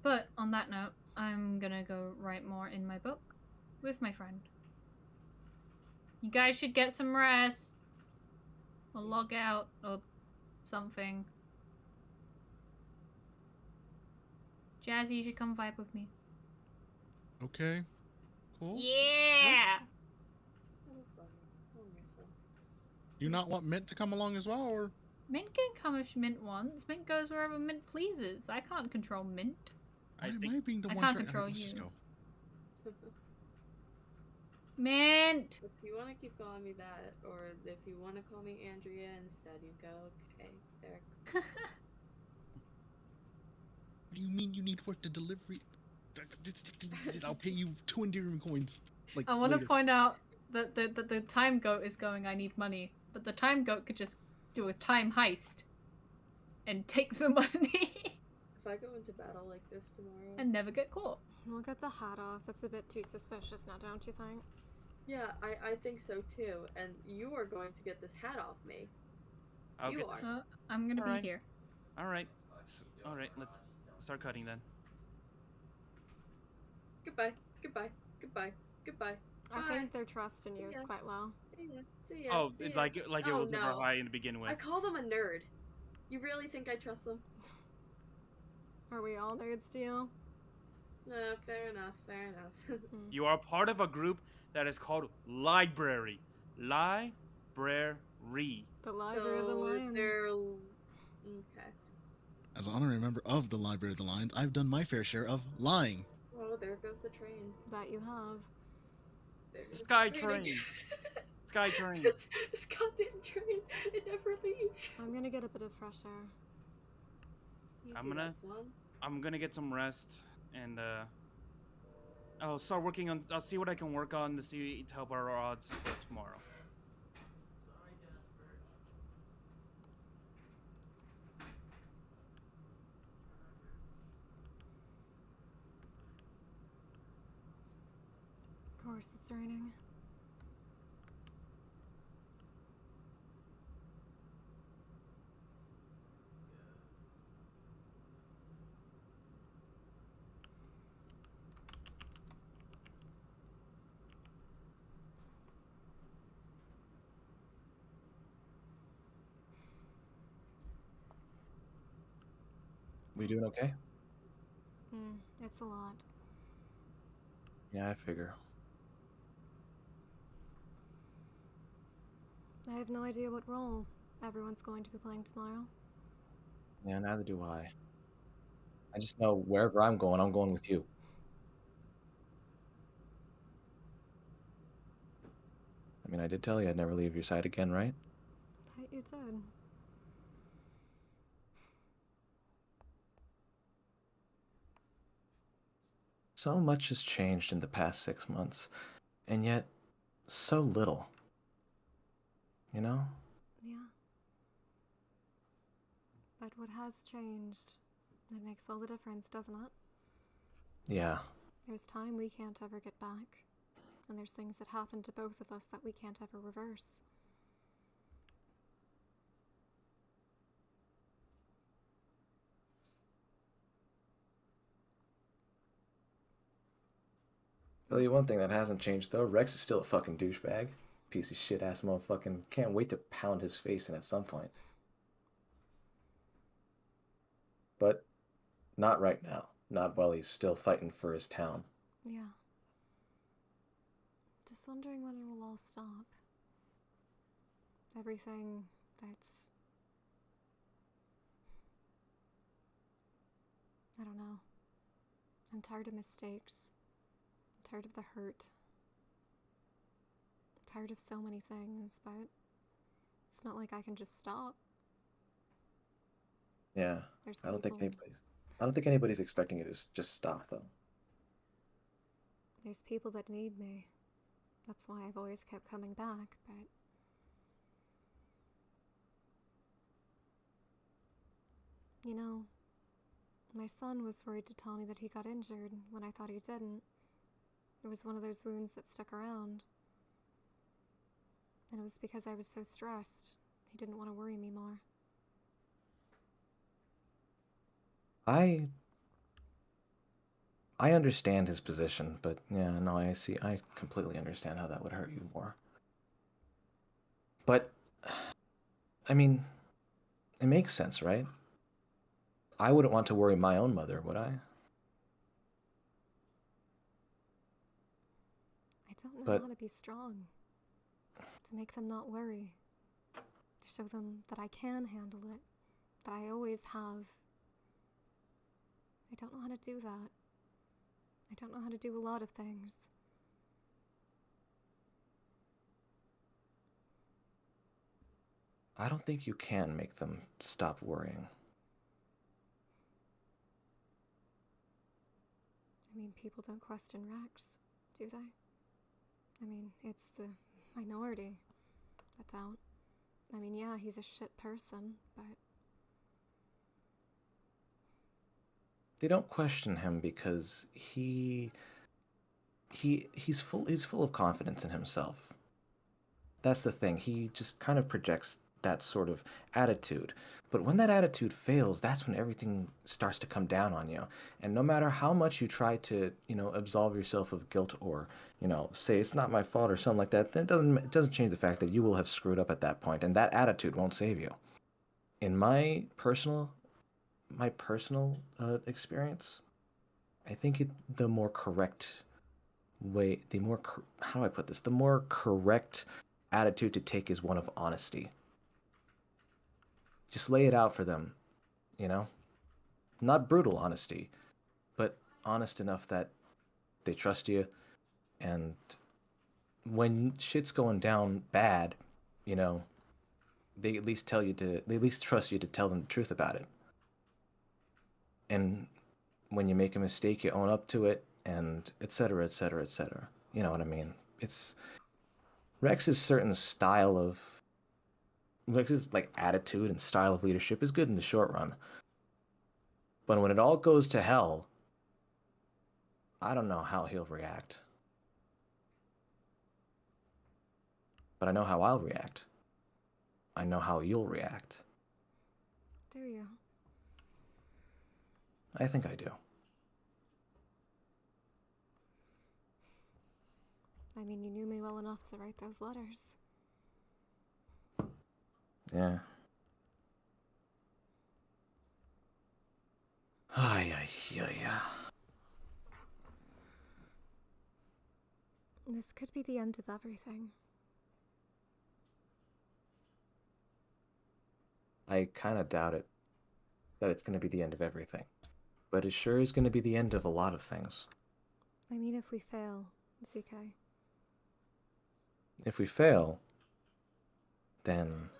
But on that note, I'm gonna go write more in my book with my friend. You guys should get some rest. Or log out or something. Jazzy, you should come vibe with me. Okay. Cool. Yeah! Do you not want Mint to come along as well, or? Mint can come if Mint wants. Mint goes wherever Mint pleases. I can't control Mint. Why am I being the I one can't trying- control Let's you. just go. Mint! If you want to keep calling me that, or if you want to call me Andrea instead, you go, okay, there. What do you mean you need work to delivery? I'll pay you 2 endearing coins. Like, I want to later. point out that the time goat is going, I need money. But the time goat could just do a time heist and take the money If I go into battle like this tomorrow, and never get caught. We'll get the hat off. That's a bit too suspicious now, don't you think? yeah, I think so too. And you are going to get this hat off me. I'll You get are. this. So I'm gonna Alright. be here. Alright. Alright, let's start cutting then. Goodbye, goodbye, goodbye, goodbye. I Bye. think their trust in you is ya. quite low. See ya. See ya. Oh, see it, ya. like it Oh, was never no. high to begin with. I call them a nerd. You really think I trust them? Are we all nerds to you? No, fair enough, fair enough. You are part of a group that is called Library. Library. The Library of the Lions. Okay. As an honorary member of the Library of the Lions, I've done my fair share of lying. Oh, there goes the train. That you have. There goes Sky the train. Sky train. this goddamn train, it never leaves. I'm gonna get a bit of fresh air. You I'm do gonna- that, Swan. I'm gonna get some rest and I'll start working on. I'll see what I can work on to see to help our odds for tomorrow. Of course, it's raining. We doing okay? It's a lot. Yeah, I figure. I have no idea what role everyone's going to be playing tomorrow. Yeah, neither do I. I just know wherever I'm going with you. I mean, I did tell you I'd never leave your side again, right? That you did. So much has changed in the past 6 months, and yet so little. You know? Yeah. But what has changed, it makes all the difference, doesn't it? Yeah. There's time we can't ever get back, and there's things that happen to both of us that we can't ever reverse. Tell you one thing that hasn't changed though, Rex is still a fucking douchebag. Piece of shit ass motherfucking can't wait to pound his face in at some point. But not right now. Not while he's still fighting for his town. Yeah. Just wondering when it will all stop. Everything that's... I don't know. I'm tired of mistakes. I'm tired of the hurt. I'm tired of so many things, but it's not like I can just stop. Yeah. There's I don't think people. anybody's expecting you to just stop though. There's people that need me. That's why I've always kept coming back, but... You know, my son was worried to tell me that he got injured when I thought he didn't. It was one of those wounds that stuck around. And it was because I was so stressed. He didn't want to worry me more. I understand his position, but yeah, no, I completely understand how that would hurt you more. But, I mean, it makes sense, right? I wouldn't want to worry my own mother, would I? I don't know But how to be strong. To make them not worry. To show them that I can handle it. That I always have. I don't know how to do that. I don't know how to do a lot of things. I don't think you can make them stop worrying. I mean, people don't question Rex, do they? I mean, it's the minority that don't. I mean, yeah, he's a shit person, but... They don't question him because he's full of confidence in himself. That's the thing. He just kind of projects that sort of attitude. But when that attitude fails, that's when everything starts to come down on you. And no matter how much you try to, absolve yourself of guilt or, say it's not my fault or something like that, then it doesn't change the fact that you will have screwed up at that point, and that attitude won't save you. In my personal experience, I think the more correct way, how do I put this? The more correct attitude to take is one of honesty. Just lay it out for them, Not brutal honesty, but honest enough that they trust you, and when shit's going down bad, they at least trust you to tell them the truth about it. And when you make a mistake, you own up to it, and etc., etc., etc. You know what I mean? Rex's attitude and style of leadership is good in the short run. But when it all goes to hell, I don't know how he'll react. But I know how I'll react. I know how you'll react. Do you? I think I do. I mean, you knew me well enough to write those letters. Yeah. Yeah. This could be the end of everything. I kind of doubt it, that it's going to be the end of everything. But it sure is going to be the end of a lot of things. I mean, if we fail, CK. If we fail, then...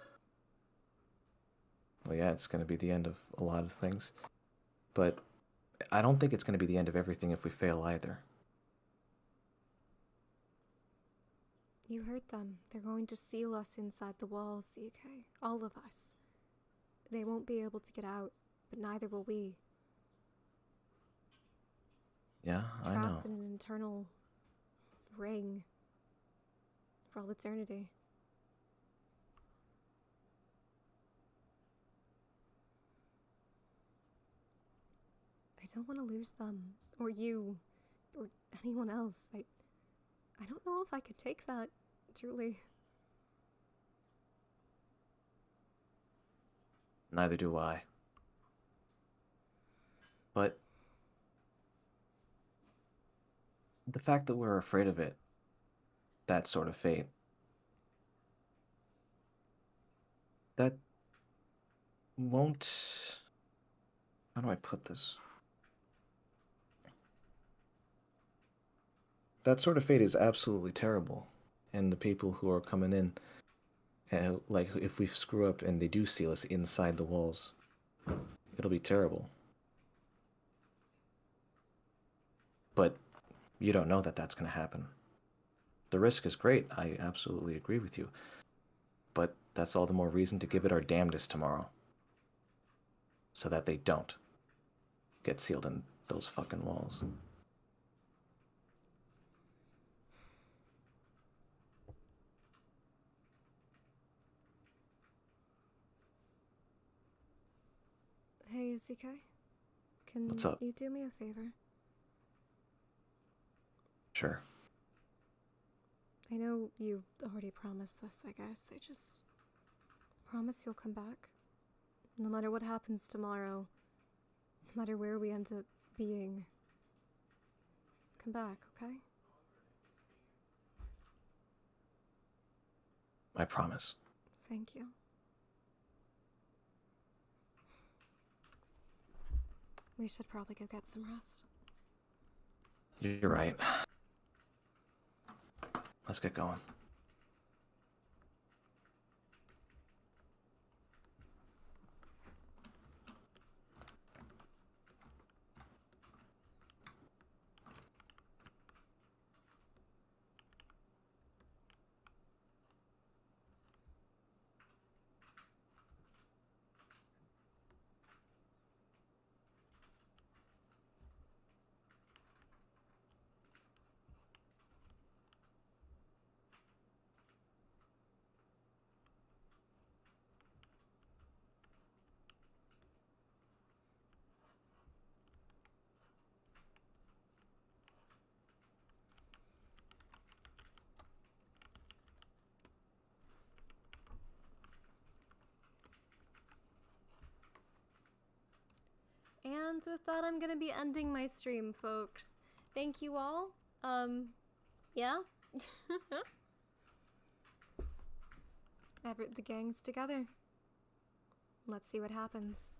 Well, yeah, it's going to be the end of a lot of things. But I don't think it's going to be the end of everything if we fail either. You heard them. They're going to seal us inside the walls, CK. All of us. They won't be able to get out, but neither will we. Yeah, I know. Trapped in an internal ring for all eternity. I don't want to lose them, or you, or anyone else. I don't know if I could take that, truly. Neither do I. But the fact that we're afraid of it, that sort of fate, that won't... How do I put this? That sort of fate is absolutely terrible. And the people who are coming in, like, if we screw up and they do seal us inside the walls, it'll be terrible. But you don't know that that's going to happen. The risk is great, I absolutely agree with you. But that's all the more reason to give it our damnedest tomorrow. So that they don't get sealed in those fucking walls. Hey, CK? Can What's up? you do me a favor? Sure. I know you already promised this, I guess. I just promise you'll come back. No matter what happens tomorrow, no matter where we end up being. Come back, okay? I promise. Thank you. We should probably go get some rest. You're right. Let's get going. And with that, I'm gonna be ending my stream, folks. Thank you all. Yeah? The gang's together. Let's see what happens.